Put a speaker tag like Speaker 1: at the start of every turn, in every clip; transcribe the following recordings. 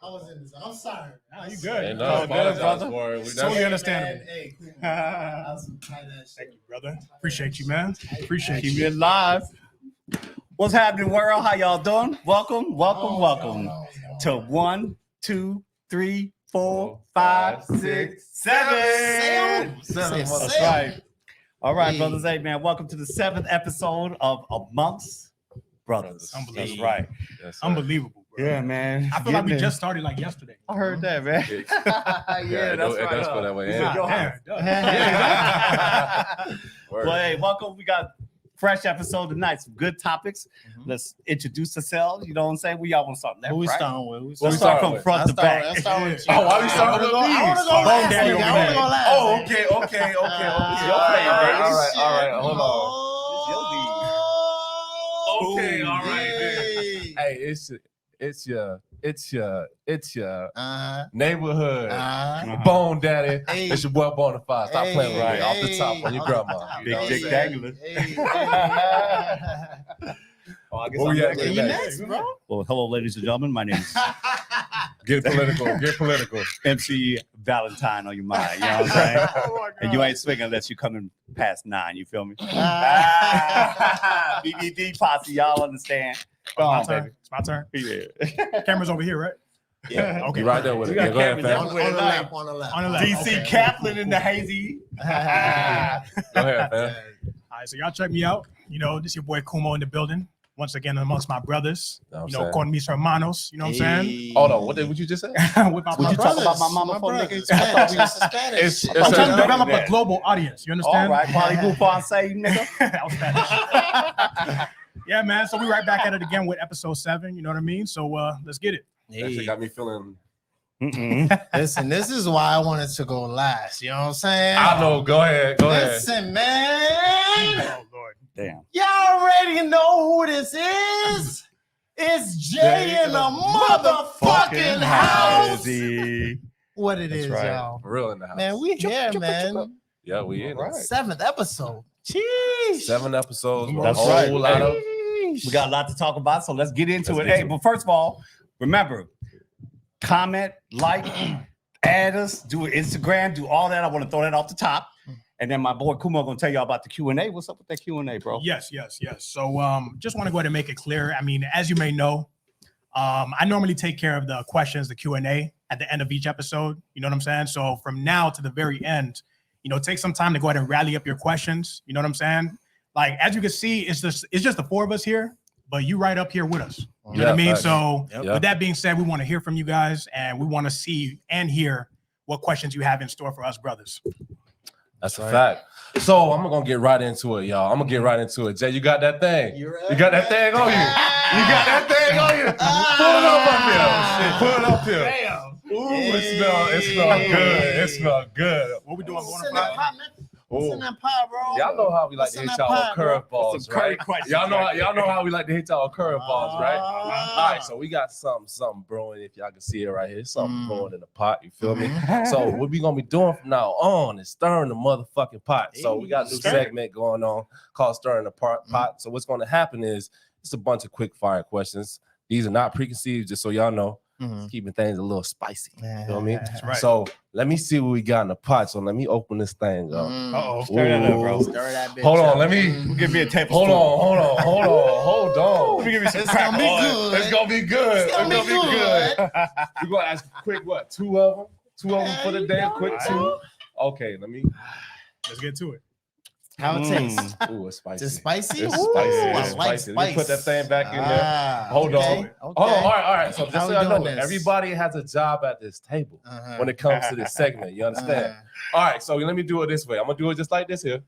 Speaker 1: I was in this. I'm sorry.
Speaker 2: No, you good.
Speaker 3: Ain't no apologize for it.
Speaker 2: Totally understandable.
Speaker 1: Hey, that was some tight ass shit.
Speaker 2: Thank you, brother. Appreciate you, man. Appreciate
Speaker 4: Keep
Speaker 2: you.
Speaker 4: it live. What's happening, world? How y'all doing? Welcome to 1, 2, 3, 4, 5, 6, 7. That's right. All right, brothers. Hey, man. Welcome to the 7th episode of Amngst Bruthaz.
Speaker 2: Unbelievable.
Speaker 4: That's right.
Speaker 3: Yes,
Speaker 2: Unbelievable, bro.
Speaker 4: Yeah, man.
Speaker 2: I feel like we just started like yesterday.
Speaker 4: I heard that, man.
Speaker 3: Yeah, that's right. That's what that way.
Speaker 4: Well, hey, welcome. We got fresh episode tonight. Some good topics. Let's introduce ourselves. You know what I'm saying? We all want something.
Speaker 1: Who we starting with?
Speaker 4: We'll start from front to back.
Speaker 1: Let's start with you.
Speaker 3: Oh, why we starting with
Speaker 1: I want to go last. I want to go last.
Speaker 3: Oh, okay. Your plan, baby. All right. Hold on. Okay, all right, man. Hey, it's your neighborhood bone daddy.
Speaker 1: Hey.
Speaker 3: It's your boy BonafYde. Stop playing with me off the top on your grandma. You know
Speaker 4: Big
Speaker 3: what
Speaker 4: Dick
Speaker 3: I'm
Speaker 4: Dangler. Oh, I guess
Speaker 3: Where we at?
Speaker 1: You next, bro.
Speaker 4: Well, hello, ladies and gentlemen. My name is
Speaker 3: Get political.
Speaker 4: MC Valentine on your mind. You know what I'm saying? And you ain't swinging unless you coming past 9. You feel me? BBD posse, y'all understand? Go on, baby.
Speaker 2: It's my turn.
Speaker 4: Yeah.
Speaker 2: Camera's over here, right?
Speaker 4: Yeah.
Speaker 2: Okay.
Speaker 3: You right there with
Speaker 4: We
Speaker 3: it.
Speaker 4: got
Speaker 3: Yeah, go ahead,
Speaker 4: cameras
Speaker 3: fam.
Speaker 1: On the left.
Speaker 2: On the left.
Speaker 4: DC
Speaker 2: Okay.
Speaker 4: Kaplan in the hazy.
Speaker 3: Go ahead, fam.
Speaker 2: All right, so y'all check me out. You know, this your boy Kumo in the building. Once again, amongst my brothers.
Speaker 3: Know what
Speaker 2: You
Speaker 3: I'm
Speaker 2: know,
Speaker 3: saying?
Speaker 2: con mis hermanos. You know what I'm saying?
Speaker 3: Hold on. What you just say?
Speaker 2: With my
Speaker 4: Would you talk
Speaker 2: brothers.
Speaker 4: about my mama for
Speaker 1: brothers.
Speaker 4: niggas? I thought we was
Speaker 3: It's
Speaker 2: I'm trying to
Speaker 3: a-
Speaker 2: develop
Speaker 4: that.
Speaker 2: a global audience. You
Speaker 4: all
Speaker 2: understand?
Speaker 4: right. Parlez-vous français, nigga?
Speaker 2: That was Spanish. Yeah, man. So we right back at it again with episode 7. You know what I mean? So let's get it.
Speaker 3: That shit got me feeling.
Speaker 1: Listen, this is why I wanted to go last. You know what I'm saying?
Speaker 3: I know. Go ahead.
Speaker 1: Listen, man.
Speaker 2: Oh Lord.
Speaker 4: Damn.
Speaker 1: Y'all already know who this is. It's Jay in the motherfucking house. What it is,
Speaker 4: right.
Speaker 1: y'all.
Speaker 3: For real in the house.
Speaker 1: Man, we here, man.
Speaker 3: Yeah, we in.
Speaker 4: Right.
Speaker 1: 7th episode. Jeez.
Speaker 3: 7 episodes.
Speaker 4: That's
Speaker 3: a whole
Speaker 4: right.
Speaker 3: lot of.
Speaker 4: We got a lot to talk about, so let's get into
Speaker 3: Let's
Speaker 4: it.
Speaker 3: get
Speaker 4: Hey,
Speaker 3: to
Speaker 4: but first of all, remember, comment, like, add us, do an Instagram, do all that. I want to throw that off the top. And then my boy Kumo gonna tell y'all about the Q&A. What's up with that Q&A, bro?
Speaker 2: Yes. So just want to go ahead and make it clear. I mean, as you may know, I normally take care of the questions, the Q&A at the end of each episode. You know what I'm saying? So from now to the very end, you know, take some time to go ahead and rally up your questions. You know what I'm saying? Like, as you can see, it's just the 4 of us here, but you right up here with us. You know what I mean?
Speaker 3: facts.
Speaker 2: So
Speaker 3: Yep.
Speaker 2: with that being said, we want to hear from you guys, and we want to see and hear what questions you have in store for us brothers.
Speaker 3: That's a fact. So I'm gonna get right into it, y'all. I'm gonna get right into it. Jay, you got that thing?
Speaker 1: You
Speaker 3: You got that thing on you? You got that thing on you? Pull it up here.
Speaker 2: Damn.
Speaker 3: Ooh, it smell good.
Speaker 2: What we doing?
Speaker 1: What's in that pot, man? What's in that pot, bro?
Speaker 3: Y'all know how we like
Speaker 1: What's
Speaker 3: to
Speaker 1: in
Speaker 3: hit
Speaker 1: that
Speaker 3: y'all
Speaker 1: pot, bro?
Speaker 3: curveballs,
Speaker 4: Some curry
Speaker 3: right?
Speaker 4: questions
Speaker 3: Y'all
Speaker 4: right
Speaker 3: know how we like to hit y'all curveballs, right?
Speaker 1: Ah.
Speaker 3: All right, so we got something brewing. If y'all can see it right here, something brewing in the pot. You feel me? So what we gonna be doing from now on is stirring the motherfucking pot. So we got a new segment going on called stirring the pot. So what's gonna happen is it's a bunch of quick fire questions. These are not preconceived, just so y'all know. Keeping things a little spicy. You feel me?
Speaker 2: That's right.
Speaker 3: So let me see what we got in the pot. So let me open this thing up.
Speaker 2: Uh-oh.
Speaker 4: Stir that up, bro.
Speaker 1: Stir that bitch
Speaker 3: Hold on,
Speaker 1: up.
Speaker 3: let me.
Speaker 4: Give me a tablespoon.
Speaker 3: Hold on.
Speaker 4: Let me give you some
Speaker 1: It's
Speaker 4: crack.
Speaker 1: gonna be good.
Speaker 3: It's gonna be good.
Speaker 1: It's gonna be good.
Speaker 3: We're gonna ask quick what? 2 of them? 2 of them for the day? Quick 2. Okay, let me.
Speaker 2: Let's get to it.
Speaker 1: How it tastes?
Speaker 3: Ooh, it's spicy.
Speaker 1: It's spicy?
Speaker 3: It's
Speaker 1: Ooh,
Speaker 3: spicy.
Speaker 1: I
Speaker 3: It's
Speaker 1: like
Speaker 3: spicy. Let me put that
Speaker 1: spice.
Speaker 3: thing back in there.
Speaker 1: Ah,
Speaker 3: Hold
Speaker 1: okay,
Speaker 3: on.
Speaker 1: okay.
Speaker 3: Hold on. All right. So just
Speaker 1: How
Speaker 3: so
Speaker 1: we
Speaker 3: y'all know,
Speaker 1: doing this?
Speaker 3: everybody has a job at this table when it comes to this segment. You understand? All right, so let me do it this way. I'm gonna do it just like this here.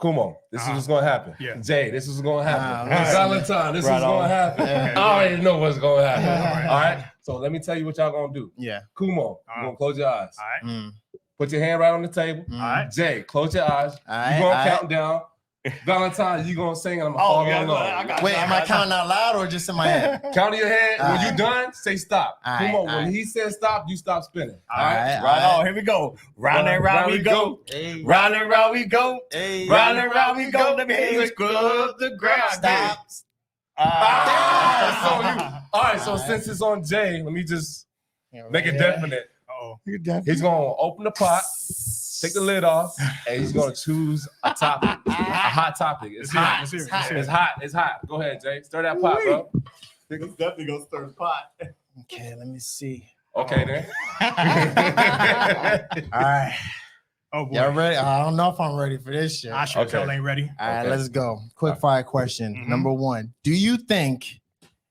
Speaker 3: Kumo, this is what's gonna happen.
Speaker 2: Yeah.
Speaker 3: Jay, this is what's gonna happen.
Speaker 1: listen.
Speaker 3: Valentine, this
Speaker 4: Right
Speaker 3: is gonna
Speaker 4: on.
Speaker 3: happen.
Speaker 1: Yeah.
Speaker 3: I already know what's gonna happen.
Speaker 1: Yeah.
Speaker 3: All right. So let me tell you what y'all gonna do.
Speaker 1: Yeah.
Speaker 3: Kumo, you're gonna close your eyes.
Speaker 2: All right.
Speaker 3: Put your hand right on the table.
Speaker 1: Mm.
Speaker 2: All right.
Speaker 3: Jay, close your eyes.
Speaker 1: Alright,
Speaker 3: You're gonna
Speaker 1: alright.
Speaker 3: count down. Valentine, you gonna sing and I'm gonna
Speaker 4: Oh,
Speaker 3: follow
Speaker 4: yeah,
Speaker 3: along.
Speaker 4: I got
Speaker 1: Wait, am I counting out loud or just in my head?
Speaker 3: Count in your head. When
Speaker 1: Alright.
Speaker 3: you done, say stop.
Speaker 1: Alright,
Speaker 3: Come on. When
Speaker 1: alright.
Speaker 3: he says stop, you stop spinning. All
Speaker 1: Alright,
Speaker 3: right.
Speaker 4: Right
Speaker 1: alright.
Speaker 4: on. Here we go. Round and round we go.
Speaker 1: Hey,
Speaker 4: Round and round we go.
Speaker 1: hey,
Speaker 4: Round and round we go. Let me hear you scrub the ground.
Speaker 1: Stop.
Speaker 3: Ah, All right, so since it's on Jay, let me just make it definite.
Speaker 2: Oh,
Speaker 3: He's gonna open the pot, take the lid off, and he's gonna choose a topic, a hot topic. It's hot. It's hot. It's hot. Go ahead, Jay. Stir that pot, bro.
Speaker 4: Niggas definitely gonna stir the pot.
Speaker 1: Okay, let me see.
Speaker 3: Okay, then.
Speaker 1: All right.
Speaker 2: oh boy.
Speaker 1: Y'all ready? I don't know if I'm ready for this shit.
Speaker 2: I sure
Speaker 3: Okay.
Speaker 2: ain't ready.
Speaker 1: All right,
Speaker 3: Okay.
Speaker 1: let's go. Quick fire question.
Speaker 2: Mhm.
Speaker 1: Number one. Do you think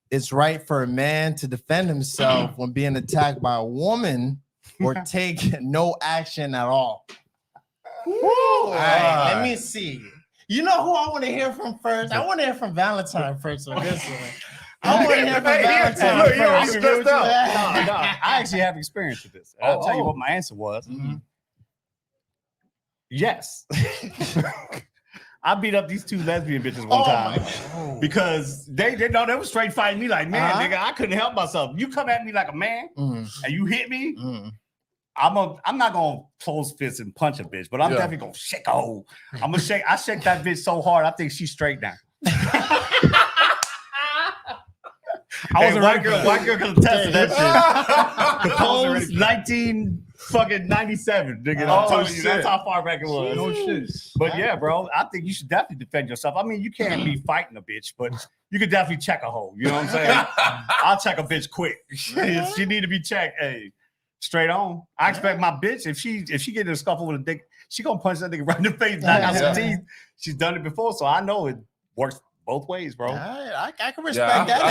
Speaker 1: it's right for a man to defend himself when being attacked by a woman or take no action at all? All right, let me see. You know who I want to hear from first? I want to hear from Valentine first on this one. I want to hear from Valentine
Speaker 3: Look, you already
Speaker 1: first.
Speaker 3: stressed out.
Speaker 4: No, I actually have experience with this. I'll tell you what my answer was.
Speaker 1: Mhm.
Speaker 4: Yes. I beat up these 2 lesbian bitches one time because they know they were straight fighting me like, man, nigga, I couldn't help myself. You come at me like a man and you hit me, I'm not gonna close fist and punch a bitch, but I'm definitely gonna shake a hole. I shake that bitch so hard, I think she's straight now.
Speaker 2: I wasn't
Speaker 4: white
Speaker 2: ready.
Speaker 4: girl can attest to that shit. Capone's 1997, nigga. I'm telling you, that's how far back it was.
Speaker 2: No shit.
Speaker 4: But yeah, bro, I think you should definitely defend yourself. I mean, you can't be fighting a bitch, but you could definitely check a hoe. You know what I'm saying? I'll check a bitch quick. If she need to be checked, hey, straight on. I expect my bitch, if she get in a scuffle with a dick, she gonna punch that nigga right in the face, knock out some teeth. She's done it before, so I know it works both ways, bro.
Speaker 1: All right, I can respect that.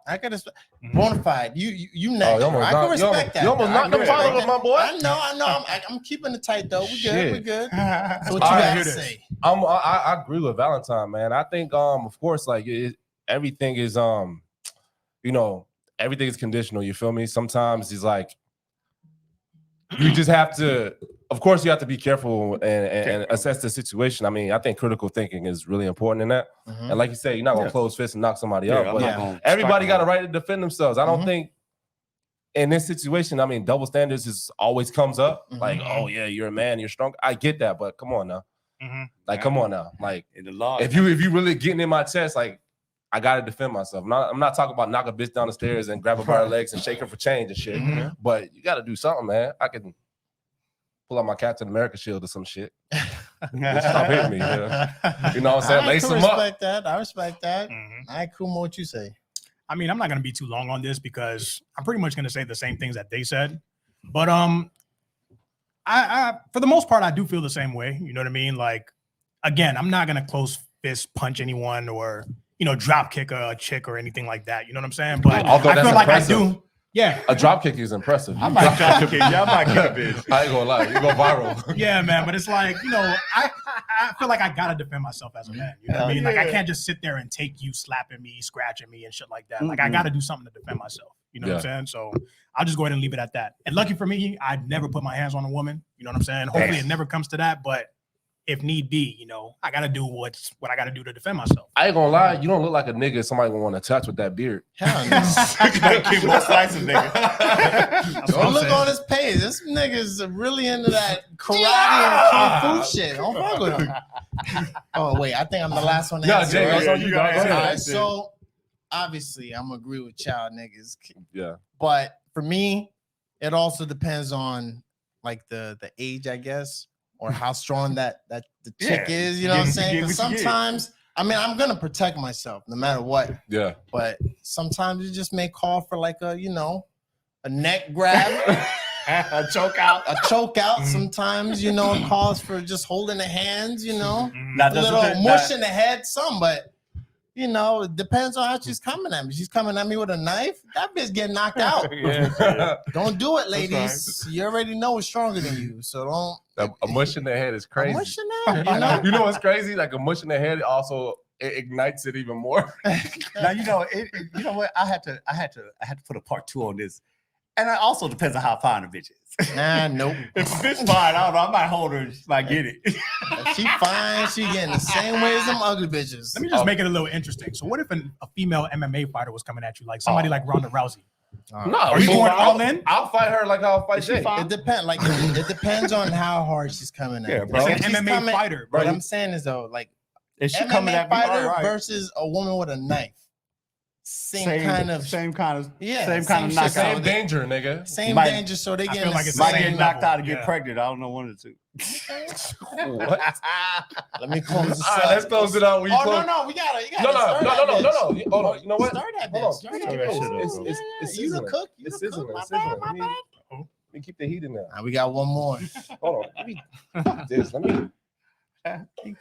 Speaker 1: I can respect. BonafYde, you next. I can respect that.
Speaker 3: You almost knocked the bottle of my boy.
Speaker 1: I know. I'm keeping it tight though. We good. So what you
Speaker 3: All right,
Speaker 1: got
Speaker 3: hear
Speaker 1: to
Speaker 3: this.
Speaker 1: say?
Speaker 3: I agree with Valentine, man. I think of course, like everything is everything is conditional. You feel me? Sometimes it's like you just have to. Of course, you have to be careful and assess the situation. I mean, I think critical thinking is really important in that. And like you said, you're not gonna close fists and knock somebody up. But everybody got a right to defend themselves. I don't think in this situation, I mean, double standards is always comes up. Like, oh yeah, you're a man, you're strong. I get that, but come on now. Like, come on now. Like,
Speaker 4: In the law,
Speaker 3: if you really getting in my chest, like, I gotta defend myself. I'm not talking about knock a bitch down the stairs and grab her by her legs and shake her for change and shit. But you gotta do something, man. I can pull out my Captain America shield or some shit. Stop hitting me. You know what I'm saying? Lace them up.
Speaker 1: I respect that. All right, Kumo, what you say?
Speaker 2: I mean, I'm not gonna be too long on this because I'm pretty much gonna say the same things that they said. But I for the most part, I do feel the same way. You know what I mean? Like, again, I'm not gonna close fist punch anyone or drop kick a chick or anything like that. You know what I'm saying? But
Speaker 3: Although
Speaker 2: I
Speaker 3: that's
Speaker 2: feel like
Speaker 3: impressive.
Speaker 2: I do. Yeah.
Speaker 3: A drop kick is impressive.
Speaker 4: I might drop kick. Y'all might kick a bitch.
Speaker 3: I ain't gonna lie, you go viral.
Speaker 2: Yeah, man. But it's like, I feel like I gotta defend myself as a man. You know what I mean? Like, I can't just sit there and take you slapping me, scratching me, and shit like that. Like, I gotta do something to defend myself. You know what I'm saying? So I'll just go ahead and leave it at that. And lucky for me, I'd never put my hands on a woman. You know what I'm saying? Hopefully it never comes to that, but if need be, I gotta do what I gotta do to defend myself.
Speaker 3: I ain't gonna lie, you don't look like a nigga somebody gonna want to touch with that beard.
Speaker 1: Hell no. Don't look on his page. This nigga's really into that karate and kung fu shit. Don't fuck with him. Oh wait, I think I'm the last one to
Speaker 3: Yeah,
Speaker 1: answer.
Speaker 3: Jay,
Speaker 1: right?
Speaker 3: that's all you got.
Speaker 1: All right, so obviously I'm gonna agree with child niggas.
Speaker 3: Yeah.
Speaker 1: But for me, it also depends on like the age, I guess, or how strong that the chick is. You know what I'm saying? Because sometimes, I mean, I'm gonna protect myself no matter what.
Speaker 3: Yeah.
Speaker 1: But sometimes you just may call for like a neck grab,
Speaker 4: a choke out.
Speaker 1: Sometimes it calls for just holding the hands.
Speaker 4: Now,
Speaker 1: A little mush in the head, some, but. It depends on how she's coming at me. She's coming at me with a knife. That bitch getting knocked out. Don't do it, ladies. You already know it's stronger than you, so don't.
Speaker 3: A mush in the head is crazy.
Speaker 1: A mush in the head,
Speaker 3: You know what's crazy? Like a mush in the head also it ignites it even more.
Speaker 4: Now you know what? I had to put a part 2 on this, and it also depends on how fine a bitch is.
Speaker 1: Nah, nope.
Speaker 4: If a bitch fine, I don't know. I might hold her. She might get it.
Speaker 1: If she fine, she getting the same way as them ugly bitches.
Speaker 2: Let me just make it a little interesting. So what if a female MMA fighter was coming at you, like somebody like Ronda Rousey?
Speaker 3: No,
Speaker 2: Are you going all in?
Speaker 3: I'll fight her like I'll fight Jay.
Speaker 1: It depends. Like it depends on how hard she's coming at.
Speaker 4: Yeah,
Speaker 1: me.
Speaker 4: bro.
Speaker 2: It's an MMA fighter, bro.
Speaker 1: What I'm saying is though, like
Speaker 4: If she
Speaker 1: MMA
Speaker 4: coming at me,
Speaker 1: fighter
Speaker 4: all right.
Speaker 1: versus a woman with a knife. same kind of
Speaker 4: same kind of
Speaker 1: same
Speaker 4: knockout.
Speaker 1: shit.
Speaker 3: Same danger, nigga.
Speaker 1: Same
Speaker 4: Might-
Speaker 1: danger, so they
Speaker 2: I
Speaker 1: get
Speaker 2: feel like it's
Speaker 4: Might
Speaker 2: same
Speaker 4: get knocked
Speaker 2: level.
Speaker 4: out and get
Speaker 2: Yeah.
Speaker 4: pregnant. I don't know one of the two.
Speaker 3: What?
Speaker 1: Let me close this
Speaker 3: All right,
Speaker 1: up.
Speaker 3: let's close it out. We
Speaker 1: Oh
Speaker 3: close.
Speaker 1: no, we gotta
Speaker 3: No.
Speaker 1: start that bitch.
Speaker 3: Hold on. You know what?
Speaker 1: Start that
Speaker 3: Hold on.
Speaker 1: bitch. Start
Speaker 3: Keep
Speaker 1: that
Speaker 3: that
Speaker 1: bitch.
Speaker 3: shit up,
Speaker 1: It's,
Speaker 3: bro.
Speaker 1: it's,
Speaker 3: You
Speaker 1: you
Speaker 3: the
Speaker 1: the
Speaker 3: cook.
Speaker 1: cook. You
Speaker 3: It's
Speaker 1: the
Speaker 3: sizzling.
Speaker 1: cook. My
Speaker 3: It's
Speaker 1: bad.
Speaker 3: sizzling.
Speaker 1: My
Speaker 3: Let me-
Speaker 1: bad.
Speaker 3: Let me keep the heat in there.
Speaker 1: We got one more.
Speaker 3: Hold on. Let me this. Let me.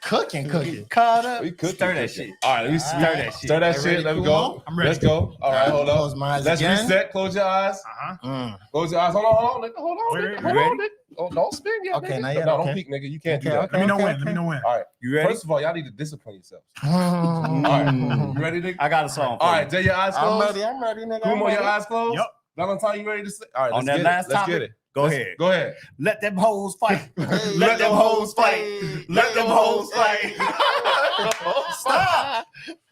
Speaker 1: Cooking.
Speaker 4: Caught up.
Speaker 3: We cooking.
Speaker 4: Stir that
Speaker 3: cooking.
Speaker 4: shit.
Speaker 3: All right, let me
Speaker 4: Stir
Speaker 3: stir
Speaker 4: that shit.
Speaker 3: Stir that
Speaker 1: You
Speaker 3: shit.
Speaker 1: ready,
Speaker 3: Let me
Speaker 1: Kumo?
Speaker 3: go.
Speaker 2: I'm ready.
Speaker 3: Let's go. All right, hold
Speaker 1: Close
Speaker 3: up.
Speaker 1: my eyes
Speaker 3: Let's
Speaker 1: again.
Speaker 3: reset. Close your eyes.
Speaker 2: Uh-huh.
Speaker 3: Close your eyes. Hold on, nigga. Hold on,
Speaker 2: Wait,
Speaker 3: nigga.
Speaker 2: wait,
Speaker 3: Hold
Speaker 4: you
Speaker 3: on, nigga. Oh, don't spin yet.
Speaker 1: Okay,
Speaker 3: nigga.
Speaker 1: not yet,
Speaker 3: No,
Speaker 1: okay.
Speaker 3: don't peek, nigga. You can't do
Speaker 1: Okay,
Speaker 3: that.
Speaker 1: okay.
Speaker 2: Let me know when. Let me know when.
Speaker 3: All right.
Speaker 4: You ready?
Speaker 3: First of all, y'all need to discipline yourselves.
Speaker 1: All
Speaker 3: All right. You ready, nigga?
Speaker 4: I got a song for
Speaker 3: All
Speaker 4: you.
Speaker 3: right. Jay, your eyes
Speaker 1: I'm
Speaker 3: closed.
Speaker 1: ready, nigga.
Speaker 3: Kumo,
Speaker 1: I'm
Speaker 3: your
Speaker 1: ready.
Speaker 3: eyes closed.
Speaker 2: Yep.
Speaker 3: Valentine, you ready to say? All right.
Speaker 4: On
Speaker 3: Let's
Speaker 4: that
Speaker 3: get
Speaker 4: last
Speaker 3: it. Let's
Speaker 4: topic,
Speaker 3: get it.
Speaker 4: Go ahead.
Speaker 3: Go ahead.
Speaker 4: Let them hoes fight.
Speaker 1: Hey,
Speaker 4: Let them hoes fight. Let them hoes
Speaker 1: Hey.
Speaker 4: fight.
Speaker 1: Stop.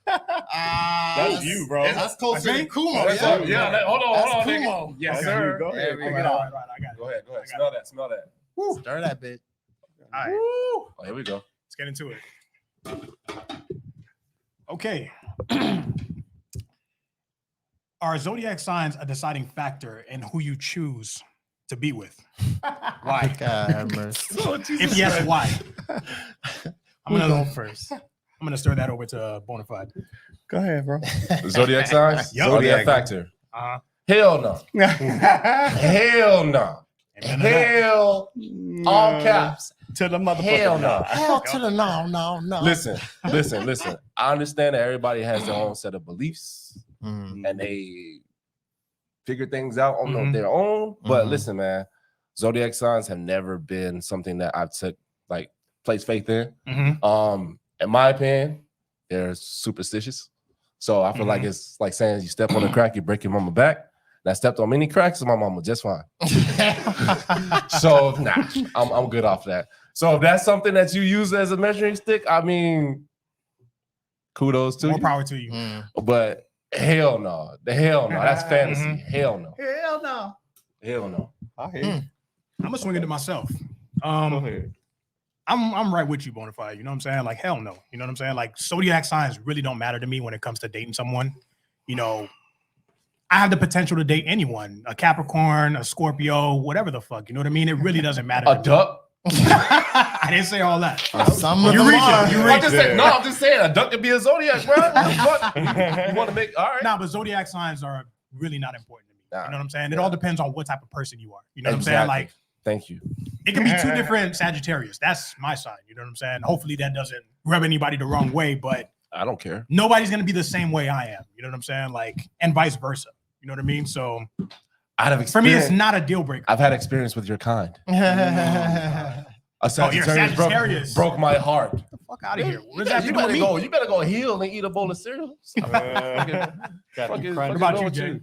Speaker 4: That's you, bro.
Speaker 1: That's closer to Kumo.
Speaker 3: That's
Speaker 1: Yeah,
Speaker 3: up. Yeah. Hold on,
Speaker 1: That's
Speaker 3: nigga.
Speaker 1: Kumo.
Speaker 3: Yes,
Speaker 4: That's
Speaker 3: sir.
Speaker 4: you. Go ahead.
Speaker 1: There we
Speaker 4: Pick
Speaker 1: go.
Speaker 4: it up.
Speaker 2: Right, I got it.
Speaker 3: Go ahead.
Speaker 2: I got
Speaker 3: Smell that. Smell that.
Speaker 1: Stir that bitch.
Speaker 2: All right,
Speaker 3: Oh, here we go.
Speaker 2: let's get into it. Okay. Are zodiac signs a deciding factor in who you choose to be with? Why?
Speaker 1: God have mercy.
Speaker 2: If yes, why? I'm
Speaker 1: Who
Speaker 2: gonna
Speaker 1: go first?
Speaker 2: I'm gonna stir that over to BonafYde.
Speaker 4: Go ahead, bro.
Speaker 3: Zodiac signs?
Speaker 2: Yup.
Speaker 3: Zodiac factor.
Speaker 2: Uh-huh.
Speaker 3: Hell no. Hell no.
Speaker 2: And none of that.
Speaker 3: Hell, all caps.
Speaker 4: To the motherfucker.
Speaker 3: Hell no.
Speaker 1: Hell to the no.
Speaker 3: Listen. I understand that everybody has their own set of beliefs
Speaker 1: Mm.
Speaker 3: and they figure things out on
Speaker 2: Mhm.
Speaker 3: their own. But
Speaker 1: Mhm.
Speaker 3: listen, man, zodiac signs have never been something that I've placed faith in.
Speaker 2: Mhm.
Speaker 3: In my opinion, they're superstitious. So I feel like it's like saying you step on a crack, you break your mama back. And I stepped on many cracks, and my mama just fine. So nah, I'm good off that. So if that's something that you use as a measuring stick, I mean, kudos to
Speaker 2: More
Speaker 3: you.
Speaker 2: power to you.
Speaker 1: Mm.
Speaker 3: But hell no, that's fantasy.
Speaker 2: Mhm.
Speaker 3: Hell no,
Speaker 4: Hell no.
Speaker 3: hell no.
Speaker 4: I hear you.
Speaker 2: I'm gonna swing it to myself.
Speaker 4: Go ahead.
Speaker 2: I'm right with you, Bonafide. You know what I'm saying? Like, hell no. You know what I'm saying? Like, zodiac signs really don't matter to me when it comes to dating someone. You know, I have the potential to date anyone, a Capricorn, a Scorpio, whatever the fuck. You know what I mean? It really doesn't matter.
Speaker 3: A
Speaker 2: to me.
Speaker 3: duck?
Speaker 2: I didn't say all that.
Speaker 1: Some of
Speaker 2: You
Speaker 1: them
Speaker 2: reach it,
Speaker 1: are.
Speaker 2: you
Speaker 3: I'm
Speaker 2: reach
Speaker 3: just
Speaker 2: it.
Speaker 3: saying. No, I'm just saying. A duck could be a zodiac, bro. What the fuck? You want to make all right?
Speaker 2: Nah, but zodiac signs are really not important to me.
Speaker 3: Nah,
Speaker 2: You know what I'm saying? It
Speaker 3: yeah.
Speaker 2: all depends on what type of person you are. You know what I'm saying?
Speaker 3: Exactly.
Speaker 2: Like,
Speaker 3: Thank you.
Speaker 2: it can be two different Sagittarius. That's my sign. You know what I'm saying? Hopefully that doesn't rub anybody the wrong way, but
Speaker 3: I don't care.
Speaker 2: nobody's gonna be the same way I am. You know what I'm saying? Like, and vice versa. You know what I mean? So
Speaker 3: I'd have
Speaker 2: for me, it's
Speaker 3: experience.
Speaker 2: not a deal breaker.
Speaker 3: I've had experience with your kind. A
Speaker 2: you're
Speaker 3: Sagittarius,
Speaker 2: Sagittarius.
Speaker 3: broke my heart.
Speaker 2: Get the fuck out of here. What does
Speaker 3: Yeah,
Speaker 2: that
Speaker 3: you
Speaker 2: have to do
Speaker 3: better
Speaker 2: with me?
Speaker 3: go. You better go heal and eat a bowl of cereal.
Speaker 4: Got
Speaker 3: Fucking-
Speaker 4: you
Speaker 3: fucking
Speaker 2: What about
Speaker 3: go
Speaker 2: you,
Speaker 3: with
Speaker 2: Jay?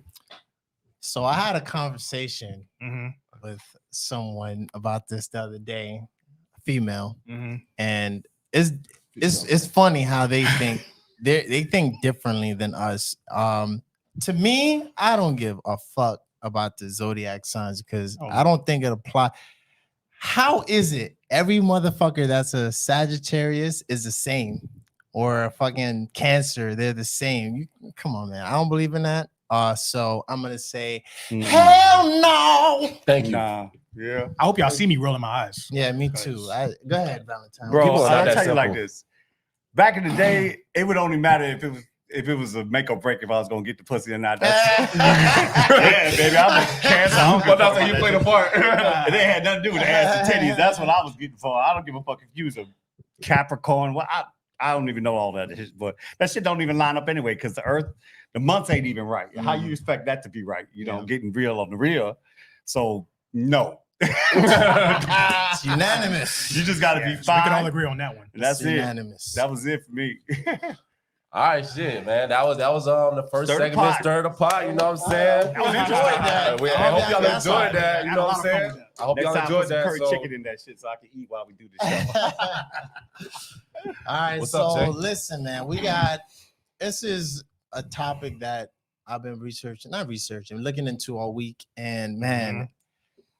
Speaker 1: So I had a conversation
Speaker 2: Mhm,
Speaker 1: with someone about this the other day, a female,
Speaker 2: mhm.
Speaker 1: and it's funny how they think they think differently than us. To me, I don't give a fuck about the zodiac signs because
Speaker 2: Oh.
Speaker 1: I don't think it apply. How is it every motherfucker that's a Sagittarius is the same, or a fucking Cancer? They're the same. Come on, man. I don't believe in that. So I'm gonna say hell no.
Speaker 3: Thank you.
Speaker 4: Nah. Yeah.
Speaker 2: I hope y'all see me rolling my eyes.
Speaker 1: Yeah, me too. Go ahead, Valentine.
Speaker 4: Bro,
Speaker 3: People are not
Speaker 4: I'll
Speaker 3: that
Speaker 4: tell you like
Speaker 3: simple.
Speaker 4: this. Back in the day, it would only matter if it was a make or break if I was gonna get the pussy or not. That's yeah, baby. I'm a Cancer. I don't give a
Speaker 3: But
Speaker 4: fuck
Speaker 3: that's how you
Speaker 4: about
Speaker 3: played
Speaker 4: that
Speaker 3: a part.
Speaker 4: shit. It ain't had nothing to do with the ass and titties. That's what I was getting for. I don't give a fuck if you was a Capricorn. Well, I don't even know all that shit, but that shit don't even line up anyway because the months ain't even right. How you expect that to be right? You know, getting real on the real. So no.
Speaker 1: It's unanimous.
Speaker 4: You just gotta be
Speaker 2: So we can all
Speaker 4: fine.
Speaker 2: agree on that one.
Speaker 4: And that's
Speaker 1: It's
Speaker 4: it.
Speaker 1: unanimous.
Speaker 4: That was it for me.
Speaker 3: All right, shit, man. That was the first
Speaker 4: Stir the
Speaker 3: segment,
Speaker 4: pot.
Speaker 3: stir the pot. You know what I'm saying?
Speaker 2: That was
Speaker 1: I
Speaker 2: interesting.
Speaker 1: enjoyed that.
Speaker 3: I
Speaker 1: I
Speaker 3: hope
Speaker 1: hope
Speaker 3: y'all
Speaker 1: y'all
Speaker 3: enjoyed that.
Speaker 2: I
Speaker 3: You
Speaker 2: had
Speaker 3: know
Speaker 2: a
Speaker 3: what
Speaker 2: lot
Speaker 3: I'm
Speaker 2: of fun
Speaker 3: saying?
Speaker 2: with that.
Speaker 3: I hope
Speaker 4: Next
Speaker 3: y'all
Speaker 4: time, put
Speaker 3: enjoyed
Speaker 4: some
Speaker 3: that.
Speaker 4: curry
Speaker 3: So,
Speaker 4: chicken in that shit so I can eat while we do this show.
Speaker 1: All right,
Speaker 3: What's
Speaker 1: so
Speaker 3: up, Jay?
Speaker 1: listen, man, this is a topic that I've been looking into all week, and man,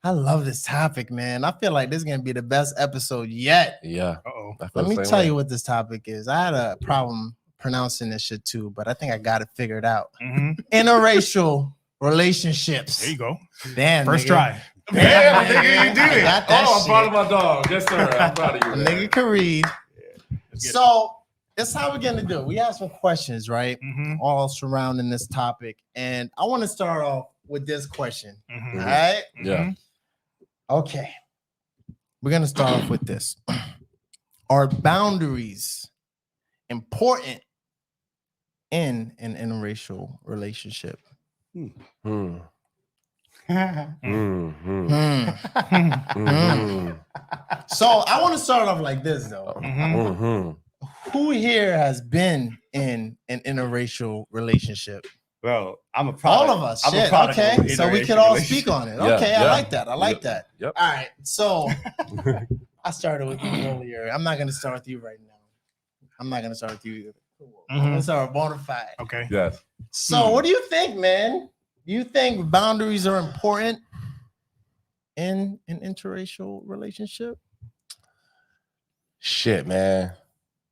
Speaker 1: I love this topic, man. I feel like this is gonna be the best episode yet.
Speaker 3: yeah.
Speaker 2: Uh-oh.
Speaker 3: I feel
Speaker 1: Let
Speaker 3: the
Speaker 1: me
Speaker 3: same
Speaker 1: tell
Speaker 3: way.
Speaker 1: you what this topic is. I had a problem pronouncing this shit too, but I think I got it figured out.
Speaker 2: Mhm.
Speaker 1: Interracial relationships.
Speaker 2: There you go.
Speaker 1: Damn,
Speaker 2: First
Speaker 1: nigga.
Speaker 2: try.
Speaker 3: Damn, nigga, you did
Speaker 1: I
Speaker 3: it.
Speaker 1: got that
Speaker 3: I'm proud of
Speaker 1: shit.
Speaker 3: my dog. Yes, sir. I'm proud of you.
Speaker 1: A
Speaker 3: man.
Speaker 1: nigga can read.
Speaker 2: Let's get
Speaker 1: So that's how we're gonna do it. We have some questions, right?
Speaker 2: Mhm.
Speaker 1: All surrounding this topic. And I want to start off with this question.
Speaker 2: Mhm.
Speaker 1: All right.
Speaker 3: Yeah.
Speaker 2: Mhm.
Speaker 1: Okay. We're gonna start off with this. Are boundaries important in an interracial relationship?
Speaker 3: Hmm.
Speaker 2: Mhm.
Speaker 3: Hmm.
Speaker 1: Hmm. So I want to start off like this though.
Speaker 2: Mhm.
Speaker 1: Who here has been in an interracial relationship?
Speaker 4: Bro, I'm a
Speaker 1: All
Speaker 4: product.
Speaker 1: of us.
Speaker 4: I'm a
Speaker 1: Shit.
Speaker 4: product of
Speaker 1: Okay. So we
Speaker 4: interracial
Speaker 1: could all
Speaker 4: relationship.
Speaker 1: speak on it.
Speaker 3: Yeah,
Speaker 1: Okay. I
Speaker 3: yeah.
Speaker 1: like that. I like
Speaker 3: Yep.
Speaker 1: that.
Speaker 3: Yep.
Speaker 1: All right. So I started with you earlier. I'm not gonna start with you right now. I'm not gonna start with you either. I'm gonna start with BonafYde.
Speaker 2: Okay.
Speaker 3: Yes.
Speaker 1: So what do you think, man? Do you think boundaries are important in an interracial relationship?
Speaker 3: Shit, man.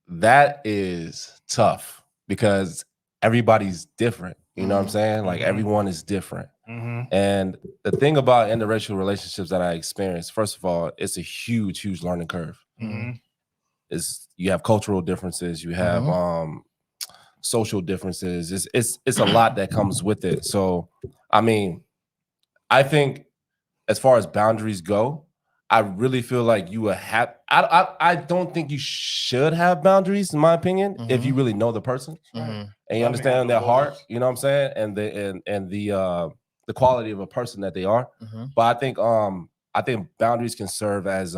Speaker 3: That is tough because everybody's different. You know what I'm saying? Like
Speaker 2: Mhm.
Speaker 3: everyone is different.
Speaker 2: Mhm.
Speaker 3: And the thing about interracial relationships that I experienced, first of all, it's a huge, huge learning curve.
Speaker 2: Mhm.
Speaker 3: Is you have cultural differences, you have social differences. It's a lot that comes with it. So I mean, I think as far as boundaries go, I really feel like you would have. I don't think you should have boundaries, in my opinion, if you really know the person
Speaker 1: Mhm.
Speaker 3: and you understand their heart. You know what I'm saying, and the quality of a person that they are.
Speaker 1: Mhm.
Speaker 3: But I think boundaries can serve as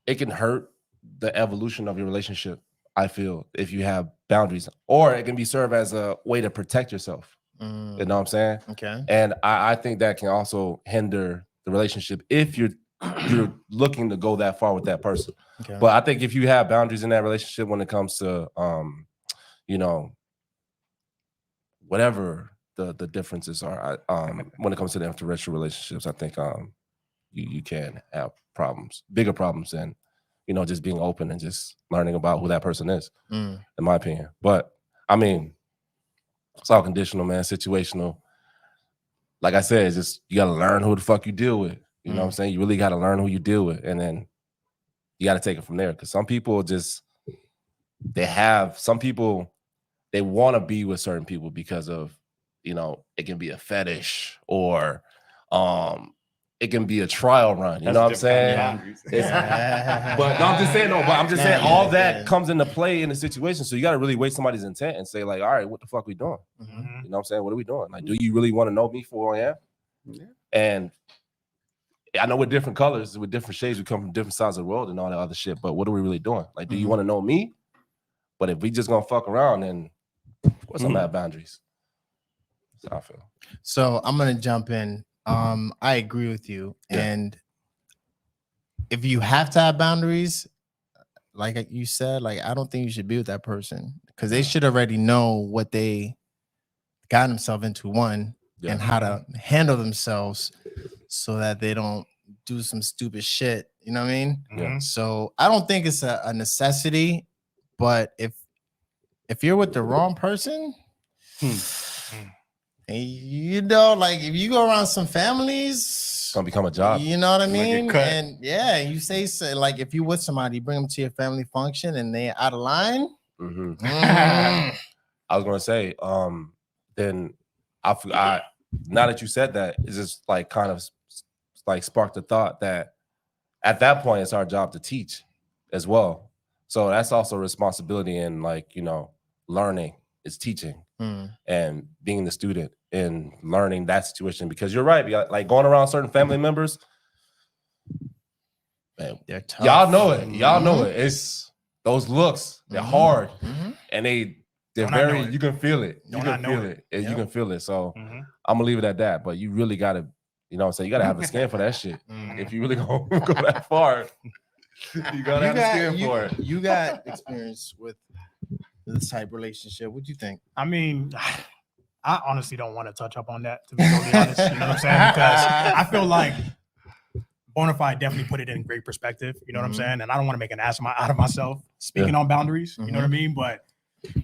Speaker 3: it can hurt the evolution of your relationship. I feel if you have boundaries, or it can be served as a way to protect yourself. You know what I'm saying?
Speaker 1: Okay.
Speaker 3: And I think that can also hinder the relationship if you're looking to go that far with that person.
Speaker 1: Okay.
Speaker 3: But I think if you have boundaries in that relationship when it comes to you know, whatever the differences are, when it comes to the interracial relationships, I think you can have problems, bigger problems than just being open and just learning about who that person is, in my opinion. But I mean, it's all conditional, man, situational. Like I said, it's just you gotta learn who the fuck you deal with. You know what I'm saying? You really gotta learn who you deal with, and then you gotta take it from there. Because some people they want to be with certain people because of it can be a fetish or it can be a trial run. You know what I'm saying? But no, I'm just saying But I'm just saying all that comes into play in the situation. So you got to really weigh somebody's intent and say like, all right, what the fuck we doing?
Speaker 2: Mhm.
Speaker 3: You know what I'm saying? What are we doing? Like, do you really want to know me for who I am?
Speaker 4: Yeah.
Speaker 3: And I know we're different colors, with different shades, we come from different sides of the world and all that other shit. But what are we really doing? Like, do you want to know me? But if we just gonna fuck around, then of course I'm gonna have boundaries. That's how I feel.
Speaker 1: So I'm gonna jump in. I agree with you.
Speaker 3: Yeah.
Speaker 1: And if you have to have boundaries, like you said, like I don't think you should be with that person because they should already know what they got themselves into
Speaker 3: Yeah.
Speaker 1: and how to handle themselves so that they don't do some stupid shit. You know what I mean?
Speaker 3: Yeah.
Speaker 1: So I don't think it's a necessity, but if you're with the wrong person, like if you go around some families,
Speaker 3: It's gonna become a job.
Speaker 1: you know what I
Speaker 4: Might get
Speaker 1: mean?
Speaker 4: cut.
Speaker 1: And yeah, you say so, like if you with somebody, bring them to your family function and they out of line.
Speaker 3: Mhm.
Speaker 1: Mm.
Speaker 3: I was gonna say, then I now that you said that, it's just like kind of like sparked the thought that at that point it's our job to teach as well. So that's also a responsibility in learning is teaching and being the student and learning that situation because you're right. Like going around certain family members, man,
Speaker 1: They're tough.
Speaker 3: y'all know it. Y'all know it. It's those looks. They're hard, and they're
Speaker 2: Don't I know
Speaker 3: very.
Speaker 2: it?
Speaker 3: You can feel it. You
Speaker 2: Don't I
Speaker 3: can
Speaker 2: know
Speaker 3: feel
Speaker 2: it?
Speaker 3: it. You
Speaker 1: Yep.
Speaker 3: can feel it. So
Speaker 2: Mhm.
Speaker 3: I'm gonna leave it at that. But you really gotta, you know what I'm saying? You gotta have the skin for that shit. If you really gonna go that far, you gotta have the skin for it.
Speaker 1: You got experience with this type of relationship. What do you think?
Speaker 2: I mean, I honestly don't want to touch up on that, to be totally honest. You know what I'm saying? Because I feel like BonafYde definitely put it in great perspective. You know what I'm saying? And I don't want to make an ass out of myself speaking on boundaries. You know what I mean? But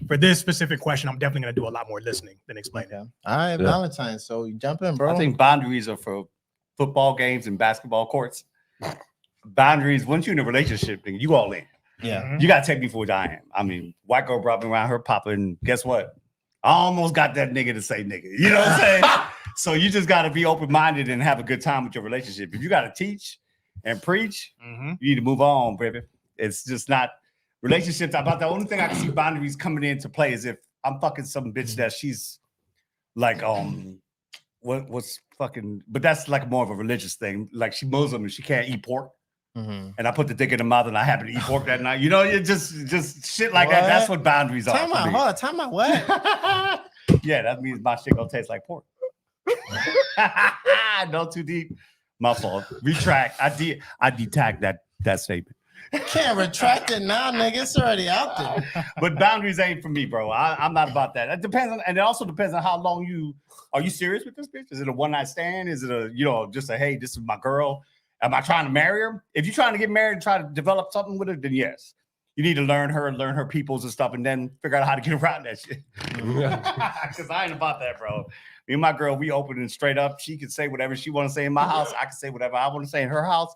Speaker 2: for this specific question, I'm definitely going to do a lot more listening than explaining.
Speaker 1: All right, Valentine. So you jump in, bro.
Speaker 4: I think boundaries are for football games and basketball courts. Boundaries, once you're in a relationship, then you all in.
Speaker 1: Yeah.
Speaker 4: You got to take me for what I am. I mean, white girl brought me around her papa, and guess what? I almost got that nigga to say nigga. You know what I'm saying? So you just got to be open-minded and have a good time with your relationship. If you got to teach and preach, you need to move on, baby. It's just not relationships. About the only thing I can see boundaries coming into play is if I'm fucking some bitch that she's like, what's fucking, but that's like more of a religious thing. Like she Muslim and she can't eat pork. And I put the dick in the mouth and I happen to eat pork that night. You know, you just shit like that. That's what boundaries are.
Speaker 1: Time out, hold on, time out, what?
Speaker 4: Yeah, that means my shit gonna taste like pork. No, too deep. My fault. Retract. I detract that statement.
Speaker 1: Can't retract it now, nigga. It's already out there.
Speaker 4: But boundaries ain't for me, bro. I'm not about that. It depends on, and it also depends on how long are you serious with this bitch? Is it a one night stand? Is it just a hey, this is my girl? Am I trying to marry her? If you're trying to get married and try to develop something with her, then yes. You need to learn her peoples and stuff, and then figure out how to get around that shit. Because I ain't about that, bro. Me and my girl, we open and straight up. She can say whatever she want to say in my house. I can say whatever I want to say in her house.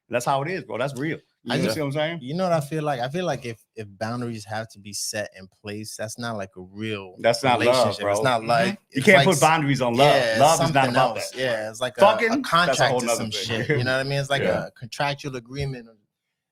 Speaker 4: That's how it is, bro. That's real. You see what I'm saying?
Speaker 1: You know what I feel like? I feel like if boundaries have to be set in place, that's not like a real
Speaker 4: That's not love, bro.
Speaker 1: It's not like
Speaker 4: you can't put boundaries on love.
Speaker 1: Yeah,
Speaker 4: love is not about
Speaker 1: else.
Speaker 4: that.
Speaker 1: Yeah, it's like
Speaker 4: Fucking,
Speaker 1: a contract or some
Speaker 4: thing.
Speaker 1: shit. You know what I mean? It's like a contractual agreement.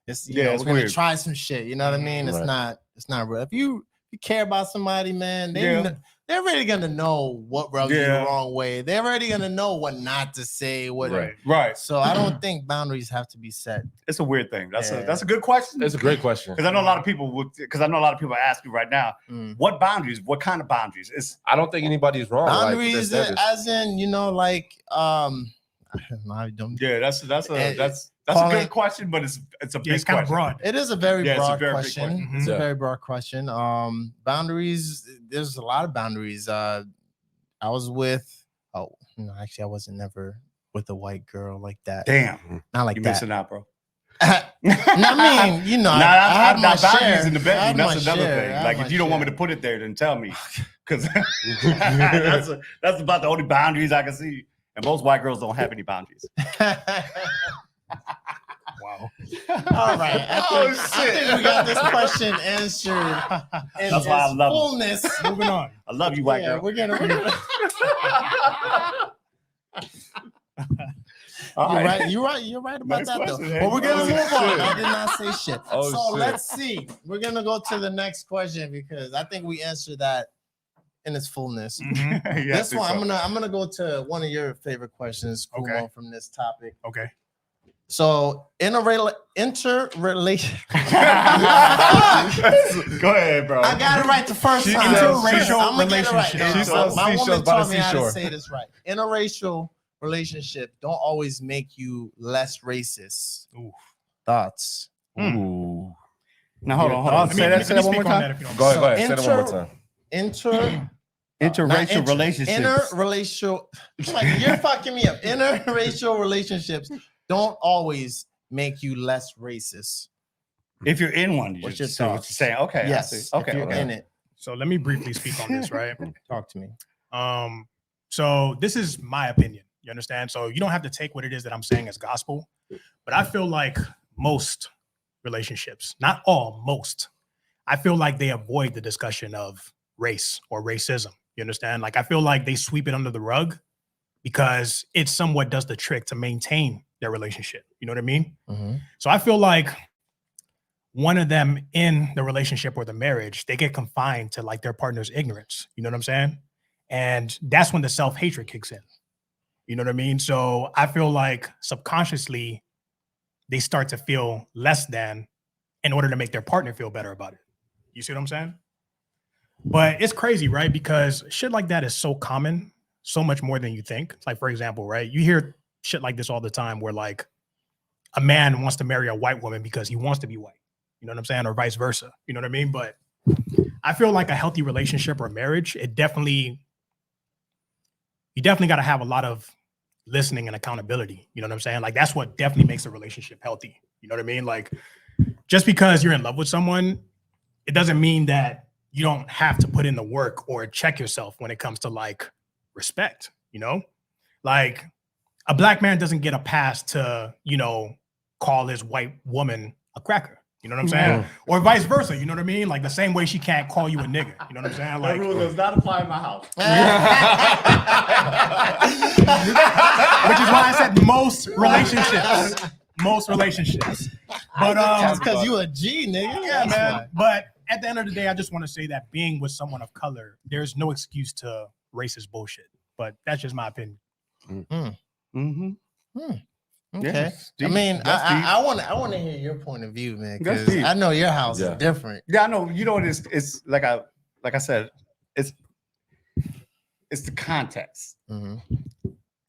Speaker 1: It's we're
Speaker 4: it's
Speaker 1: gonna
Speaker 4: weird.
Speaker 1: try some shit. You know what I mean? It's not real. If you care about somebody, man, they're already gonna know what rubs you the wrong way. They're already gonna know what not to say.
Speaker 4: Right.
Speaker 1: So I don't think boundaries have to be set.
Speaker 4: It's a weird thing. That's a good question.
Speaker 3: It's a great question.
Speaker 4: Because I know a lot of people are asking right now, what boundaries? What kind of boundaries?
Speaker 3: I don't think anybody's wrong.
Speaker 1: Boundaries, as in, I don't.
Speaker 4: Yeah, that's a good question, but it's a big
Speaker 2: kind of
Speaker 4: question.
Speaker 2: broad.
Speaker 1: It is a very broad
Speaker 4: big
Speaker 1: question. It's a very broad question. Boundaries. There's a lot of boundaries. I was with. Actually, I wasn't never with a white girl like that.
Speaker 4: Damn,
Speaker 1: not like
Speaker 4: you
Speaker 1: that.
Speaker 4: missing out, bro.
Speaker 1: I mean, I had my
Speaker 4: boundaries
Speaker 1: share.
Speaker 4: in the bedroom. That's another
Speaker 1: share.
Speaker 4: thing. Like, if you don't want me to put it there, then tell me, because that's about the only boundaries I can see. And most white girls don't have any boundaries.
Speaker 2: Wow.
Speaker 1: All right. I think we got this question answered.
Speaker 4: That's why I love
Speaker 1: fullness.
Speaker 2: Moving on.
Speaker 4: I love you, white girl.
Speaker 1: We're gonna You're right about
Speaker 4: Next
Speaker 1: that
Speaker 4: question,
Speaker 1: though.
Speaker 4: hey.
Speaker 1: But we're gonna move on.
Speaker 4: Shit.
Speaker 1: I did not say shit.
Speaker 3: Oh,
Speaker 1: So
Speaker 3: shit.
Speaker 1: let's see. We're gonna go to the next question because I think we answered that in its fullness. This one, I'm gonna go to one of your favorite questions, Kumo, from this topic.
Speaker 2: Okay.
Speaker 1: So interrelation.
Speaker 4: Go ahead, bro.
Speaker 1: I got it right the first time.
Speaker 2: Interracial
Speaker 1: I'm get it right.
Speaker 2: relationship.
Speaker 1: My woman taught me how to say this right. Interracial relationship don't always make you less racist.
Speaker 2: Ooh.
Speaker 1: Thoughts?
Speaker 3: Ooh.
Speaker 4: Now hold on. Say that one more time.
Speaker 3: Go ahead. Say that one more time.
Speaker 4: Interracial relationships.
Speaker 1: Interracial. Like, you're fucking me up. Interracial relationships don't always make you less racist.
Speaker 4: If you're in one,
Speaker 1: What's
Speaker 4: you
Speaker 1: your
Speaker 4: just say what
Speaker 1: thoughts?
Speaker 4: you're saying. Okay.
Speaker 1: Yes.
Speaker 4: I see. Okay.
Speaker 1: If you're in it.
Speaker 2: So let me briefly speak on this, right?
Speaker 1: Talk to me.
Speaker 2: So this is my opinion. You understand? So you don't have to take what it is that I'm saying as gospel, but I feel like most relationships, not all, most, I feel like they avoid the discussion of race or racism. You understand? Like, I feel like they sweep it under the rug because it somewhat does the trick to maintain their relationship. You know what I mean?
Speaker 1: Mm-hmm.
Speaker 2: So I feel like one of them in the relationship or the marriage, they get confined to like their partner's ignorance. You know what I'm saying? And that's when the self-hatred kicks in. You know what I mean? So I feel like subconsciously they start to feel less than in order to make their partner feel better about it. You see what I'm saying? But it's crazy, right? Because shit like that is so common, so much more than you think. Like, for example, right? You hear shit like this all the time where like a man wants to marry a white woman because he wants to be white. You know what I'm saying? Or vice versa. You know what I mean? But I feel like a healthy relationship or marriage, you definitely got to have a lot of listening and accountability. You know what I'm saying? Like that's what definitely makes a relationship healthy. You know what I mean? Like just because you're in love with someone, it doesn't mean that you don't have to put in the work or check yourself when it comes to like respect, you know? Like a black man doesn't get a pass to, you know, call his white woman a cracker. You know what I'm saying? Or vice versa. You know what I mean? Like the same way she can't call you a nigga. You know what I'm saying? Like
Speaker 4: That rule does not apply in my house.
Speaker 2: which is why I said most relationships. Most relationships. But
Speaker 1: That's because you a G, nigga.
Speaker 2: yeah, man. But at the end of the day, I just want to say that being with someone of color, there's no excuse to racist bullshit. But that's just my opinion.
Speaker 4: Mm-hmm.
Speaker 1: Okay.
Speaker 4: Yes,
Speaker 1: I mean,
Speaker 4: that's deep.
Speaker 1: I want to hear your point of view, man,
Speaker 4: That's
Speaker 1: because
Speaker 4: deep.
Speaker 1: I know your house
Speaker 3: Yeah.
Speaker 1: is different.
Speaker 4: Yeah, I know. You know, it's like I said, it's the context
Speaker 1: Mhm.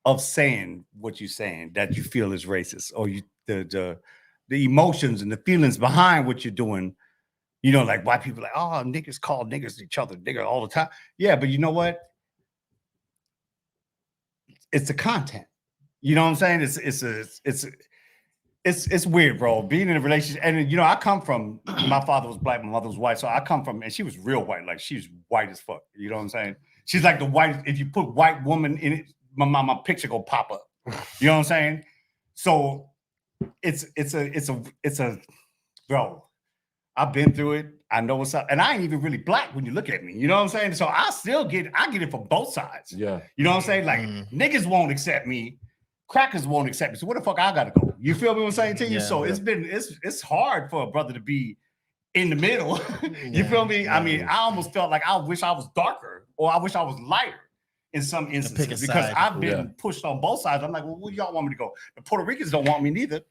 Speaker 4: of saying what you're saying that you feel is racist, or the emotions and the feelings behind what you're doing. You know, like white people like, oh, niggas call niggas each other nigger all the time. Yeah, but you know what? It's the content. You know what I'm saying? It's weird, bro. Being in a relationship, and you know, I come from my father was black, my mother was white, so I come from, and she was real white, like she's white as fuck. You know what I'm saying? She's like the white. If you put white woman in it, my picture go pop up. You know what I'm saying? So it's a bro. I've been through it. I know what's up, and I ain't even really black when you look at me. You know what I'm saying? So I get it from both sides.
Speaker 3: Yeah.
Speaker 4: You know what I'm saying? Like niggas won't accept me. Crackers won't accept me. So where the fuck I gotta go? You feel me what I'm saying to you?
Speaker 1: Yeah,
Speaker 4: So
Speaker 1: yeah.
Speaker 4: it's hard for a brother to be in the middle. You
Speaker 1: Yeah,
Speaker 4: feel me? I
Speaker 1: yeah.
Speaker 4: mean, I almost felt like I wish I was darker or I wish I was lighter in some instances because
Speaker 1: side.
Speaker 4: I've been pushed on both sides. I'm like, well, where y'all want me to go? The Puerto Ricans don't want me neither.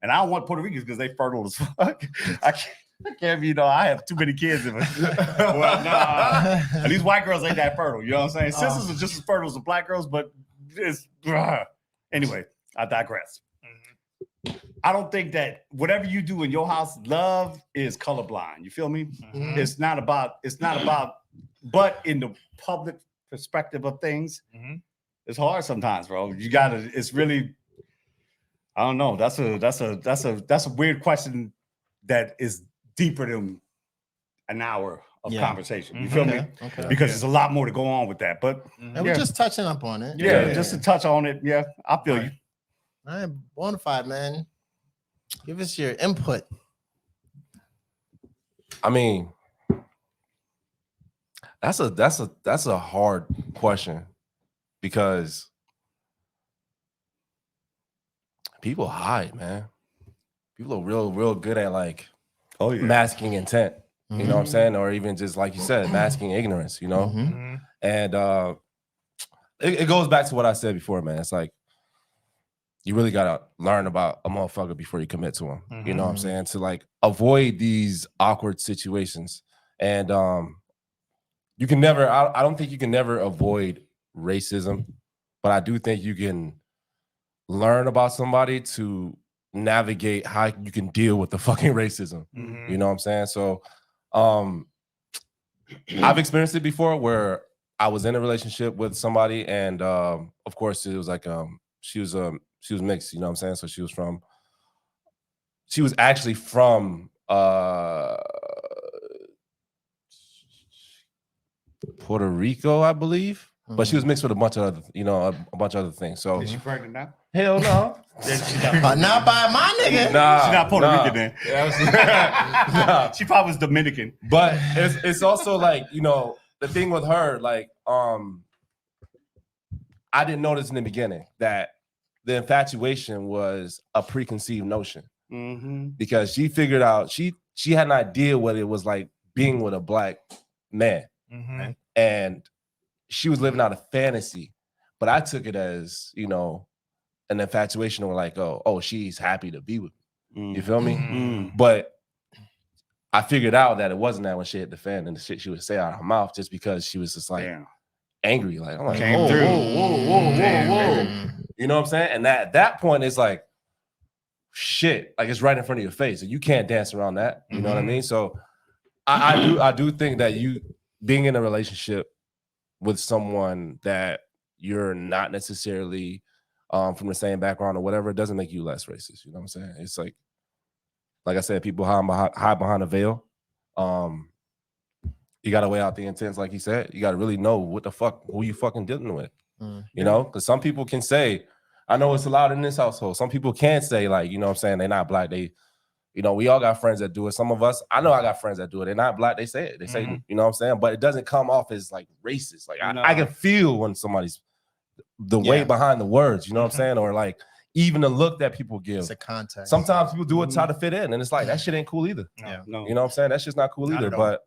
Speaker 4: And I don't want Puerto Ricans because they fertile as fuck. I can't be, I have too many kids in it. Well, nah. And these white girls ain't that fertile. You know what I'm saying? Sisters are just as fertile as the black girls, but it's anyway, I digress. I don't think that whatever you do in your house, love is colorblind. You feel me?
Speaker 2: Mhm.
Speaker 4: It's not about, but in the public perspective of things, it's hard sometimes, bro. You gotta, it's really, I don't know. That's a weird question that is deeper than an hour of conversation. You feel me?
Speaker 1: Okay.
Speaker 4: Because there's a lot more to go on with that. But
Speaker 1: And we're just touching up on it.
Speaker 4: yeah, just to touch on it. Yeah, I feel you.
Speaker 1: All right, BonafYde, man. Give us your input.
Speaker 3: I mean, that's a hard question because people hide, man. People are real good at like masking intent. You know what I'm saying? Or even just like you said, masking ignorance, you know? And it goes back to what I said before, man. It's like you really gotta learn about a motherfucker before you commit to him. You know what I'm saying? To like avoid these awkward situations. And you can never, I don't think you can never avoid racism, but I do think you can learn about somebody to navigate how you can deal with the fucking racism. You know what I'm saying? So I've experienced it before where I was in a relationship with somebody, and of course it was like she was mixed, you know what I'm saying? So she was actually from Puerto Rico, I believe. But she was mixed with a bunch of other, a bunch of other things. So
Speaker 4: Is she pregnant now?
Speaker 3: hell no.
Speaker 1: Not by my nigga.
Speaker 3: Nah,
Speaker 4: She's not Puerto Rican then.
Speaker 3: Nah.
Speaker 4: She probably was Dominican.
Speaker 3: But it's also like, the thing with her, like, I didn't notice in the beginning that the infatuation was a preconceived notion because she figured out she had an idea what it was like being with a black man, and she was living out a fantasy. But I took it as an infatuation, or like, oh, she's happy to be with me. You feel me? But I figured out that it wasn't that when she hit the fan and the shit she would say out of her mouth, just because she was just like angry. Like, I'm like, whoa. You know what I'm saying? And at that point, it's like, shit, like it's right in front of your face. And you can't dance around that. You know what I mean? So I do think that you being in a relationship with someone that you're not necessarily from the same background or whatever, it doesn't make you less racist. You know what I'm saying? It's like I said, people hide behind a veil. You got to weigh out the intents, like he said. You got to really know who you fucking dealing with. You know, because some people can say, I know it's allowed in this household. Some people can't say, like, you know what I'm saying, they're not black. They, you know, we all got friends that do it. Some of us, I know I got friends that do it. They're not black. They say it. They say, you know what I'm saying? But it doesn't come off as like racist. Like I can feel when somebody's the weight behind the words, you know what I'm saying? Or like even the look that people give.
Speaker 1: It's a context.
Speaker 3: Sometimes people do it to try to fit in, and it's like that shit ain't cool either.
Speaker 2: Yeah.
Speaker 3: You know what I'm saying? That shit's not cool either. But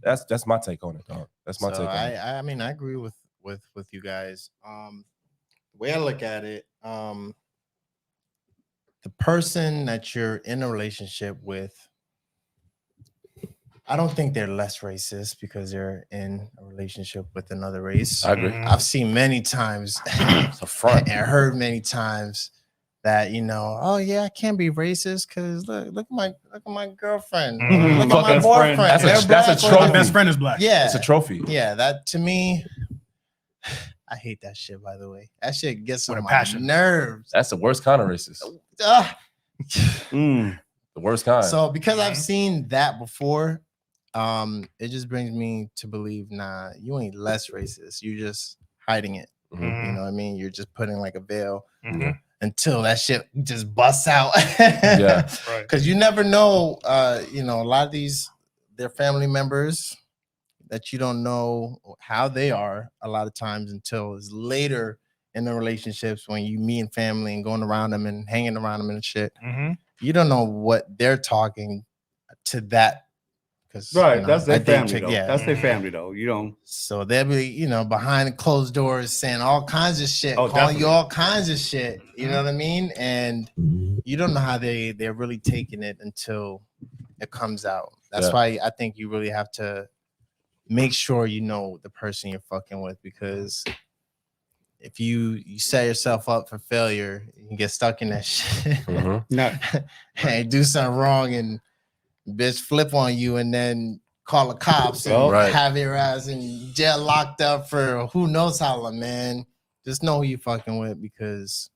Speaker 3: that's my take on it, dog. That's my take on it.
Speaker 1: I mean, I agree with you guys. The way I look at it, the person that you're in a relationship with, I don't think they're less racist because they're in a relationship with another race.
Speaker 3: I agree.
Speaker 1: I've seen many times
Speaker 3: It's a front.
Speaker 1: and heard many times that, you know, oh yeah, I can't be racist because look at my girlfriend, look at my boyfriend.
Speaker 3: That's a trophy.
Speaker 2: My best friend is black.
Speaker 1: Yeah,
Speaker 3: it's a trophy.
Speaker 1: Yeah, that to me, I hate that shit. By the way, that shit gets on my
Speaker 2: passion.
Speaker 1: nerves.
Speaker 3: That's the worst kind of racist. The worst kind.
Speaker 1: So because I've seen that before, it just brings me to believe, nah, you ain't less racist. You just hiding it. You know what I mean? You're just putting like a veil until that shit just busts out.
Speaker 3: Yeah,
Speaker 2: right.
Speaker 1: Because you never know. You know, a lot of they're family members that you don't know how they are a lot of times until it's later in the relationships when you meet family and going around them and hanging around them and shit. You don't know what they're talking to that.
Speaker 4: Right,
Speaker 1: you know,
Speaker 4: that's their family though.
Speaker 1: Yeah,
Speaker 4: that's their family though. You don't.
Speaker 1: So they'll be, you know, behind closed doors saying all kinds of shit, calling
Speaker 4: definitely.
Speaker 1: you all kinds of shit. You know what I mean? And you don't know how they're really taking it until it comes out. That's why I think you really have to make sure you know the person you're fucking with, because if you set yourself up for failure, you can get stuck in that shit. And do something wrong and bitch flip on you and then call the cops and have your ass in jail locked up for who knows how long, man. Just know who you fucking with, because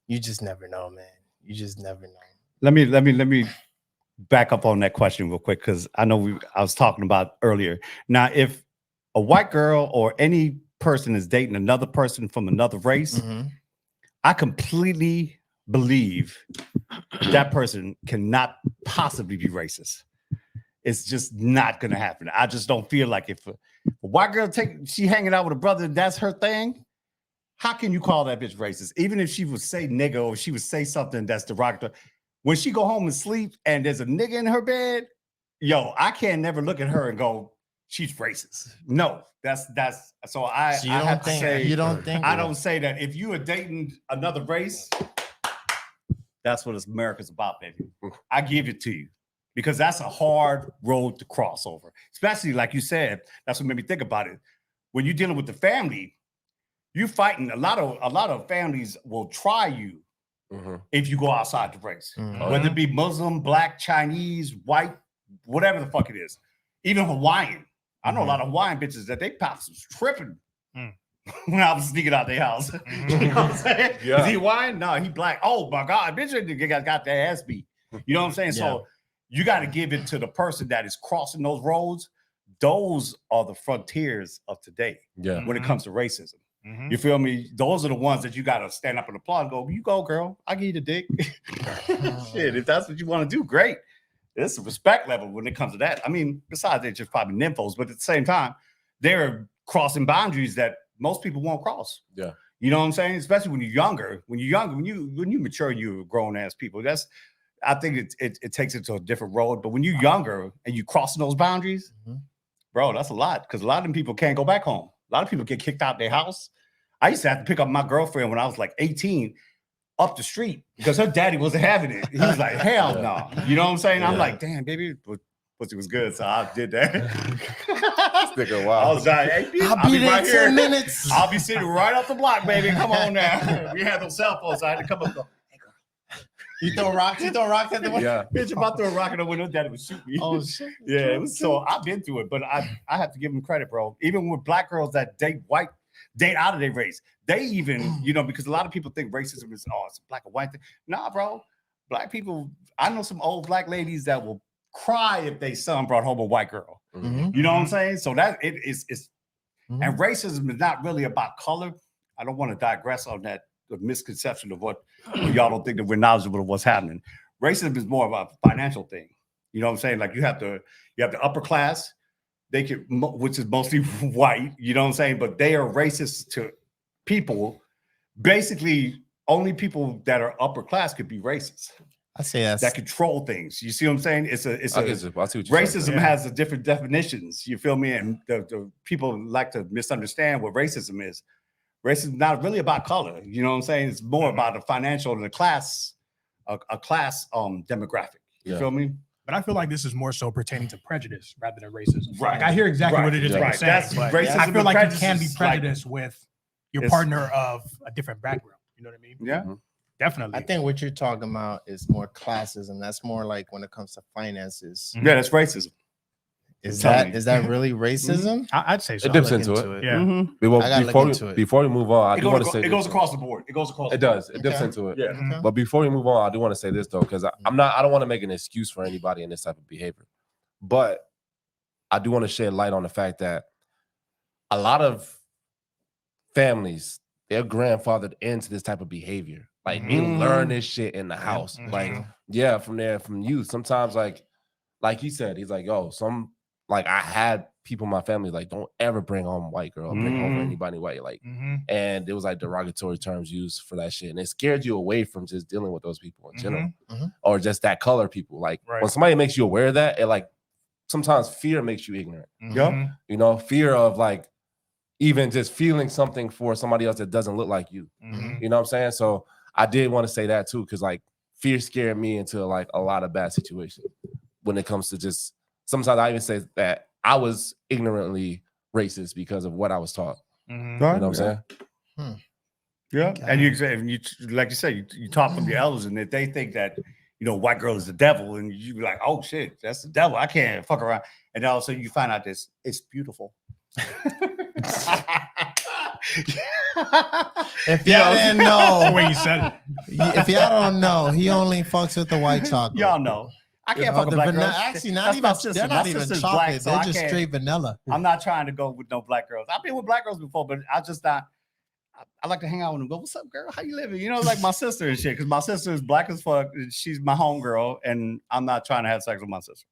Speaker 1: you just never know, man. You just never know.
Speaker 4: Let me back up on that question real quick, because I know I was talking about earlier. Now, if a white girl or any person is dating another person from another race, I completely believe that person cannot possibly be racist. It's just not gonna happen. I just don't feel like if a white girl she hanging out with a brother, that's her thing. How can you call that bitch racist? Even if she would say nigga or she would say something that's derogatory. When she go home and sleep and there's a nigga in her bed, yo, I can't never look at her and go, she's racist. No, that's so I have to say,
Speaker 1: you don't think
Speaker 4: I don't say that. If you are dating another race, that's what America's about, baby. I give it to you, because that's a hard road to cross over. Especially like you said, that's what made me think about it. When you're dealing with the family, you're fighting. A lot of families will try you if you go outside the race, whether it be Muslim, black, Chinese, white, whatever the fuck it is. Even Hawaiian. I know a lot of Hawaiian bitches that they pops was tripping when I was sneaking out their house. You know what I'm saying? Is he Hawaiian? No, he black. Oh my God, bitch, got their ass beat. You know what I'm saying? So you got to give it to the person that is crossing those roads. Those are the frontiers of today when it comes to racism. You feel me? Those are the ones that you got to stand up and applaud and go, you go, girl. I give you the dick. Shit, if that's what you want to do, great. It's a respect level when it comes to that. I mean, besides they're just probably nymphos, but at the same time, they're crossing boundaries that most people won't cross.
Speaker 3: Yeah.
Speaker 4: You know what I'm saying? Especially when you're younger. When you mature, you're grown ass people. I think it takes it to a different road. But when you're younger and you crossing those boundaries, bro, that's a lot. Because a lot of them people can't go back home. A lot of people get kicked out their house. I used to have to pick up my girlfriend when I was like 18 up the street because her daddy wasn't having it. He was like, hell no. You know what I'm saying? I'm like, damn, baby, pussy was good. So I did that.
Speaker 3: Nigga, wow.
Speaker 4: I was like, hey,
Speaker 1: I'll be there
Speaker 4: right
Speaker 1: in
Speaker 4: here.
Speaker 1: 10 minutes.
Speaker 4: I'll be sitting right off the block, baby. Come on now. We had no cell phones, so I had to come up and go, hey, girl.
Speaker 1: You throw rocks at the window?
Speaker 3: Yeah.
Speaker 4: Bitch, about to throw a rock at the window, daddy would shoot me.
Speaker 1: Oh, shit.
Speaker 4: Yeah, it was so I've been through it, but I have to give him credit, bro. Even with black girls that date white, date out of their race. They even, because a lot of people think racism is it's a black or white thing. Nah, bro. Black people, I know some old black ladies that will cry if their son brought home a white girl.
Speaker 1: Mhm.
Speaker 4: You know what I'm saying? So that it's
Speaker 1: Mhm.
Speaker 4: and racism is not really about color. I don't want to digress on that misconception of what y'all don't think that we're knowledgeable of what's happening. Racism is more about a financial thing. You know what I'm saying? Like you have the upper class, which is mostly white, you know what I'm saying? But they are racist to people. Basically, only people that are upper class could be racist.
Speaker 1: I say
Speaker 4: that control things. You see what I'm saying? Racism has a different definitions. You feel me? And the people like to misunderstand what racism is. Racism is not really about color. You know what I'm saying? It's more about a financial and a class demographic. You feel me?
Speaker 2: But I feel like this is more so pertaining to prejudice rather than racism.
Speaker 4: Right.
Speaker 2: Like I hear exactly what it is that you're saying. But I feel like you can be prejudiced with your partner of a different background. You know what I mean?
Speaker 4: Yeah.
Speaker 2: Definitely.
Speaker 1: I think what you're talking about is more classism. That's more like when it comes to finances.
Speaker 4: Yeah, that's racism.
Speaker 1: Is that really racism?
Speaker 2: I'd say so.
Speaker 3: It dips into it.
Speaker 2: Yeah.
Speaker 3: Before we move on, I do want to say
Speaker 4: it goes across the board.
Speaker 3: It does. It dips into it.
Speaker 4: Yeah.
Speaker 2: Mm-hmm.
Speaker 3: But before we move on, I do want to say this though, because I don't want to make an excuse for anybody in this type of behavior. But I do want to shed light on the fact that a lot of families, they're grandfathered into this type of behavior. Like they learn this shit in the house. From youth. Sometimes like he said, he's like, yo, I had people in my family like, don't ever bring home a white girl, bring over anybody white. Like, and it was like derogatory terms used for that shit. And it scared you away from just dealing with those people in general. Or just that color people. Like when somebody makes you aware of that, it like sometimes fear makes you ignorant. You know, fear of like even just feeling something for somebody else that doesn't look like you. You know what I'm saying? So I did want to say that too, because like fear scared me into like a lot of bad situations when it comes to just sometimes I even say that I was ignorantly racist because of what I was taught. You know what I'm saying?
Speaker 4: Yeah. And you like you said, you talk from the elders, and if they think that white girl is the devil, and you be like, oh shit, that's the devil. I can't fuck around. And all of a sudden you find out it's beautiful.
Speaker 1: If y'all didn't know,
Speaker 2: the way you said it.
Speaker 1: If y'all don't know, he only fucks with the white chocolate.
Speaker 4: Y'all know. I can't fuck with black girls.
Speaker 1: Actually, they're not even chocolate. Black, so they're just straight vanilla.
Speaker 4: I'm not trying to go with no black girls. I've been with black girls before, but I like to hang out with them. Go, what's up, girl? How you living? You know, like my sister and shit. Because my sister is black as fuck. She's my homegirl, and I'm not trying to have sex with my sister.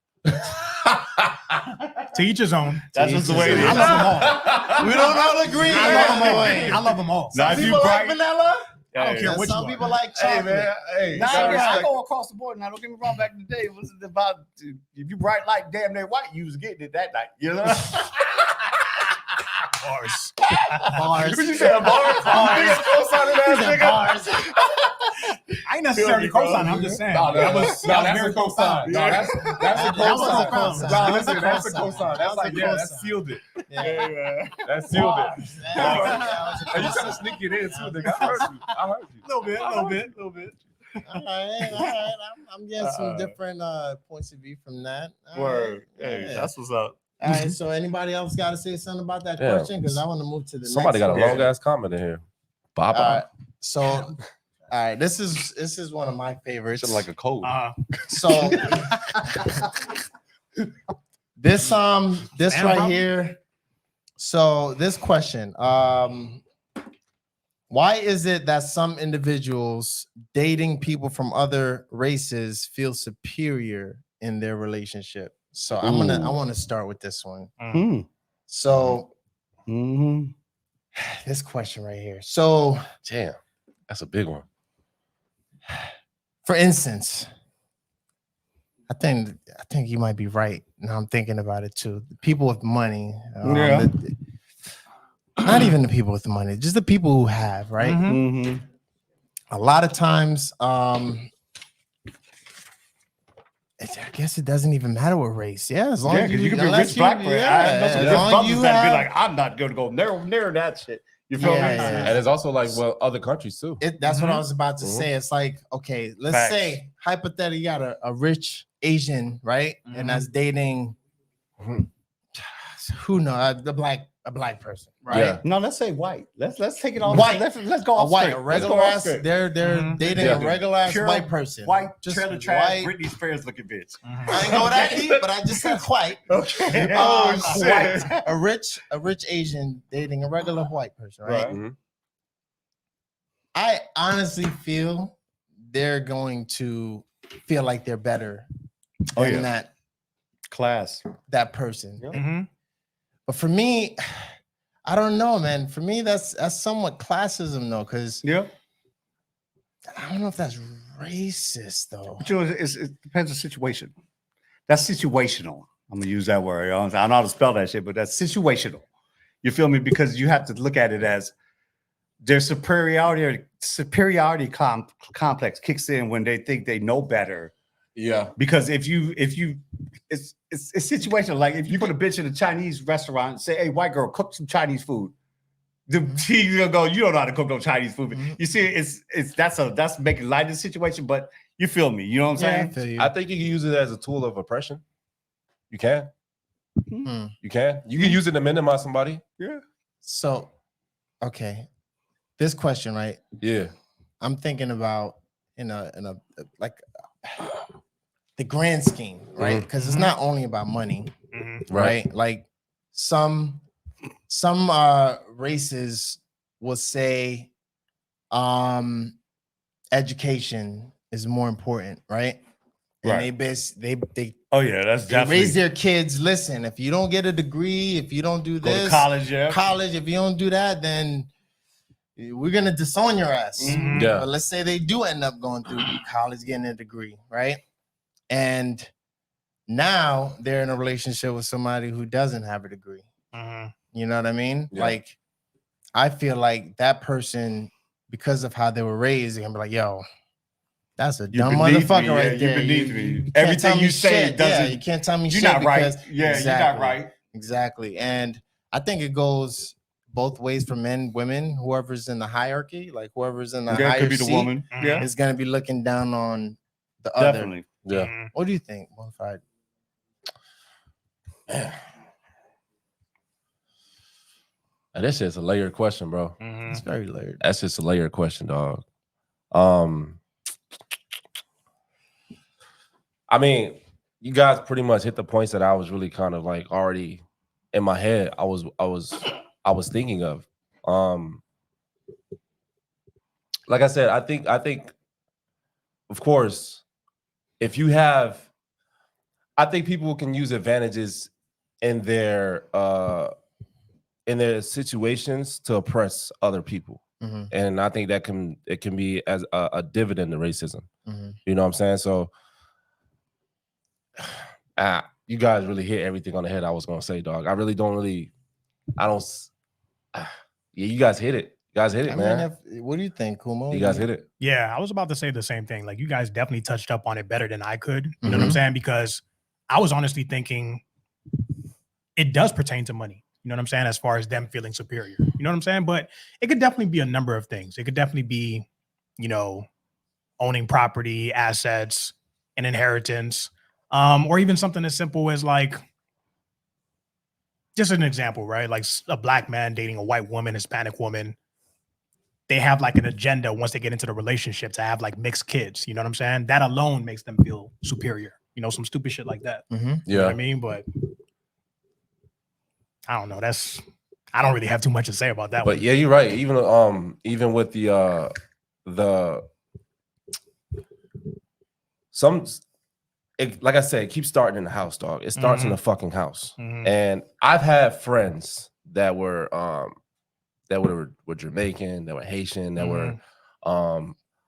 Speaker 2: To each his own.
Speaker 4: That's just the way it is.
Speaker 2: I love them all.
Speaker 1: We don't all agree.
Speaker 2: I love them all.
Speaker 1: Some people like vanilla.
Speaker 2: I don't care what
Speaker 1: some people like chocolate.
Speaker 4: I go across the board. Now, don't get me wrong. Back in the day, it was about if you bright like damn near white, you was getting it that night. You know.
Speaker 2: Bars.
Speaker 4: What you said? Bars.
Speaker 2: Bars. I ain't necessarily co-sign. I'm just saying.
Speaker 3: That's a co-sign. That's a co-sign. That's a co-sign. That's like, that sealed it. Yeah. That sealed it. And you trying to sneak it in too, nigga. I heard you.
Speaker 2: A little bit.
Speaker 1: All right. I'm getting some different points of view from that.
Speaker 4: Word. Hey, that's what's up.
Speaker 1: All right, so anybody else got to say something about that question? Because I want to move to the
Speaker 3: Somebody
Speaker 1: next
Speaker 3: got a long ass comment in here. Baba.
Speaker 1: So, all right, this is one of my favorites.
Speaker 3: Something like a code.
Speaker 1: So this right here. So this question, why is it that some individuals dating people from other races feel superior in their relationship? So I want to start with this one. So this question right here. So
Speaker 3: damn, that's a big one.
Speaker 1: For instance, I think you might be right. Now I'm thinking about it too. The people with money, not even the people with the money, just the people who have, right? A lot of times, I guess it doesn't even matter what race. Yeah, as long as
Speaker 4: you can be rich black. As long as you have, be like, I'm not going to go near that shit. You feel me?
Speaker 3: And it's also like other countries too.
Speaker 1: That's what I was about to say. It's like, okay, let's say hypothetically you got a rich Asian, right? And that's dating who knows the black a black person,
Speaker 2: Right.
Speaker 3: Yeah.
Speaker 4: No, let's say white. Let's take it off.
Speaker 1: White.
Speaker 4: Let's go
Speaker 1: A
Speaker 4: off
Speaker 1: white,
Speaker 4: straight.
Speaker 1: a
Speaker 4: Let's go
Speaker 1: regular
Speaker 4: off
Speaker 1: ass.
Speaker 4: straight.
Speaker 1: They're
Speaker 2: Mhm.
Speaker 1: dating
Speaker 3: Yeah.
Speaker 1: a regular ass
Speaker 4: Pure
Speaker 1: white person.
Speaker 4: White,
Speaker 1: just
Speaker 4: trailer trash,
Speaker 1: white.
Speaker 4: Britney Spears looking bitch.
Speaker 1: I ain't go that deep, but I just said white.
Speaker 4: Okay.
Speaker 1: White. A rich Asian dating a regular white person, right?
Speaker 4: Right.
Speaker 3: Mhm.
Speaker 1: I honestly feel they're going to feel like they're better
Speaker 4: Oh,
Speaker 1: than
Speaker 4: yeah.
Speaker 1: that
Speaker 4: Class.
Speaker 1: person.
Speaker 4: Yeah.
Speaker 2: Mhm.
Speaker 1: But for me, I don't know, man. For me, that's somewhat classism, though, because
Speaker 4: Yeah.
Speaker 1: I don't know if that's racist, though.
Speaker 4: But you know, it depends on situation. That's situational. I'm gonna use that word. I don't know how to spell that shit, but that's situational. You feel me? Because you have to look at it as their superiority complex kicks in when they think they know better.
Speaker 3: Yeah.
Speaker 4: Because if you it's situational. Like if you put a bitch in a Chinese restaurant and say, "Hey, white girl, cook some Chinese food," she's gonna go, "You don't know how to cook no Chinese food."
Speaker 1: Mhm.
Speaker 4: You see, that's making light of the situation, but you feel me? You know what I'm
Speaker 1: Yeah, I
Speaker 4: saying?
Speaker 1: feel you.
Speaker 3: I think you can use it as a tool of oppression. You can.
Speaker 1: Hmm.
Speaker 3: You can. You can use it to minimize somebody.
Speaker 4: Yeah.
Speaker 1: So, okay, this question, right?
Speaker 3: Yeah.
Speaker 1: I'm thinking about in a like the grand scheme, right? Because it's not only about money,
Speaker 2: Mhm.
Speaker 1: right? Like some races will say education is more important, right? And
Speaker 4: Right.
Speaker 1: they
Speaker 4: Oh yeah, that's
Speaker 1: they
Speaker 4: definitely
Speaker 1: raise their kids. Listen, if you don't get a degree, if you don't do
Speaker 4: go
Speaker 1: this,
Speaker 4: to college. Yeah.
Speaker 1: if you don't do that, then we're gonna disown your ass.
Speaker 4: Mhm.
Speaker 3: Yeah.
Speaker 1: But let's say they do end up going through college, getting a degree, right? And now they're in a relationship with somebody who doesn't have a degree.
Speaker 2: Mhm.
Speaker 1: You know what I mean?
Speaker 3: Yeah.
Speaker 1: Like, I feel like that person, because of how they were raised, they're gonna be like, yo, that's a
Speaker 4: You
Speaker 1: dumb
Speaker 4: beneath me,
Speaker 1: motherfucker
Speaker 4: yeah,
Speaker 1: right
Speaker 4: you
Speaker 1: there.
Speaker 4: beneath me.
Speaker 1: can't
Speaker 4: Everything
Speaker 1: tell me
Speaker 4: you say
Speaker 1: shit. Yeah,
Speaker 4: doesn't-
Speaker 1: you can't tell me
Speaker 4: You're
Speaker 1: shit
Speaker 4: not right.
Speaker 1: because
Speaker 4: Yeah, you're not right.
Speaker 1: Exactly. And I think it goes both ways for men, women, whoever's in the hierarchy, like whoever's in the
Speaker 4: Yeah, it
Speaker 1: higher
Speaker 4: could be the
Speaker 1: seat
Speaker 4: woman. Yeah,
Speaker 1: is gonna be looking down on the other.
Speaker 4: definitely.
Speaker 3: Yeah.
Speaker 2: Mhm.
Speaker 1: What do you think, BonafYde?
Speaker 3: And this is a layered question, bro.
Speaker 2: Mhm.
Speaker 1: It's very layered.
Speaker 3: That's just a layered question, dog. I mean, you guys pretty much hit the points that I was really kind of like already in my head. I was thinking of. Like I said, I think of course, if you have, I think people can use advantages in their situations to oppress other people.
Speaker 1: Mhm,
Speaker 3: And I think that it can be as a dividend to racism.
Speaker 1: mhm.
Speaker 3: You know what I'm saying? So you guys really hit everything on the head I was gonna say, dog. I really don't yeah, you guys hit it. You guys hit it,
Speaker 1: I
Speaker 3: man.
Speaker 1: mean, what do you think, Kumo?
Speaker 3: You guys hit it.
Speaker 2: Yeah, I was about to say the same thing. Like you guys definitely touched up on it better than I could. You know what I'm
Speaker 1: Mhm.
Speaker 2: saying? Because I was honestly thinking it does pertain to money. You know what I'm saying? As far as them feeling superior. You know what I'm saying? But it could definitely be a number of things. It could definitely be, you know, owning property, assets, an inheritance, or even something as simple as like, just an example, right? Like a black man dating a white woman, Hispanic woman. They have like an agenda once they get into the relationship to have like mixed kids. You know what I'm saying? That alone makes them feel superior. You know, some stupid shit like that.
Speaker 1: Mhm.
Speaker 2: You know what I
Speaker 3: Yeah.
Speaker 2: mean? But I don't know. I don't really have too much to say about that
Speaker 3: But
Speaker 2: one.
Speaker 3: yeah, you're right. Even with the like I said, it keeps starting in the house, dog. It starts in the fucking house.
Speaker 2: Mhm.
Speaker 3: And I've had friends that were Jamaican, that were Haitian, that were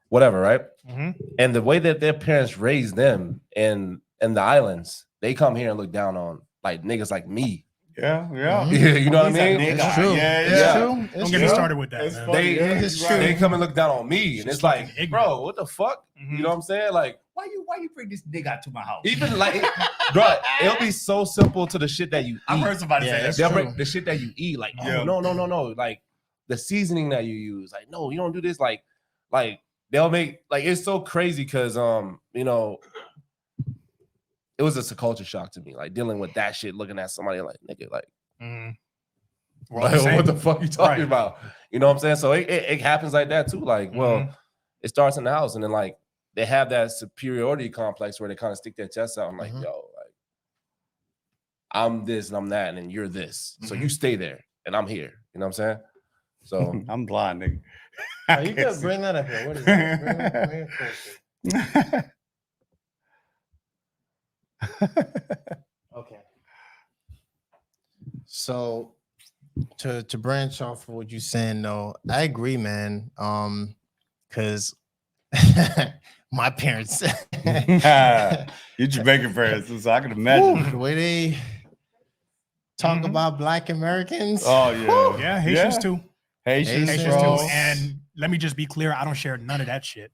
Speaker 3: whatever, right?
Speaker 2: Mhm.
Speaker 3: And the way that their parents raised them in the islands, they come here and look down on like niggas like me.
Speaker 4: Yeah,
Speaker 1: Mhm.
Speaker 3: You know what I
Speaker 4: He's a
Speaker 3: mean?
Speaker 4: nigga.
Speaker 1: It's true.
Speaker 4: Yeah,
Speaker 1: It's
Speaker 4: yeah.
Speaker 1: true. It's
Speaker 2: Don't get me
Speaker 1: true.
Speaker 2: started with that,
Speaker 4: It's
Speaker 2: man.
Speaker 4: funny.
Speaker 1: It's true.
Speaker 3: They come and look down on me, and
Speaker 2: Just
Speaker 3: it's like,
Speaker 2: fucking ignorant.
Speaker 3: bro, what the fuck?
Speaker 2: Mhm.
Speaker 3: You know what I'm saying? Like,
Speaker 4: Why you bring this nigga to my house?
Speaker 3: even like, bro, it'll be so simple to the shit that you eat.
Speaker 4: I've heard somebody
Speaker 1: Yeah,
Speaker 4: say that.
Speaker 1: it's
Speaker 3: They'll
Speaker 1: true.
Speaker 3: bring the shit that you eat, like,
Speaker 4: Yeah.
Speaker 3: oh no, like the seasoning that you use, like, no, you don't do this, like they'll make like it's so crazy because you know, it was just a culture shock to me, like dealing with that shit, looking at somebody like nigga, like
Speaker 2: Mhm. We're all
Speaker 3: Like,
Speaker 2: the same.
Speaker 3: what the fuck you talking
Speaker 2: Right.
Speaker 3: about? You know what I'm saying? So it happens like that too. Like, well,
Speaker 2: Mhm.
Speaker 3: it starts in the house, and then like they have that superiority complex where they kind of stick their chest out and like,
Speaker 1: Mhm.
Speaker 3: yo, like I'm this and I'm that, and then you're this. So you
Speaker 2: Mhm.
Speaker 3: stay there, and I'm here. You know what I'm saying? So
Speaker 4: I'm blind, nigga.
Speaker 1: Oh, you could bring that up here. What is that? Bring it closer. Okay. So to branch off of what you're saying, though, I agree, man. Because my parents,
Speaker 4: You're Jamaican parents, so I can
Speaker 1: Woo,
Speaker 4: imagine.
Speaker 1: the way they talk
Speaker 2: Mhm.
Speaker 1: about Black Americans.
Speaker 4: Oh yeah,
Speaker 2: Yeah, Haitians
Speaker 4: Yeah.
Speaker 2: too.
Speaker 4: Haitians,
Speaker 2: Haitians
Speaker 1: Bro.
Speaker 2: too. And let me just be clear, I don't share none of that shit.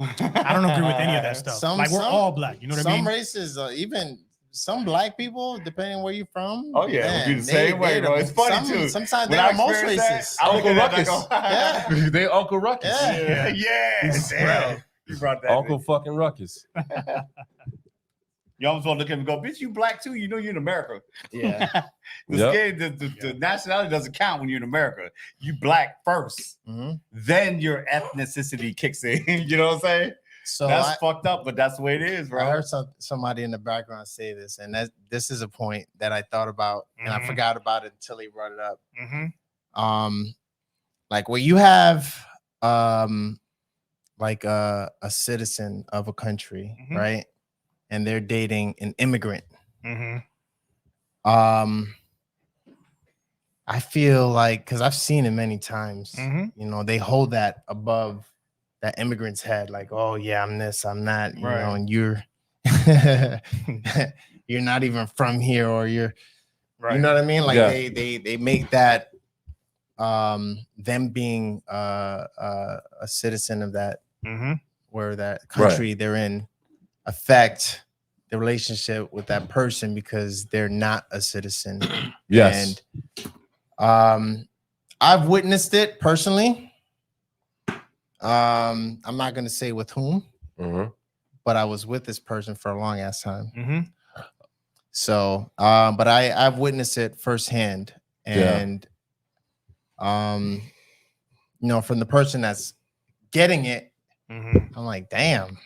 Speaker 2: I don't agree with any of that stuff. Like we're all black, you know what I
Speaker 1: some
Speaker 2: mean?
Speaker 1: races, even some Black people, depending where you're from.
Speaker 4: Oh, yeah, it would be the same way, bro. It's funny, too.
Speaker 1: Sometimes
Speaker 4: When
Speaker 1: they're
Speaker 4: I
Speaker 1: the most
Speaker 4: experienced
Speaker 1: racist.
Speaker 4: that, I look
Speaker 3: Uncle
Speaker 4: at that and I
Speaker 3: Ruckus.
Speaker 4: go,
Speaker 1: Yeah.
Speaker 3: they Uncle Ruckus.
Speaker 1: Yeah.
Speaker 4: yes,
Speaker 2: Bro.
Speaker 4: you brought that.
Speaker 3: Uncle fucking Ruckus.
Speaker 4: You almost want to look at him and go, bitch, you black too. You know you're in America.
Speaker 1: Yeah.
Speaker 4: The nationality doesn't count when you're in America. You black first,
Speaker 1: Mhm.
Speaker 4: then your ethnicity kicks in. You know what I'm saying?
Speaker 1: So
Speaker 4: That's fucked up, but that's the way it is,
Speaker 1: I
Speaker 4: bro.
Speaker 1: heard somebody in the background say this, and this is a point that I thought about, and I
Speaker 2: Mhm.
Speaker 1: forgot about it until he brought it up.
Speaker 2: Mm-hmm.
Speaker 1: Like where you have like a citizen of a country,
Speaker 2: Mhm.
Speaker 1: right? And they're dating an immigrant.
Speaker 2: Mm-hmm.
Speaker 1: I feel like, because I've seen it many times,
Speaker 2: Mhm.
Speaker 1: you know, they hold that above that immigrant's head, like, oh yeah, I'm this, I'm that, you
Speaker 2: Right.
Speaker 1: know, and you're you're not even from here, or you're
Speaker 2: Right.
Speaker 1: you know what I mean? Like
Speaker 3: Yeah.
Speaker 1: they make that them being a citizen of that
Speaker 2: Mm-hmm.
Speaker 1: where that country they're in affect the relationship with that person because they're not a citizen.
Speaker 3: Yes.
Speaker 1: And I've witnessed it personally. I'm not gonna say with whom,
Speaker 3: Mhm.
Speaker 1: but I was with this person for a long ass time.
Speaker 2: Mm-hmm.
Speaker 1: So but I've witnessed it firsthand. And you know, from the person that's getting it,
Speaker 2: Mm-hmm.
Speaker 1: I'm like, damn,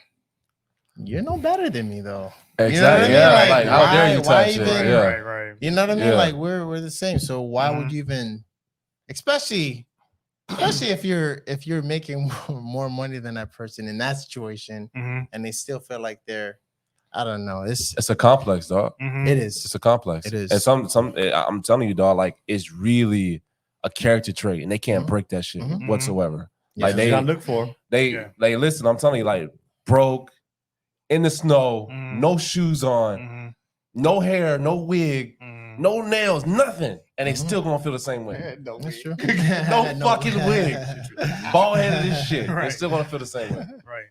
Speaker 1: you're no better than me though.
Speaker 3: Exactly.
Speaker 1: You know what I
Speaker 3: Yeah.
Speaker 1: mean?
Speaker 3: Like, how dare you
Speaker 1: why
Speaker 3: type shit.
Speaker 1: even,
Speaker 3: Yeah.
Speaker 2: Right.
Speaker 1: you know what I mean?
Speaker 3: Yeah.
Speaker 1: Like we're the same. So why would you even, especially if you're making more money than that person in that situation,
Speaker 2: Mm-hmm.
Speaker 1: and they still feel like they're, I don't know.
Speaker 3: It's a complex, dog.
Speaker 2: Mm-hmm.
Speaker 1: It is.
Speaker 3: It's a complex.
Speaker 1: It is.
Speaker 3: And some I'm telling you, dog, like it's really a character trait, and they can't break that shit
Speaker 1: Mhm.
Speaker 3: whatsoever.
Speaker 1: Yeah.
Speaker 3: Like
Speaker 4: You gotta look for.
Speaker 3: they listen, I'm telling you, like broke in the snow,
Speaker 2: Mhm.
Speaker 3: no shoes on,
Speaker 2: Mm-hmm.
Speaker 3: no hair, no wig,
Speaker 2: Mm-hmm.
Speaker 3: no nails, nothing, and they
Speaker 1: Mhm.
Speaker 3: still gonna feel the same way.
Speaker 4: No,
Speaker 1: That's true.
Speaker 3: No fucking wig. Bald headed as shit. They
Speaker 2: Right.
Speaker 3: still gonna feel the same way.
Speaker 2: Right.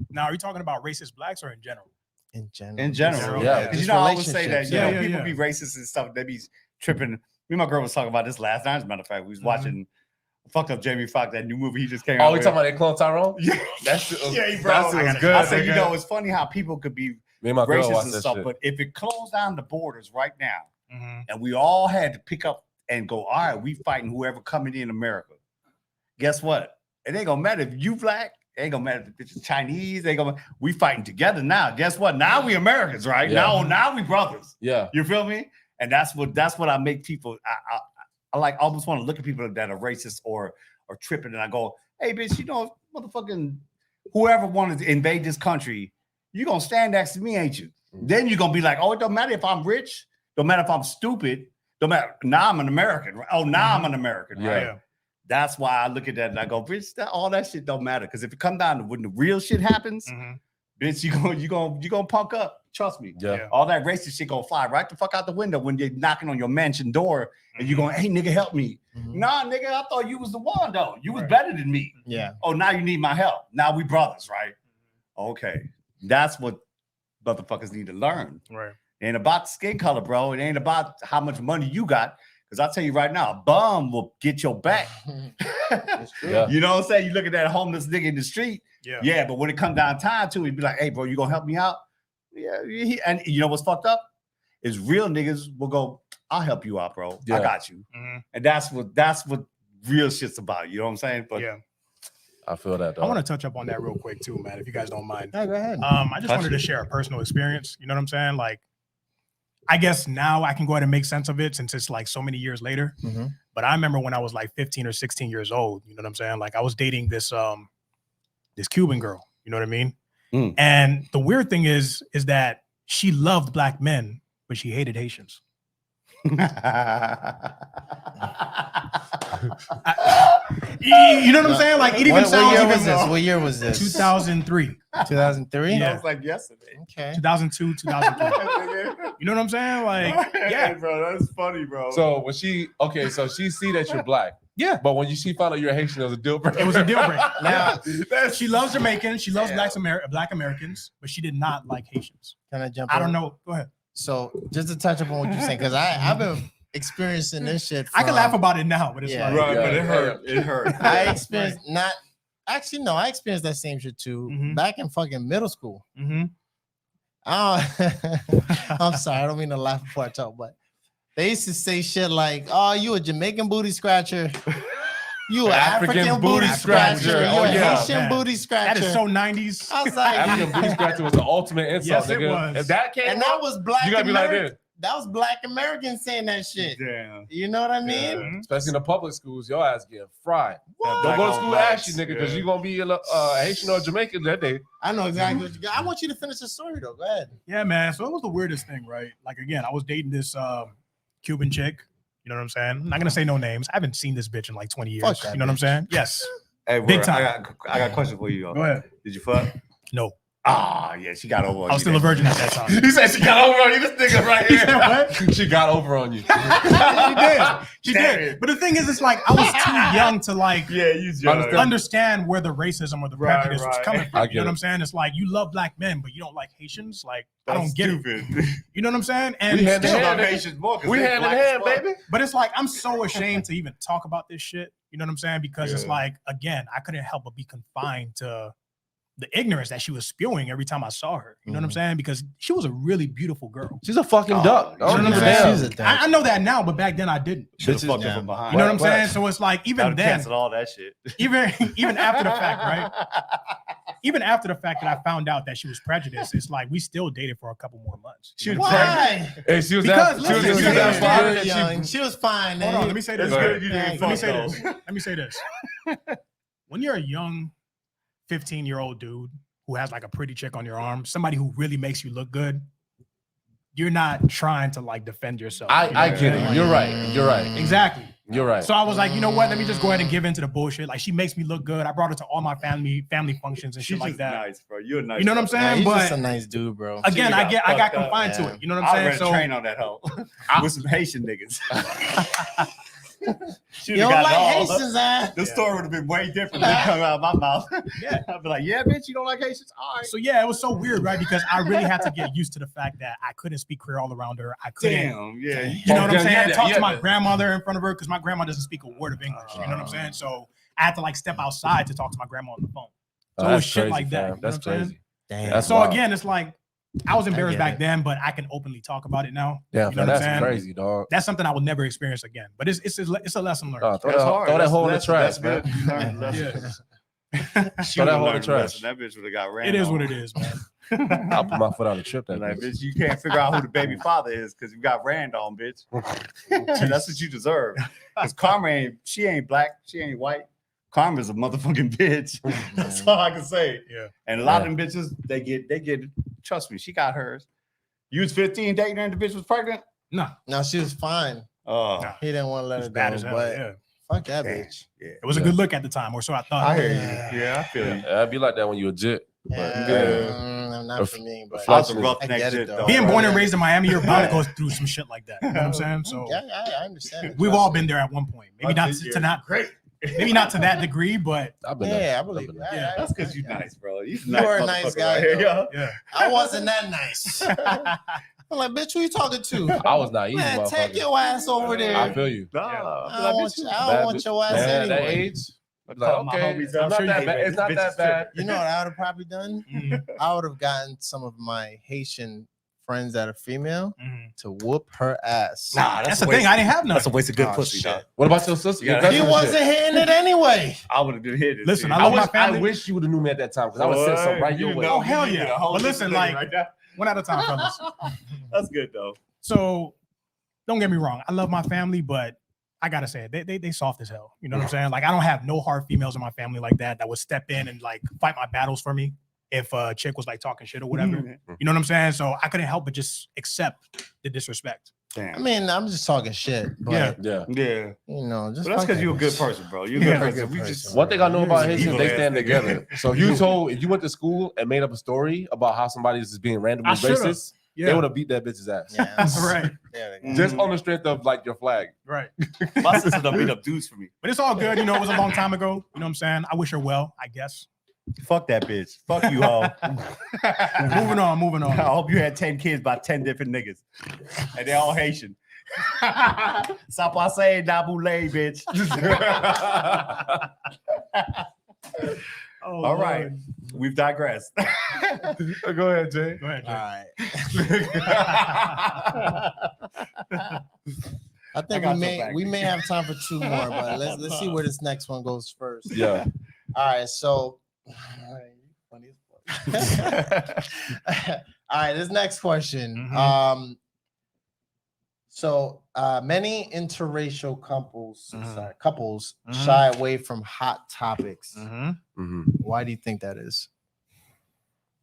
Speaker 2: Now, are you talking about racist blacks or in general?
Speaker 1: In general.
Speaker 4: In general,
Speaker 3: Yeah.
Speaker 4: Because
Speaker 1: Just
Speaker 4: you know, I always say that,
Speaker 1: relationships,
Speaker 4: you know,
Speaker 2: yeah.
Speaker 4: people
Speaker 2: Yeah.
Speaker 4: be racist and stuff. They be tripping. Me and my girl was talking about this last night. As a matter of fact, we was watching fucked up Jamie Foxx, that new movie he just came out
Speaker 3: Oh, we
Speaker 4: with.
Speaker 3: talking about that Clone Tyrone?
Speaker 4: Yeah,
Speaker 3: That shit was,
Speaker 4: yeah, bro.
Speaker 3: that shit was good.
Speaker 4: I said, you
Speaker 3: nigga.
Speaker 4: know, it's funny how people could be
Speaker 3: Me and my girl
Speaker 4: racist
Speaker 3: watched
Speaker 4: and
Speaker 3: that
Speaker 4: stuff,
Speaker 3: shit.
Speaker 4: but if it closed down the borders right now,
Speaker 2: Mm-hmm.
Speaker 4: and we all had to pick up and go, all right, we fighting whoever coming in America. Guess what? It ain't gonna matter if you black. It ain't gonna matter if it's Chinese. They gonna we fighting together now. Guess what? Now we Americans, right?
Speaker 3: Yeah.
Speaker 4: Now we brothers.
Speaker 3: Yeah.
Speaker 4: You feel me? And that's what I make people. I like almost want to look at people that are racist or tripping, and I go, hey, bitch, you know, motherfucking whoever wanted to invade this country, you gonna stand next to me, ain't you? Then you're gonna be like, oh, it don't matter if I'm rich, don't matter if I'm stupid, don't matter. Now I'm an American. Right? Oh, now I'm an American, right?
Speaker 2: Yeah.
Speaker 4: That's why I look at that and I go, bitch, all that shit don't matter. Because if it come down to when the real shit happens,
Speaker 2: Mm-hmm.
Speaker 4: bitch, you gonna punk up. Trust me.
Speaker 3: Yeah.
Speaker 4: All that racist shit gonna fly right the fuck out the window when they're knocking on your mansion door and you going, hey nigga, help me.
Speaker 1: Mhm.
Speaker 4: Nah, nigga, I thought you was the one though. You was
Speaker 2: Right.
Speaker 4: better than me.
Speaker 1: Yeah.
Speaker 4: Oh, now you need my help. Now we brothers, right? Okay. That's what motherfuckers need to learn.
Speaker 2: Right.
Speaker 4: It ain't about skin color, bro. It ain't about how much money you got. Because I'll tell you right now, a bum will get your back.
Speaker 1: It's true.
Speaker 3: Yeah.
Speaker 4: You know what I'm saying? You look at that homeless nigga in the street.
Speaker 2: Yeah.
Speaker 4: Yeah, but when it come down time to it, be like, hey, bro, you gonna help me out? Yeah. And you know what's fucked up? Is real niggas will go, I'll help you out, bro.
Speaker 3: Yeah.
Speaker 4: I got you.
Speaker 2: Mhm.
Speaker 4: And that's what real shit's about. You know what I'm saying? But
Speaker 2: Yeah.
Speaker 3: I feel that.
Speaker 2: I want to touch up on that real quick too, man, if you guys don't mind.
Speaker 1: Yeah, go ahead.
Speaker 2: I just wanted to share a personal experience. You know what I'm saying? Like, I guess now I can go ahead and make sense of it since it's like so many years later.
Speaker 1: Mhm.
Speaker 2: But I remember when I was like 15 or 16 years old, you know what I'm saying? Like I was dating this this Cuban girl, you know what I mean?
Speaker 3: Mm.
Speaker 2: And the weird thing is that she loved black men, but she hated Haitians. You know what I'm saying? Like it even
Speaker 1: What
Speaker 2: sounds
Speaker 1: year
Speaker 2: even
Speaker 1: was this? What year was this?
Speaker 2: 2003,
Speaker 1: 2003.
Speaker 2: Yeah.
Speaker 4: That was like yesterday.
Speaker 1: Okay.
Speaker 2: 2002, 2003. You know what I'm saying? Like, yeah.
Speaker 4: bro, that's funny, bro.
Speaker 3: So when she so she see that you're black,
Speaker 2: Yeah.
Speaker 3: but when she found out you're Haitian, it was a deal breaker.
Speaker 2: It was a deal breaker.
Speaker 1: Now,
Speaker 2: She loves Jamaicans. She loves
Speaker 4: Yeah.
Speaker 2: Black Americans, but she did not like Haitians.
Speaker 1: can I jump?
Speaker 2: I don't
Speaker 1: in?
Speaker 2: know. Go ahead.
Speaker 1: So just to touch up on what you're saying, because I've been experiencing this shit.
Speaker 2: I can
Speaker 1: from-
Speaker 2: laugh about it now, but it's
Speaker 1: Yeah.
Speaker 2: like,
Speaker 4: right, but
Speaker 3: Yeah.
Speaker 4: it hurt. It hurt.
Speaker 1: I experienced not actually no, I experienced that same shit too
Speaker 2: Mhm.
Speaker 1: back in fucking middle school.
Speaker 2: Mhm.
Speaker 1: I'm sorry, I don't mean to laugh before I talk, but they used to say shit like, "Oh, you a Jamaican booty scratcher, you an African booty scratcher, you
Speaker 3: Oh,
Speaker 1: a
Speaker 3: yeah.
Speaker 1: Haitian
Speaker 2: Man.
Speaker 1: booty scratcher."
Speaker 2: that is so 90s.
Speaker 1: I was like,
Speaker 3: African booty scratcher was the ultimate insult.
Speaker 2: Yes, it
Speaker 3: nigga.
Speaker 2: was.
Speaker 3: If that came
Speaker 1: and that
Speaker 3: up,
Speaker 1: was black.
Speaker 3: you gotta be like
Speaker 1: American.
Speaker 3: this.
Speaker 1: That was black Americans saying that shit.
Speaker 4: Damn.
Speaker 1: You know what I mean?
Speaker 2: Mhm.
Speaker 3: Especially in the public schools, your ass getting fried.
Speaker 1: What?
Speaker 3: Don't go to
Speaker 4: Black
Speaker 3: school
Speaker 4: on
Speaker 3: ashy,
Speaker 4: blacks,
Speaker 3: nigga, because
Speaker 4: yeah.
Speaker 3: you're gonna be a Haitian or Jamaican that day.
Speaker 1: I know exactly what you got. I want you to finish the story though. Go ahead.
Speaker 2: Yeah, man. So it was the weirdest thing, right? Like again, I was dating this Cuban chick. You know what I'm saying? I'm not gonna say no names. I haven't seen this bitch in like 20 years.
Speaker 1: Fuck that
Speaker 2: You know what I'm
Speaker 1: bitch.
Speaker 2: saying? Yes.
Speaker 4: Hey,
Speaker 2: Big
Speaker 4: bro,
Speaker 2: time.
Speaker 4: I got a question for you. Yo.
Speaker 2: Go ahead.
Speaker 4: Did you fuck?
Speaker 2: No,
Speaker 4: Ah, yeah, she got over on
Speaker 2: I was
Speaker 4: you
Speaker 2: still a
Speaker 4: then.
Speaker 2: virgin at that time.
Speaker 3: You said she got over on you. This nigga right
Speaker 2: You said what?
Speaker 3: here. She got over on you.
Speaker 2: She did. But the thing is, it's like I was too young to like
Speaker 4: Yeah, you just
Speaker 2: understand where the racism or the
Speaker 4: Right,
Speaker 2: prejudice was
Speaker 4: right.
Speaker 2: coming
Speaker 3: I
Speaker 2: from.
Speaker 3: get
Speaker 2: You know what
Speaker 3: it.
Speaker 2: I'm saying? It's like you love black men, but you don't like Haitians. Like I don't get it.
Speaker 4: stupid.
Speaker 2: You know what I'm saying? And
Speaker 3: We had
Speaker 4: Still
Speaker 3: Yeah,
Speaker 4: love
Speaker 3: nigga.
Speaker 4: Haitians more 'cause
Speaker 3: We
Speaker 4: they
Speaker 3: hand in
Speaker 4: black as
Speaker 3: hand,
Speaker 4: fuck.
Speaker 3: baby.
Speaker 2: but it's like I'm so ashamed to even talk about this shit. You know what I'm saying? Because it's
Speaker 4: Yeah.
Speaker 2: like again, I couldn't help but be confined to the ignorance that she was spewing every time I saw her. You know what I'm saying? Because she was a really beautiful girl.
Speaker 3: She's a fucking
Speaker 4: Oh,
Speaker 3: duck.
Speaker 4: you
Speaker 3: I don't
Speaker 2: know
Speaker 3: give a
Speaker 2: what I'm saying?
Speaker 3: damn.
Speaker 1: She's a duck.
Speaker 2: I know that now, but back then I didn't.
Speaker 4: Should've
Speaker 1: Bitches
Speaker 4: fucked her
Speaker 1: down.
Speaker 4: from behind.
Speaker 2: You know what I'm
Speaker 3: What?
Speaker 2: saying? So it's like even
Speaker 4: That'd
Speaker 2: then,
Speaker 4: cancel all that shit.
Speaker 2: even after the fact, right? Even after the fact that I found out that she was prejudiced, it's like we still dated for a couple more months.
Speaker 4: She was
Speaker 1: Why?
Speaker 3: Hey, she was
Speaker 2: Because
Speaker 3: that. She was
Speaker 2: listen,
Speaker 3: she
Speaker 2: you
Speaker 3: was
Speaker 2: gotta
Speaker 3: that
Speaker 2: understand,
Speaker 3: fine that
Speaker 1: young.
Speaker 3: she.
Speaker 1: She was fine.
Speaker 2: Hold
Speaker 1: man.
Speaker 2: on, let me say this.
Speaker 4: That's good you
Speaker 1: Yeah,
Speaker 4: didn't
Speaker 2: Let me
Speaker 4: fuck
Speaker 2: say
Speaker 4: though.
Speaker 2: this. Let me say this. When you're a young 15-year-old dude who has like a pretty chick on your arm, somebody who really makes you look good, you're not trying to like defend yourself. You know
Speaker 3: I
Speaker 2: what
Speaker 3: get
Speaker 2: I'm
Speaker 3: it.
Speaker 2: saying?
Speaker 3: You're right. You're right.
Speaker 2: Exactly.
Speaker 3: You're right.
Speaker 2: So I was like, you know what? Let me just go ahead and give into the bullshit. Like she makes me look good. I brought her to all my family functions and
Speaker 4: She's
Speaker 2: shit like
Speaker 4: just
Speaker 2: that.
Speaker 4: nice, bro. You're a nice.
Speaker 2: You know what I'm
Speaker 4: brother.
Speaker 1: Yeah,
Speaker 2: saying?
Speaker 1: he's
Speaker 2: But
Speaker 1: just a nice dude, bro.
Speaker 2: again,
Speaker 4: She
Speaker 2: I
Speaker 4: got
Speaker 2: got
Speaker 4: fucked up,
Speaker 2: confined to
Speaker 1: yeah.
Speaker 2: it. You know what
Speaker 4: I
Speaker 2: I'm
Speaker 4: ran
Speaker 2: saying?
Speaker 4: a
Speaker 2: So
Speaker 4: train on that hoe with some Haitian niggas. She
Speaker 1: You
Speaker 4: would've
Speaker 1: don't
Speaker 4: got
Speaker 1: like
Speaker 4: it all.
Speaker 1: Haitians, huh?
Speaker 4: The story would have been way different than coming out of my mouth.
Speaker 2: Yeah.
Speaker 4: I'd be like, yeah, bitch, you don't like Haitians? All right.
Speaker 2: So yeah, it was so weird, right? Because I really had to get used to the fact that I couldn't speak Creole around her. I couldn't,
Speaker 4: Damn, yeah.
Speaker 2: you know what I'm
Speaker 3: Yeah,
Speaker 2: saying?
Speaker 3: yeah,
Speaker 2: Talk
Speaker 3: yeah.
Speaker 2: to my grandmother in front of her because my grandma doesn't speak a word of English. You know what I'm saying? So I had to like step outside to talk to my grandma on the phone.
Speaker 3: Oh,
Speaker 2: So it was
Speaker 3: that's
Speaker 2: shit
Speaker 3: crazy,
Speaker 2: like that.
Speaker 3: fam.
Speaker 2: You know
Speaker 3: That's
Speaker 2: what I'm saying?
Speaker 3: crazy.
Speaker 1: Damn.
Speaker 3: That's
Speaker 2: So
Speaker 3: wild.
Speaker 2: again, it's like I was embarrassed
Speaker 1: get
Speaker 2: back
Speaker 1: it.
Speaker 2: then, but I can openly talk about it now.
Speaker 3: Yeah,
Speaker 2: You know what I'm
Speaker 3: that's
Speaker 2: saying?
Speaker 3: crazy, dog.
Speaker 2: That's something I will never experience again. But it's a lesson learned.
Speaker 3: Throw
Speaker 4: That's
Speaker 3: that,
Speaker 4: hard.
Speaker 3: throw that
Speaker 4: That's-
Speaker 3: hole in the
Speaker 4: that's-
Speaker 3: trash,
Speaker 4: that's
Speaker 3: man.
Speaker 4: good. You learned a lesson.
Speaker 2: Yeah.
Speaker 4: She
Speaker 3: Throw that
Speaker 4: would've
Speaker 3: hole in the
Speaker 4: learned a
Speaker 3: trash.
Speaker 4: lesson. That bitch would have got ran.
Speaker 2: It is
Speaker 4: on.
Speaker 2: what it is, man.
Speaker 3: I'll put my foot on the trip. That
Speaker 4: Like,
Speaker 3: bitch.
Speaker 4: bitch, you can't figure out who the baby father is because you got ran on, bitch. That's what you deserve. Because Karma ain't black, she ain't white. Karma's a motherfucking bitch. That's all I can say.
Speaker 2: Yeah.
Speaker 4: And a lot of them bitches, they get. Trust me, she got hers. You was 15 dating her and the bitch was pregnant.
Speaker 2: No,
Speaker 1: No, she was fine.
Speaker 4: Oh,
Speaker 2: Nah.
Speaker 1: He didn't want to let
Speaker 2: it was
Speaker 1: her
Speaker 2: bad
Speaker 1: go,
Speaker 2: as hell.
Speaker 1: but
Speaker 2: Yeah.
Speaker 1: fuck that
Speaker 4: damn.
Speaker 1: bitch.
Speaker 4: Yeah,
Speaker 2: It was a
Speaker 3: Yeah.
Speaker 2: good look at the time, or so I thought.
Speaker 4: I hear
Speaker 1: Yeah.
Speaker 4: you. Yeah, I feel you.
Speaker 3: Yeah, I'd be like that when you a jit.
Speaker 1: Yeah, not for me, but
Speaker 4: I was a roughneck
Speaker 1: I get it,
Speaker 4: shit
Speaker 1: though.
Speaker 4: though.
Speaker 2: Being born and
Speaker 1: Yeah.
Speaker 2: raised in Miami, you're bound to go through some shit like that. You know what I'm saying? So
Speaker 1: yeah, I understand. it,
Speaker 2: we've
Speaker 1: trust
Speaker 2: all
Speaker 1: me.
Speaker 2: been there at one point. Maybe not to not
Speaker 4: great.
Speaker 2: maybe not to that degree, but
Speaker 3: I've been there.
Speaker 1: Yeah, I
Speaker 3: I've
Speaker 1: believe
Speaker 3: been
Speaker 1: it.
Speaker 3: there.
Speaker 2: Yeah.
Speaker 4: That's because you nice, bro. You
Speaker 1: are a nice
Speaker 4: motherfucker
Speaker 1: guy,
Speaker 4: right here,
Speaker 1: though.
Speaker 4: yo.
Speaker 2: yeah.
Speaker 1: I wasn't that nice. I'm like, bitch, who you talking to?
Speaker 3: I was naive,
Speaker 1: Man, take
Speaker 3: motherfucker.
Speaker 1: your ass over there.
Speaker 3: I feel you.
Speaker 4: Nah,
Speaker 2: Yeah.
Speaker 1: I don't want your ass
Speaker 3: Man, that
Speaker 1: anyway.
Speaker 3: age. I'd be
Speaker 4: Call
Speaker 3: like,
Speaker 4: my
Speaker 3: okay,
Speaker 4: homies
Speaker 3: it's
Speaker 4: up.
Speaker 3: not
Speaker 2: sure
Speaker 3: that
Speaker 2: you-
Speaker 3: bad. It's not
Speaker 4: Bitches
Speaker 3: that bad.
Speaker 1: You know what I would have probably done?
Speaker 2: Mhm.
Speaker 1: I would have gotten some of my Haitian friends that are female
Speaker 2: Mhm.
Speaker 1: to whoop her ass.
Speaker 4: Nah,
Speaker 2: That's the thing. I didn't have none.
Speaker 4: That's a waste of good
Speaker 1: Oh,
Speaker 4: pussy,
Speaker 1: shit.
Speaker 4: dog.
Speaker 3: What about your sister?
Speaker 4: Yeah,
Speaker 3: Your cousin
Speaker 1: He
Speaker 3: and
Speaker 1: wasn't
Speaker 3: shit?
Speaker 1: hitting it anyway.
Speaker 4: I would have been hit.
Speaker 2: Listen, I
Speaker 3: I
Speaker 2: love
Speaker 3: wish,
Speaker 2: my family.
Speaker 3: I wish you would have knew me at that time because I would have sent some right your way.
Speaker 2: Oh, hell yeah. But listen, like, one at a time, fellas.
Speaker 4: That's good though.
Speaker 2: So don't get me wrong. I love my family, but I gotta say it, they soft as hell. You know what I'm saying? Like, I don't have no hard females in my family like that would step in and like fight my battles for me if a chick was like talking shit or whatever. You know what I'm saying? So I couldn't help but just accept the disrespect.
Speaker 4: Damn.
Speaker 1: I mean, I'm just talking shit. But,
Speaker 3: Yeah.
Speaker 4: Yeah.
Speaker 1: you know, just
Speaker 4: But that's
Speaker 1: fuck
Speaker 4: because
Speaker 1: that
Speaker 4: you're a good
Speaker 1: bitch.
Speaker 4: person, bro. You're a
Speaker 2: Yeah,
Speaker 4: good
Speaker 1: good
Speaker 4: person. We
Speaker 1: person.
Speaker 4: just
Speaker 3: One thing I know about
Speaker 4: You're an
Speaker 3: Haitians,
Speaker 4: evil
Speaker 3: they
Speaker 4: ass
Speaker 3: stand
Speaker 4: nigga.
Speaker 3: together. So if you went to school and made up a story about how somebody is being randomly
Speaker 2: I should've.
Speaker 3: racist, they
Speaker 2: Yeah,
Speaker 3: would have beat that bitch's ass.
Speaker 1: Yeah, that's
Speaker 2: right,
Speaker 1: Yeah,
Speaker 4: Mm.
Speaker 3: Just on the strength of like your flag.
Speaker 2: right.
Speaker 4: my sister done beat up dudes for me.
Speaker 2: But it's all good. You know, it was a long time ago. You know what I'm saying? I wish her well, I guess.
Speaker 4: Fuck that bitch. Fuck you, hoe.
Speaker 2: Moving on.
Speaker 4: I hope you had 10 kids by 10 different niggas. And they're all Haitian. Sapase Nabule, bitch.
Speaker 2: Oh,
Speaker 4: All right.
Speaker 2: Lord.
Speaker 4: We've digressed.
Speaker 3: Go ahead, Jay.
Speaker 2: Go ahead,
Speaker 1: All
Speaker 2: Jay.
Speaker 1: right. I think
Speaker 4: got
Speaker 1: we
Speaker 4: your
Speaker 1: may
Speaker 4: back.
Speaker 1: we may have time for two more, but let's see where this next one goes first.
Speaker 3: Yeah.
Speaker 1: All right, so funny as fuck. All right, this next question.
Speaker 2: Mhm.
Speaker 1: So many interracial couples
Speaker 2: Mhm.
Speaker 1: couples
Speaker 2: Mhm.
Speaker 1: shy away from hot topics.
Speaker 2: Mhm.
Speaker 3: Mhm.
Speaker 1: Why do you think that is?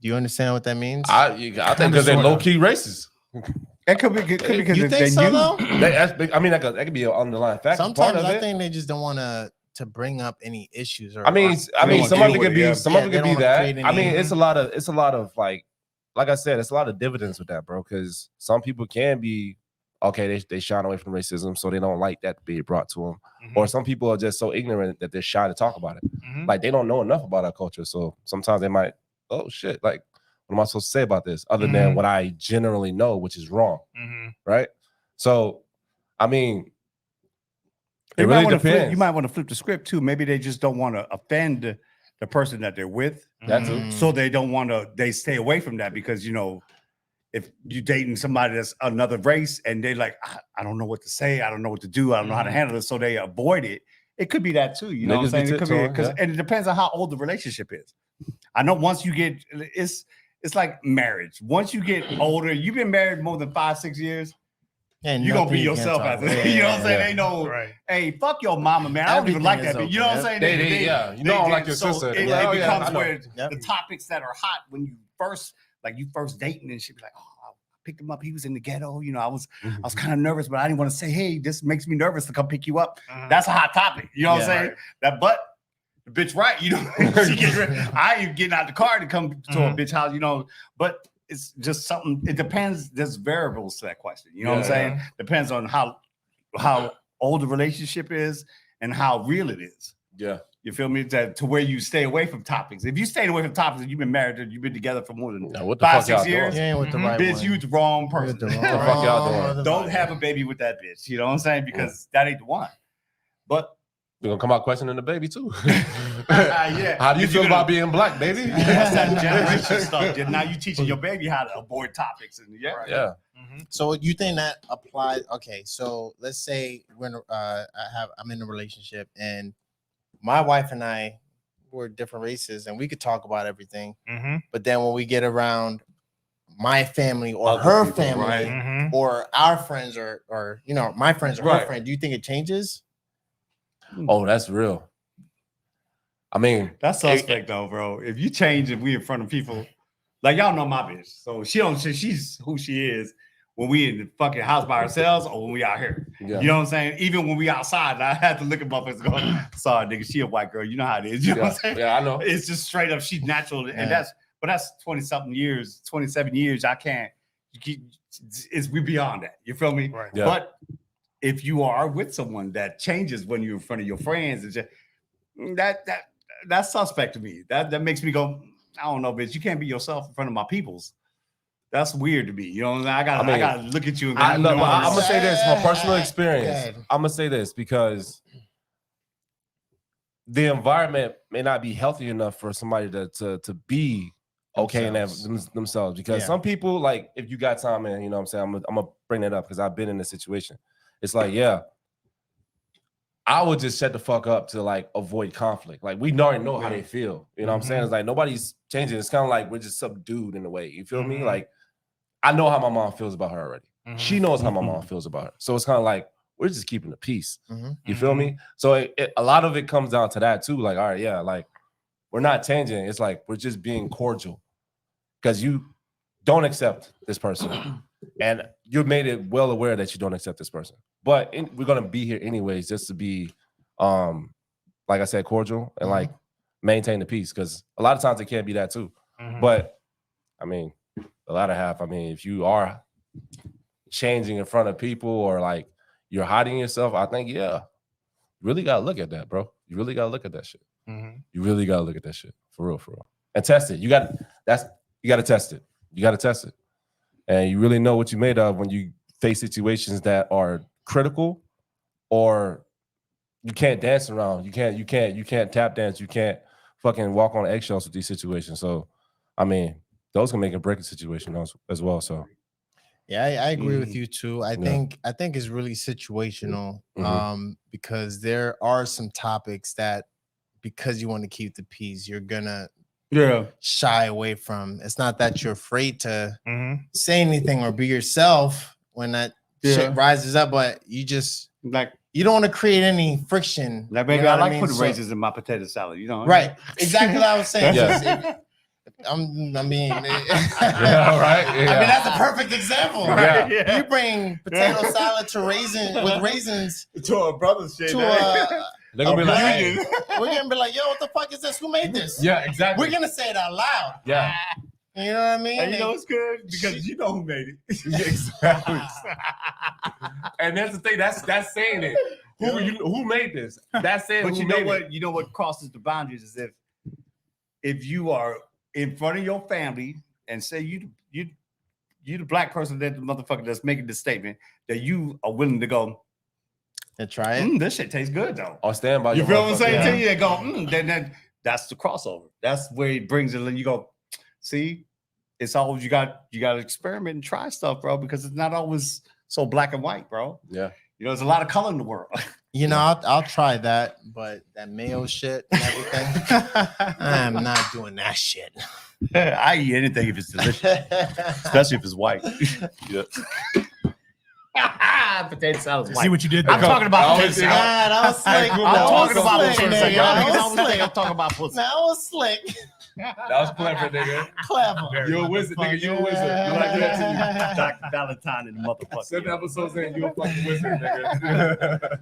Speaker 1: Do you understand what that means?
Speaker 3: I think
Speaker 2: Kinda,
Speaker 3: because they're
Speaker 2: sorta.
Speaker 3: low key racist.
Speaker 4: It could be because
Speaker 1: you think so though?
Speaker 3: I mean, that could be an underlying fact. Part
Speaker 1: Sometimes
Speaker 3: of
Speaker 1: I
Speaker 3: it.
Speaker 1: think they just don't want to bring up any issues. Or
Speaker 3: I mean,
Speaker 4: don't
Speaker 3: some
Speaker 4: wanna
Speaker 3: of it
Speaker 4: deal
Speaker 3: could
Speaker 4: with
Speaker 3: be
Speaker 4: it, yeah.
Speaker 3: some of
Speaker 1: Yeah,
Speaker 3: it
Speaker 1: they
Speaker 3: could
Speaker 1: don't
Speaker 3: be
Speaker 1: wanna
Speaker 3: that.
Speaker 1: create
Speaker 3: I mean,
Speaker 1: any-
Speaker 3: it's a lot of like I said, it's a lot of dividends with that, bro. Because some people can be okay, they shine away from racism, so they don't like that being brought to them.
Speaker 2: Mhm.
Speaker 3: Or some people are just so ignorant that they're shy to talk about it.
Speaker 2: Mhm.
Speaker 3: Like they don't know enough about our culture, so sometimes they might, oh shit, like what am I supposed to say about this? Other than
Speaker 2: Mhm.
Speaker 3: what I generally know, which is wrong,
Speaker 2: Mhm.
Speaker 3: right? So, I mean, it
Speaker 4: You
Speaker 3: really
Speaker 4: might wanna
Speaker 3: depends.
Speaker 4: you might want to flip the script too. Maybe they just don't want to offend the person that they're with.
Speaker 3: That too.
Speaker 1: Mm.
Speaker 4: So they don't want to, they stay away from that because, you know, if you're dating somebody that's another race and they're like, I don't know what to say, I don't know what to do, I don't know how to handle it, so they avoid it. It could be that too, you know what I'm
Speaker 3: Niggas be
Speaker 4: saying? It could be
Speaker 3: tiptoeing,
Speaker 4: because,
Speaker 3: yeah.
Speaker 4: and it depends on how old the relationship is. I know once you get, it's like marriage. Once you get older, you've been married more than 5-6 years,
Speaker 1: And
Speaker 4: you're gonna
Speaker 1: nothing
Speaker 4: be
Speaker 1: you can't
Speaker 4: yourself
Speaker 1: talk
Speaker 4: as
Speaker 1: about.
Speaker 4: you know what I'm saying?
Speaker 3: Yeah.
Speaker 4: Ain't no,
Speaker 2: Right.
Speaker 4: hey, fuck your mama, man. I don't even
Speaker 1: Everything
Speaker 4: like
Speaker 1: is
Speaker 4: that. But you know what I'm saying?
Speaker 1: open.
Speaker 3: Yeah, you know I don't like your sister.
Speaker 4: It,
Speaker 3: Yeah,
Speaker 4: it
Speaker 3: oh, yeah,
Speaker 4: becomes
Speaker 3: I know.
Speaker 4: where
Speaker 1: Yep.
Speaker 4: the topics that are hot when you first dating and shit, be like, oh, I picked him up. He was in the ghetto. You know, I was kind of nervous, but I didn't want to say, hey, this makes me nervous to come pick you up.
Speaker 2: Mhm.
Speaker 4: That's a hot topic. You know what I'm
Speaker 1: Yeah.
Speaker 4: saying? That butt, the bitch, right? You know, she get ready. I ain't getting out the car to come to a bitch house. You know, but it's just something. It depends. There's variables to that question. You know what I'm
Speaker 3: Yeah,
Speaker 4: saying? Depends on how old the relationship is and how real it is.
Speaker 3: Yeah.
Speaker 4: You feel me? To where you stay away from topics. If you stayed away from topics and you've been married and you've been together for more than
Speaker 3: Now, what the
Speaker 4: 5-6
Speaker 3: fuck y'all
Speaker 4: years,
Speaker 1: You ain't with the
Speaker 2: Mhm.
Speaker 1: right
Speaker 4: bitch,
Speaker 1: one.
Speaker 4: you the wrong
Speaker 1: You're
Speaker 4: person.
Speaker 1: the
Speaker 3: the fuck y'all doing?
Speaker 1: wrong
Speaker 4: Don't
Speaker 1: motherfucker.
Speaker 4: have a baby with that bitch. You know what I'm saying? Because that ain't the one. But
Speaker 3: We're gonna come out questioning the baby too.
Speaker 4: yeah.
Speaker 3: How do you
Speaker 4: If
Speaker 3: feel
Speaker 4: you're
Speaker 3: about
Speaker 4: gonna-
Speaker 3: being black, baby?
Speaker 4: That's that generation stuff. Now you teaching your baby how to avoid topics and
Speaker 3: Yeah.
Speaker 2: Mhm.
Speaker 1: So you think that applies? Okay, so let's say I'm in a relationship and my wife and I we're different races and we could talk about everything,
Speaker 2: Mhm.
Speaker 1: but then when we get around my family or
Speaker 3: Other
Speaker 1: her
Speaker 3: people,
Speaker 1: family
Speaker 3: right.
Speaker 2: Mhm.
Speaker 1: or our friends or you know my friends or her
Speaker 3: Right.
Speaker 1: friend, do you think it changes?
Speaker 3: Oh, that's real. I mean,
Speaker 4: That's suspect though, bro. If you change and we in front of people, like y'all know my bitch, so she's who she is when we in the fucking house by ourselves or when we out here.
Speaker 3: yeah.
Speaker 4: You know what I'm saying? Even when we outside, I had to look at motherfuckers and go, sorry, nigga, she a white girl. You know how it is. You know what I'm saying?
Speaker 3: Yeah, I know.
Speaker 4: It's just straight up, she's natural.
Speaker 1: Yeah.
Speaker 4: And that's 20-something years, 27 years. I can't, we beyond that. You feel me?
Speaker 2: Right.
Speaker 3: Yeah.
Speaker 4: But if you are with someone that changes when you're in front of your friends, it's just, that's suspect to me. That makes me go, I don't know, bitch. You can't be yourself in front of my peoples. That's weird to me. You know what I'm saying? I gotta look at you and go,
Speaker 3: I'm gonna say this from personal
Speaker 1: Go
Speaker 3: experience.
Speaker 1: ahead.
Speaker 3: I'm gonna say this because the environment may not be healthy enough for somebody to be okay in themselves. Because some people, like, if you got time, man, you know what I'm saying? I'm gonna bring that up because I've been in this situation. It's like, yeah, I would just shut the fuck up to like avoid conflict. Like we already know how they feel. You know what I'm saying? It's like nobody's changing. It's kind of like we're just subdued in a way. You feel me? Like I know how my mom feels about her already. She knows how my mom feels about her. So it's kind of like we're just keeping the peace. You feel me? So a lot of it comes down to that too. Like, all right, yeah, like we're not changing. It's like we're just being cordial because you don't accept this person. And you made it well aware that you don't accept this person. But we're gonna be here anyways, just to be, like I said, cordial and like maintain the peace. Because a lot of times it can't be that too. But I mean, the latter half. I mean, if you are changing in front of people or like you're hiding yourself, I think you really gotta look at that, bro. You really gotta look at that shit. You really gotta look at that shit for real, and test it. You gotta test it. You gotta test it. And you really know what you made of when you face situations that are critical, or you can't dance around. You can't tap dance. You can't fucking walk on eggshells with these situations. So, I mean, those can make a break a situation as well. So,
Speaker 1: yeah, I agree with you too. I think it's really situational, because there are some topics that, because you want to keep the peace, you're gonna shy away from. It's not that you're afraid to say anything or be yourself when that shit rises up, but you just
Speaker 4: like
Speaker 1: you don't want to create any friction.
Speaker 4: Like, baby,
Speaker 1: you know
Speaker 4: I like
Speaker 1: mean?
Speaker 4: putting raisins in my potato salad. You know,
Speaker 1: right? Exactly what I was saying.
Speaker 3: Yeah.
Speaker 1: I mean, I mean,
Speaker 3: Yeah.
Speaker 1: that's a perfect example.
Speaker 3: Right?
Speaker 4: Yeah.
Speaker 1: You bring potato salad to raisins
Speaker 4: to a brother's shit.
Speaker 3: They're gonna be like, hey.
Speaker 1: we're gonna be like, yo, what the fuck is this? Who made this?
Speaker 3: Yeah, exactly.
Speaker 1: We're gonna say it out loud.
Speaker 3: Yeah.
Speaker 1: You know what I mean?
Speaker 4: And you know it's good because you know who made it.
Speaker 3: Exactly. And that's the thing. That's saying it. Who made this? That's saying.
Speaker 4: But
Speaker 3: who
Speaker 4: you know
Speaker 3: made
Speaker 4: what?
Speaker 3: it.
Speaker 4: You know what crosses the boundaries is if you are in front of your family and say you the black person that the motherfucker that's making the statement that you are willing to go
Speaker 1: and try it.
Speaker 4: This shit tastes good though.
Speaker 3: Or stand by.
Speaker 4: You feel what I'm saying
Speaker 1: yeah.
Speaker 4: to you? They go, then that's the crossover. That's where it brings it, and you go, see, it's always you got to experiment and try stuff, bro, because it's not always so black and white, bro.
Speaker 3: Yeah.
Speaker 4: You know, there's a lot of color in the world.
Speaker 1: You know, I'll try that, but that mayo shit and everything, I'm not doing that shit.
Speaker 4: I eat anything if it's delicious, especially if it's white.
Speaker 3: Yeah.
Speaker 4: Potato salad is white.
Speaker 2: See what you did there.
Speaker 4: I'm talking about potato salad.
Speaker 1: Nah, that was slick.
Speaker 4: I'm talking about
Speaker 1: slick,
Speaker 4: pussy.
Speaker 1: nigga.
Speaker 4: Y'all
Speaker 1: That
Speaker 4: niggas
Speaker 1: was
Speaker 4: always think
Speaker 1: slick.
Speaker 4: I'm talking about pussy.
Speaker 1: That was slick.
Speaker 3: That was clever, nigga.
Speaker 1: Clever.
Speaker 3: You're a wizard, nigga. You're a wizard. You like that too?
Speaker 4: Dr. Valentine and the motherfucker.
Speaker 3: 7 episodes in, you're a fucking wizard, nigga.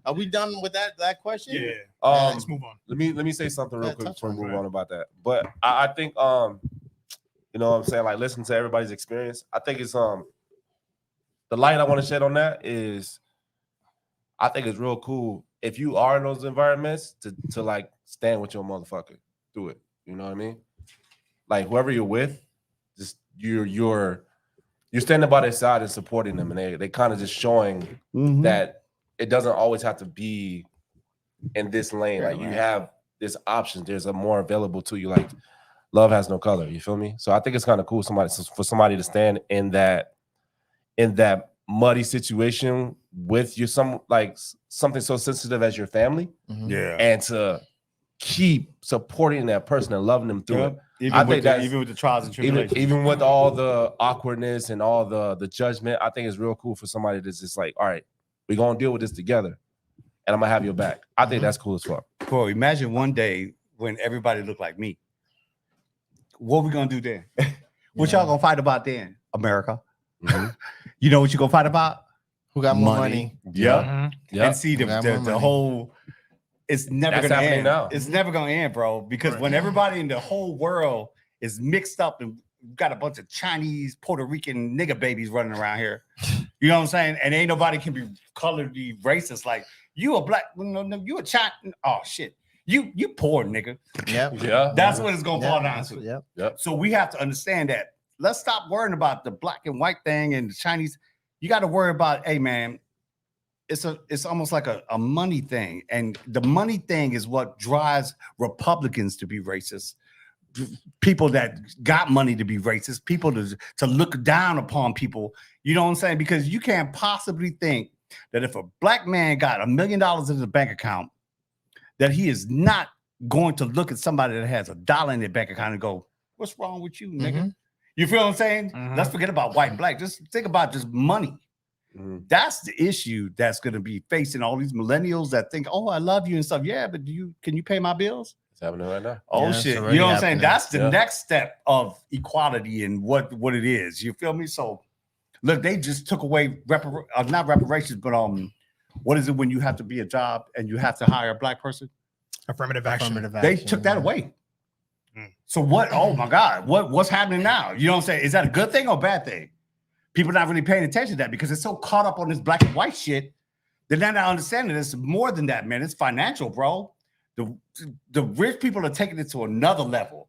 Speaker 1: Are we done with that question?
Speaker 2: Yeah.
Speaker 3: Let's
Speaker 2: move on.
Speaker 3: Let me say something real quick before we move
Speaker 1: on
Speaker 3: on about that. But I think you know what I'm saying, like listen to everybody's experience. I think it's the light I want to shed on that is I think it's real cool if you are in those environments to like stand with your motherfucker through it. You know what I mean? Like whoever you're with, just you're standing by their side and supporting them, and they kind of just showing that it doesn't always have to be in this lane. Like you have this option. There's a more available to you. Like love has no color. You feel me? So I think it's kind of cool for somebody to stand in that muddy situation with something so sensitive as your family, and to keep supporting that person and loving them through it.
Speaker 4: Even with the trials and tribulations,
Speaker 3: even with all the awkwardness and all the judgment, I think it's real cool for somebody that's just like, all right, we're gonna deal with this together, and I'm gonna have your back. I think that's cool as fuck.
Speaker 4: Bro, imagine one day when everybody looked like me. What we gonna do then? What y'all gonna fight about then? America. You know what you gonna fight about?
Speaker 1: Who got more money?
Speaker 3: Yeah.
Speaker 4: And see the whole. It's never
Speaker 3: That's
Speaker 4: gonna
Speaker 3: happening
Speaker 4: end.
Speaker 3: now.
Speaker 4: It's never gonna end, bro. Because when everybody in the whole world is mixed up and got a bunch of Chinese, Puerto Rican nigga babies running around here, you know what I'm saying? And ain't nobody can be coloredly racist. Like you a black, no, you a Chinese. Oh shit, you poor nigga.
Speaker 1: Yep.
Speaker 3: Yeah.
Speaker 4: That's what it's gonna fall down to.
Speaker 1: Yep.
Speaker 4: So we have to understand that. Let's stop worrying about the black and white thing and the Chinese. You got to worry about, hey man, it's almost like a money thing. And the money thing is what drives Republicans to be racist, people that got money to be racist, people to look down upon people. You know what I'm saying? Because you can't possibly think that if a black man got $1 million in his bank account, that he is not going to look at somebody that has $1 in their bank account and go, "What's wrong with you, nigga?"
Speaker 1: Mm-hmm.
Speaker 4: You feel what I'm saying?
Speaker 2: Mhm.
Speaker 4: Let's forget about white and black. Just think about just money. That's the issue that's going to be facing all these millennials that think, "Oh, I love you and stuff." Yeah, but can you pay my bills?
Speaker 3: It's happening right now.
Speaker 4: Oh
Speaker 1: Yeah, it's
Speaker 4: shit! You
Speaker 1: already
Speaker 4: know what I'm saying?
Speaker 1: happening.
Speaker 4: That's the next step of equality and what it is. You feel me? So, look, they just took away not reparations, but what is it when you have to be a job and you have to hire a black person?
Speaker 2: Affirmative action.
Speaker 4: They took that away. So what? Oh my God! What's happening now? You know what I'm saying? Is that a good thing or a bad thing? People not really paying attention to that because it's so caught up on this black and white shit. They're not understanding it's more than that, man. It's financial, bro. The rich people are taking it to another level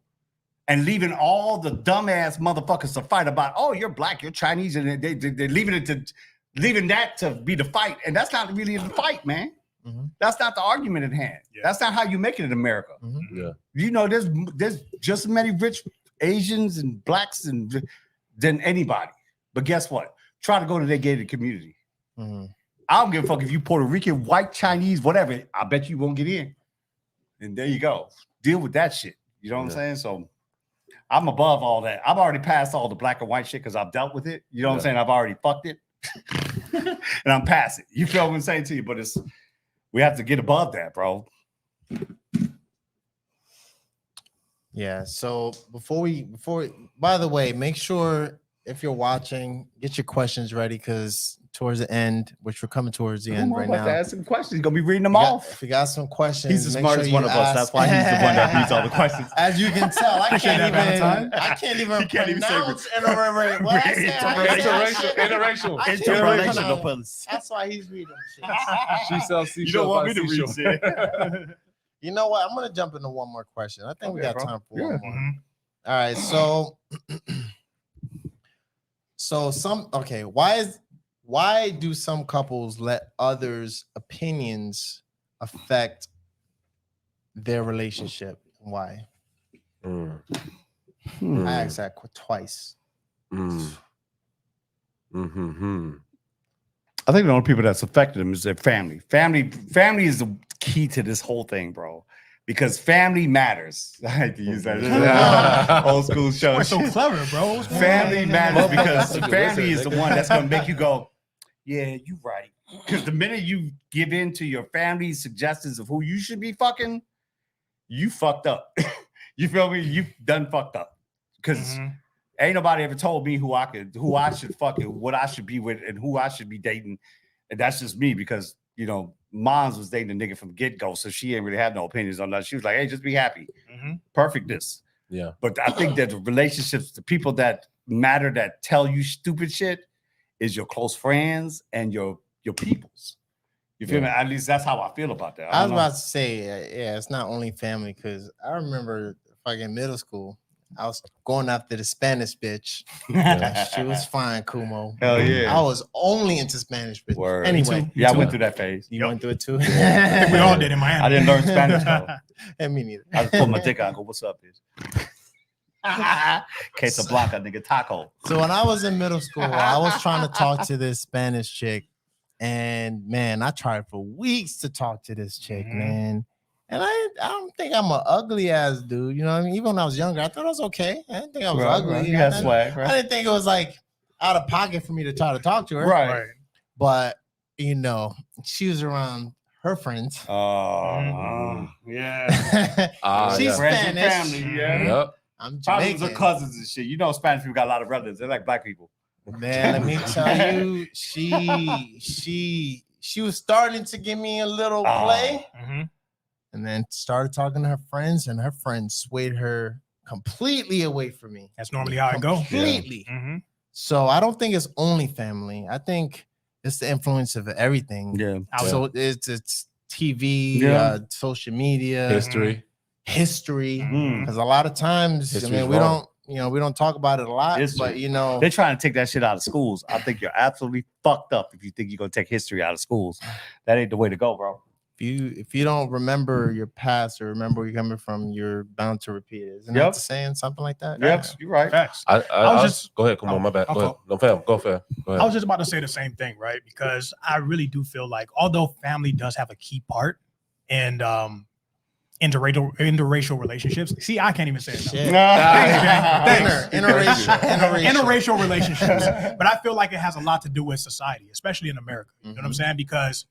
Speaker 4: and leaving all the dumbass motherfuckers to fight about, "Oh, you're black, you're Chinese," and they're leaving that to be the fight. And that's not really the fight, man.
Speaker 1: Mm-hmm.
Speaker 4: That's not the argument at hand.
Speaker 2: Yeah.
Speaker 4: That's not how you make it in America.
Speaker 1: Mm-hmm.
Speaker 3: Yeah.
Speaker 4: You know, there's just as many rich Asians and blacks than anybody. But guess what? Try to go to their gated community.
Speaker 1: Mm-hmm.
Speaker 4: I don't give a fuck if you Puerto Rican, white, Chinese, whatever. I bet you won't get in. And there you go. Deal with that shit. You know what I'm saying? So I'm above all that. I've already passed all the black and white shit because I've dealt with it. You know what I'm saying? I've already fucked it. And I'm past it. You feel what I'm saying to you? But we have to get above that, bro.
Speaker 1: Yeah. So before by the way, make sure if you're watching, get your questions ready because towards the end, which we're coming towards the end right
Speaker 4: I'm about to
Speaker 1: now.
Speaker 4: ask some questions. He's gonna be reading them off.
Speaker 1: If you got some questions,
Speaker 4: He's the
Speaker 1: make
Speaker 4: smartest
Speaker 1: sure
Speaker 4: one
Speaker 1: you
Speaker 4: of us. That's
Speaker 1: ask.
Speaker 4: why he's the one that reads all the questions.
Speaker 1: As you can tell, I
Speaker 2: Appreciate
Speaker 1: can't
Speaker 2: that,
Speaker 1: even
Speaker 2: Valentine.
Speaker 1: pronounce interracial. What I said,
Speaker 3: Interracial.
Speaker 1: I can't
Speaker 4: Interrelational
Speaker 1: pronounce. That's why he's reading shit.
Speaker 3: She sells
Speaker 4: You don't want me to read shit.
Speaker 1: You know what? I'm gonna jump into one more question. I think we got
Speaker 4: bro.
Speaker 1: time for one more.
Speaker 2: Mhm.
Speaker 1: All right, why do some couples let others' opinions affect their relationship? Why? I asked that twice.
Speaker 4: I think the only people that's affected them is their family. Family is the key to this whole thing, bro. Because family matters. I hate to use that. Old school show.
Speaker 2: We're so clever, bro. What's going
Speaker 4: Family
Speaker 2: on?
Speaker 4: matters because
Speaker 3: That's a good
Speaker 4: family
Speaker 3: wizard,
Speaker 4: is the
Speaker 3: nigga.
Speaker 4: one that's gonna make you go, "Yeah, you right." Because the minute you give in to your family's suggestions of who you should be fucking, you fucked up. You feel me? You done fucked up. Because
Speaker 2: Mhm.
Speaker 4: ain't nobody ever told me who I should fuck and what I should be with and who I should be dating. And that's just me because, you know, Moms was dating a nigga from get-go, so she didn't really have no opinions on that. She was like, "Hey, just be happy."
Speaker 2: Mhm.
Speaker 4: Perfectness.
Speaker 3: Yeah.
Speaker 4: But I think that the relationships, the people that matter that tell you stupid shit is your close friends and your peoples. You feel me? At least that's how I feel about that.
Speaker 1: I was about to say, yeah, it's not only family because I remember fucking middle school. I was going after the Spanish bitch. She was fine, Kumo.
Speaker 4: Hell yeah.
Speaker 1: I was only into Spanish bitch.
Speaker 4: Word.
Speaker 1: Anyway,
Speaker 4: Yeah, I went through that phase.
Speaker 1: you went through it too.
Speaker 2: I think we all did in Miami.
Speaker 4: I didn't learn Spanish though.
Speaker 1: And me neither.
Speaker 4: I just pulled my dick out and go, "What's up, bitch?" Casablanca, nigga, taco.
Speaker 1: So when I was in middle school, I was trying to talk to this Spanish chick, and man, I tried for weeks to talk to this chick, man. And I don't think I'm an ugly ass dude, you know what I mean? Even when I was younger, I thought I was okay. I didn't think I was ugly.
Speaker 4: You got swag,
Speaker 1: I
Speaker 4: right?
Speaker 1: didn't think it was like out of pocket for me to try to talk to her.
Speaker 4: Right.
Speaker 1: But you know, she was around her friends.
Speaker 4: Yeah.
Speaker 1: She's
Speaker 4: Friends and
Speaker 1: Spanish.
Speaker 4: family, yeah.
Speaker 3: Yep.
Speaker 1: I'm
Speaker 4: Cousins
Speaker 1: Jamaican.
Speaker 4: are cousins and shit. You know, Spanish people got a lot of relatives. They're like black people.
Speaker 1: Man, let me tell you, she was starting to give me a little play,
Speaker 2: Mhm.
Speaker 1: and then started talking to her friends, and her friends swayed her completely away from me.
Speaker 2: That's normally how it goes.
Speaker 1: Completely.
Speaker 2: Mhm.
Speaker 1: So I don't think it's only family. I think it's the influence of everything.
Speaker 4: Yeah.
Speaker 1: So it's TV,
Speaker 4: Yeah.
Speaker 1: social media,
Speaker 3: History.
Speaker 1: history.
Speaker 4: Mm.
Speaker 1: Because a lot of times,
Speaker 3: History's
Speaker 1: I mean, we
Speaker 3: wrong.
Speaker 1: we don't talk about it a lot,
Speaker 4: History.
Speaker 1: but you know,
Speaker 4: They're trying to take that shit out of schools. I think you're absolutely fucked up if you think you're gonna take history out of schools. That ain't the way to go, bro.
Speaker 1: if you don't remember your past or remember where you're coming from, you're bound to repeat it. Isn't that the saying? Something like that?
Speaker 4: Yep, you're right.
Speaker 2: Facts.
Speaker 3: I
Speaker 2: was
Speaker 3: was just go ahead. Come on, my bad. Go ahead. No, fam. Go fam. Go ahead.
Speaker 2: I was just about to say the same thing, right? Because I really do feel like, although family does have a key part in interracial relationships. See, I can't even say it.
Speaker 1: Shit.
Speaker 2: Thanks.
Speaker 1: Interracial
Speaker 2: Interracial relationships. But I feel like it has a lot to do with society, especially in America. You know what I'm saying? Because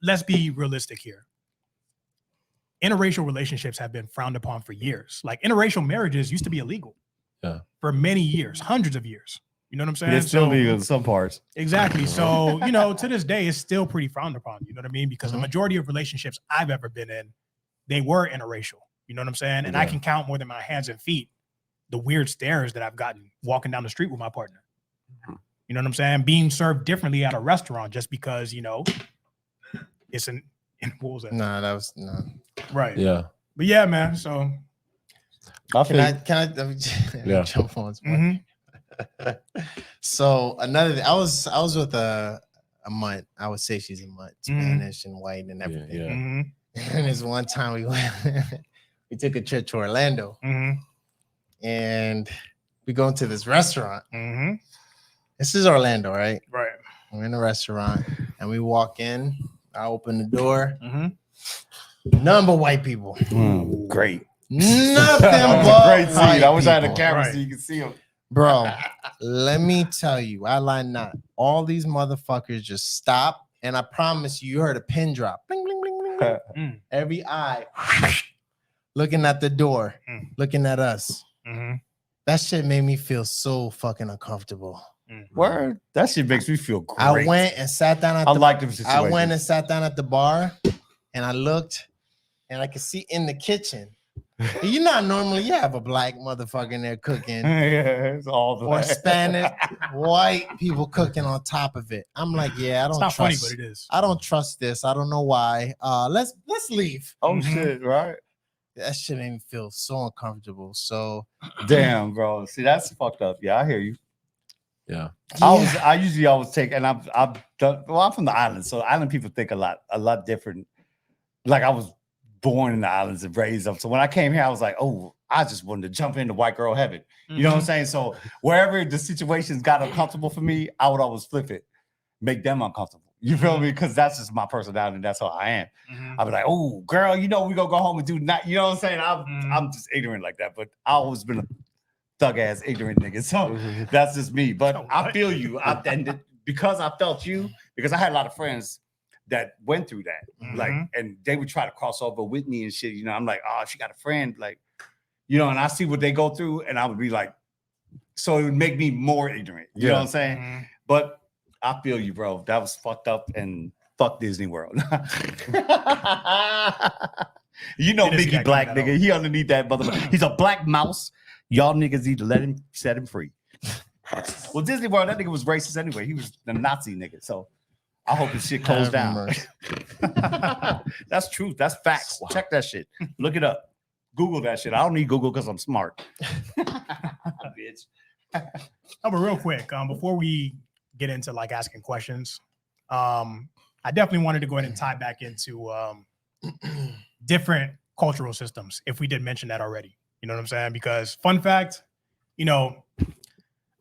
Speaker 2: let's be realistic here. Interracial relationships have been frowned upon for years. Like interracial marriages used to be illegal.
Speaker 3: Yeah.
Speaker 2: For many years, hundreds of years. You know what I'm saying?
Speaker 4: It's still legal in some parts.
Speaker 2: Exactly. So, you know, to this day, it's still pretty frowned upon. You know what I mean? Because the majority of relationships I've ever been in, they were interracial. You know what I'm saying? And I can count more than my hands and feet the weird stares that I've gotten walking down the street with my partner. You know what I'm saying? Being served differently at a restaurant just because, you know, it's an what was that?
Speaker 1: No, that was no.
Speaker 2: Right.
Speaker 3: Yeah.
Speaker 2: But yeah, man. So
Speaker 1: Can I
Speaker 3: Yeah.
Speaker 1: jump on? So another thing, I was with a mutt. I would say she's a mutt, Spanish and white and everything. And this one time we went, we took a trip to Orlando, and we go into this restaurant. This is Orlando, right?
Speaker 2: Right.
Speaker 1: We're in a restaurant, and we walk in. I open the door. None but white people.
Speaker 4: Great.
Speaker 1: Nothing but
Speaker 4: great scene.
Speaker 1: white
Speaker 4: I wish I had a
Speaker 1: people.
Speaker 4: camera
Speaker 2: Right.
Speaker 4: so you can see them.
Speaker 1: Bro, let me tell you, I lie not. All these motherfuckers just stop, and I promise you heard a pin drop. Bling, bling, bling, bling, bling. Every eye looking at the door, looking at us. That shit made me feel so fucking uncomfortable.
Speaker 4: Word. That shit makes me feel great.
Speaker 1: I went and sat down at
Speaker 4: I
Speaker 1: the
Speaker 4: like them situations.
Speaker 1: I went and sat down at the bar, and I looked, and I could see in the kitchen. You know, normally you have a black motherfucker in there cooking,
Speaker 4: yeah, it's all the
Speaker 1: or Spanish, white people cooking on top of it. I'm like, yeah, I don't
Speaker 2: it's not
Speaker 1: trust.
Speaker 2: funny, but it is.
Speaker 1: I don't trust this. I don't know why. Let's leave.
Speaker 4: Oh shit, right?
Speaker 1: That shit made me feel so uncomfortable. So
Speaker 4: Damn, bro. See, that's fucked up. Yeah, I hear you.
Speaker 3: Yeah.
Speaker 4: I usually always take, and I've done. Well, I'm from the island, so island people think a lot different. Like I was born in the islands and raised up. So when I came here, I was like, oh, I just wanted to jump into white girl heaven. You know what I'm saying? So wherever the situations got uncomfortable for me, I would always flip it, make them uncomfortable. You feel me? Because that's just my personality. And that's how I am. I'll be like, oh, girl, you know, we gonna go home and do not. You know what I'm saying? I'm just ignorant like that. But I always been a thug ass ignorant nigga. So that's just me. But I feel you. Because I felt you, because I had a lot of friends that went through that, like, and they would try to cross over with me and shit. You know, I'm like, oh, she got a friend, like, you know, and I see what they go through, and I would be like, so it would make me more ignorant. You know what I'm saying? But I feel you, bro. That was fucked up, and fuck Disney World. You know, Mickey Black nigga. He underneath that motherfucker. He's a black mouse. Y'all niggas need to let him set him free. Well, Disney World, that nigga was racist anyway. He was the Nazi nigga. So I hope his shit closed down. That's truth. That's facts. Wow. Check that shit. Look it up. Google that shit. I don't need Google because I'm smart. Bitch.
Speaker 2: Oh, but real quick, before we get into like asking questions, I definitely wanted to go ahead and tie back into different cultural systems, if we did mention that already. You know what I'm saying? Because fun fact, you know,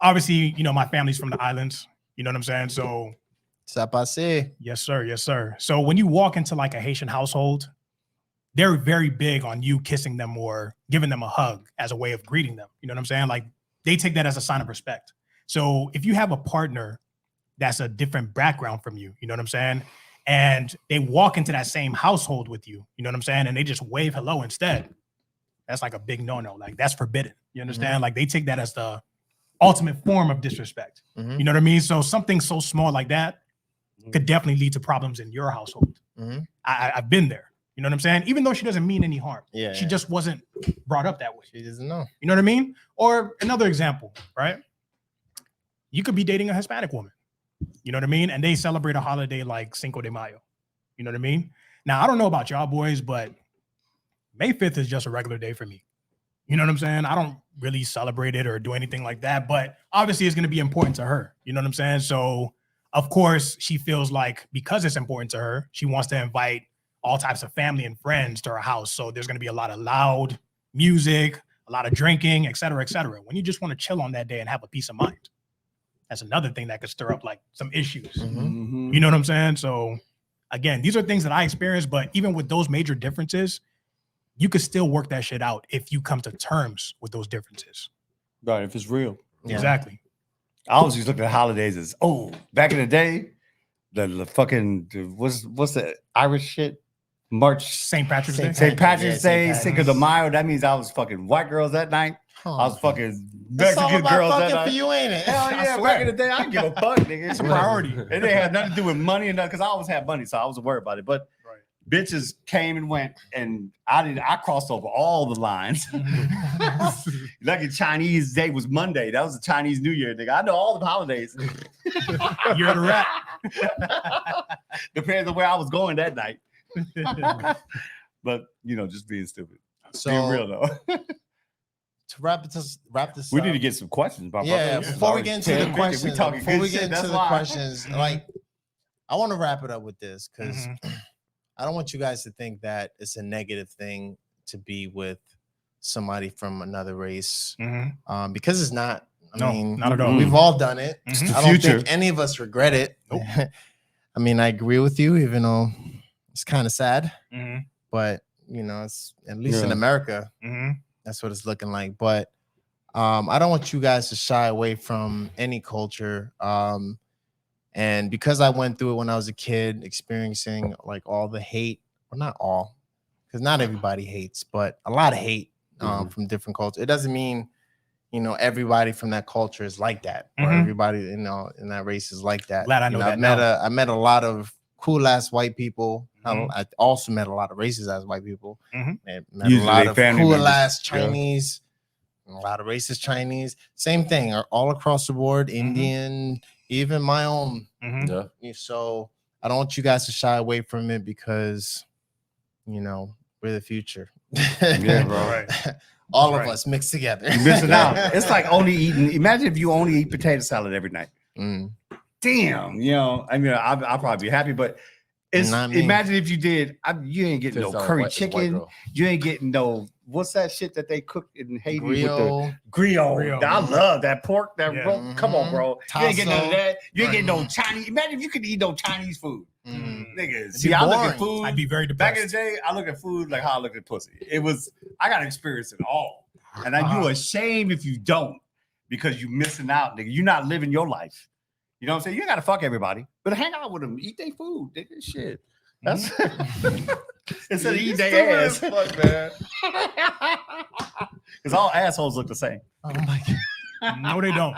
Speaker 2: obviously, you know, my family's from the islands. You know what I'm saying? So yes, sir. Yes, sir. So when you walk into like a Haitian household, they're very big on you kissing them or giving them a hug as a way of greeting them. You know what I'm saying? Like they take that as a sign of respect. So if you have a partner that's a different background from you, you know what I'm saying? And they walk into that same household with you, you know what I'm saying? And they just wave hello instead. That's like a big no-no. Like that's forbidden. You understand? Like they take that as the ultimate form of disrespect. You know what I mean? So something so small like that could definitely lead to problems in your household. I've been there. You know what I'm saying? Even though she doesn't mean any harm. She just wasn't brought up that way.
Speaker 1: She doesn't know.
Speaker 2: You know what I mean? Or another example, right? You could be dating a Hispanic woman. You know what I mean? And they celebrate a holiday like Cinco de Mayo. You know what I mean? Now, I don't know about y'all boys, but May 5th is just a regular day for me. You know what I'm saying? I don't really celebrate it or do anything like that, but obviously it's going to be important to her. You know what I'm saying? So, of course, she feels like because it's important to her, she wants to invite all types of family and friends to our house. So there's going to be a lot of loud music, a lot of drinking, et cetera, et cetera. When you just want to chill on that day and have a peace of mind, that's another thing that could stir up like some issues.
Speaker 3: Mhm.
Speaker 2: You know what I'm saying? So again, these are things that I experienced, but even with those major differences, you could still work that shit out if you come to terms with those differences.
Speaker 4: Right, if it's real.
Speaker 1: Yeah.
Speaker 2: Exactly.
Speaker 4: I always used to look at holidays as, back in the day, the fucking, what's the Irish shit? March,
Speaker 2: St. Patrick's Day.
Speaker 4: St. Patrick's
Speaker 1: Yeah,
Speaker 4: Day,
Speaker 1: St.
Speaker 4: Cinco de Mayo. That means I was fucking white girls that night. I was fucking
Speaker 1: It's all
Speaker 4: Mexican
Speaker 1: about
Speaker 4: girls that
Speaker 1: fucking
Speaker 4: night.
Speaker 1: for you, ain't it?
Speaker 4: Hell
Speaker 2: I
Speaker 4: yeah,
Speaker 2: swear.
Speaker 4: back in the day, I didn't give a fuck, nigga.
Speaker 2: It's a priority.
Speaker 4: It didn't have nothing to do with money and nothing, because I always had money, so I wasn't worried about it. But bitches came and went, and I crossed over all the lines. Lucky Chinese Day was Monday. That was the Chinese New Year, nigga. I know all the holidays.
Speaker 2: You're the rat.
Speaker 4: Depends on where I was going that night. But just being stupid.
Speaker 1: So
Speaker 4: Being real though.
Speaker 1: to wrap this
Speaker 4: We
Speaker 1: up,
Speaker 4: need to get some questions about
Speaker 1: yeah,
Speaker 4: this is
Speaker 1: before we
Speaker 4: already
Speaker 1: get into
Speaker 4: 10
Speaker 1: the
Speaker 4: minutes.
Speaker 1: questions,
Speaker 4: We talking
Speaker 1: before
Speaker 4: good
Speaker 1: we
Speaker 4: shit,
Speaker 1: get into
Speaker 4: that's
Speaker 1: the
Speaker 4: why.
Speaker 1: questions, like I want to wrap it up with this because
Speaker 2: Mhm.
Speaker 1: I don't want you guys to think that it's a negative thing to be with somebody from another race,
Speaker 2: Mhm.
Speaker 1: because it's not. I mean,
Speaker 2: not at all.
Speaker 1: we've all done it.
Speaker 2: Mhm.
Speaker 1: I don't
Speaker 4: Future.
Speaker 1: think any of us regret it.
Speaker 2: Nope.
Speaker 1: I mean, I agree with you, even though it's kind of sad,
Speaker 2: Mhm.
Speaker 1: but it's at least in
Speaker 4: Yeah.
Speaker 1: America,
Speaker 2: Mhm.
Speaker 1: that's what it's looking like. But I don't want you guys to shy away from any culture. And because I went through it when I was a kid, experiencing like all the hate, well, not all, because not everybody hates, but a lot of hate from different cultures. It doesn't mean everybody from that culture is like that, or
Speaker 2: Mhm.
Speaker 1: everybody in that race is like that.
Speaker 2: Glad I know that
Speaker 1: I met a lot of cool ass white people. I also met a lot of racist ass white people.
Speaker 2: Mhm.
Speaker 1: I met
Speaker 4: Usually
Speaker 1: a lot
Speaker 4: they
Speaker 1: of
Speaker 4: family
Speaker 1: cool
Speaker 4: members.
Speaker 1: ass
Speaker 4: Yeah.
Speaker 1: Chinese, a lot of racist Chinese. Same thing, all across the board. Indian, even my own.
Speaker 2: Mhm.
Speaker 3: Yeah.
Speaker 1: So I don't want you guys to shy away from it because we're the future.
Speaker 4: Yeah, bro.
Speaker 2: Right.
Speaker 1: All of
Speaker 2: Right.
Speaker 1: us mixed together.
Speaker 4: You're missing out. It's like only eating. Imagine if you only eat potato salad every night.
Speaker 1: Mm.
Speaker 4: Damn, I mean, I'll probably be happy, but it's
Speaker 1: Not me.
Speaker 4: imagine if you did. You ain't getting no
Speaker 3: Tastes like
Speaker 4: curry
Speaker 3: white- it's white
Speaker 4: chicken.
Speaker 3: girl.
Speaker 4: You ain't getting no what's that shit that they cook in Haiti with the
Speaker 1: Grill.
Speaker 4: griot. I love that pork. That
Speaker 2: Yeah.
Speaker 4: roast. Come on, bro. You ain't getting none of
Speaker 1: Tasso.
Speaker 4: that. You ain't getting no
Speaker 1: Right.
Speaker 4: Chinese. Imagine if you could eat no Chinese food,
Speaker 1: Mm.
Speaker 4: nigga.
Speaker 1: be
Speaker 4: See, I look
Speaker 1: boring.
Speaker 4: at food.
Speaker 2: I'd be very
Speaker 4: Back in the
Speaker 2: depressed.
Speaker 4: day, I look at food like how I look at pussy. I got to experience it all. And you ashamed if you don't, because you missing out, nigga. You're not living your life. You know what I'm saying? You ain't got to fuck everybody, but hang out with them, eat their food, nigga. Shit. That's instead of eating their ass.
Speaker 3: Fuck, man.
Speaker 4: Because all assholes look the same.
Speaker 1: Oh my god.
Speaker 2: No, they don't.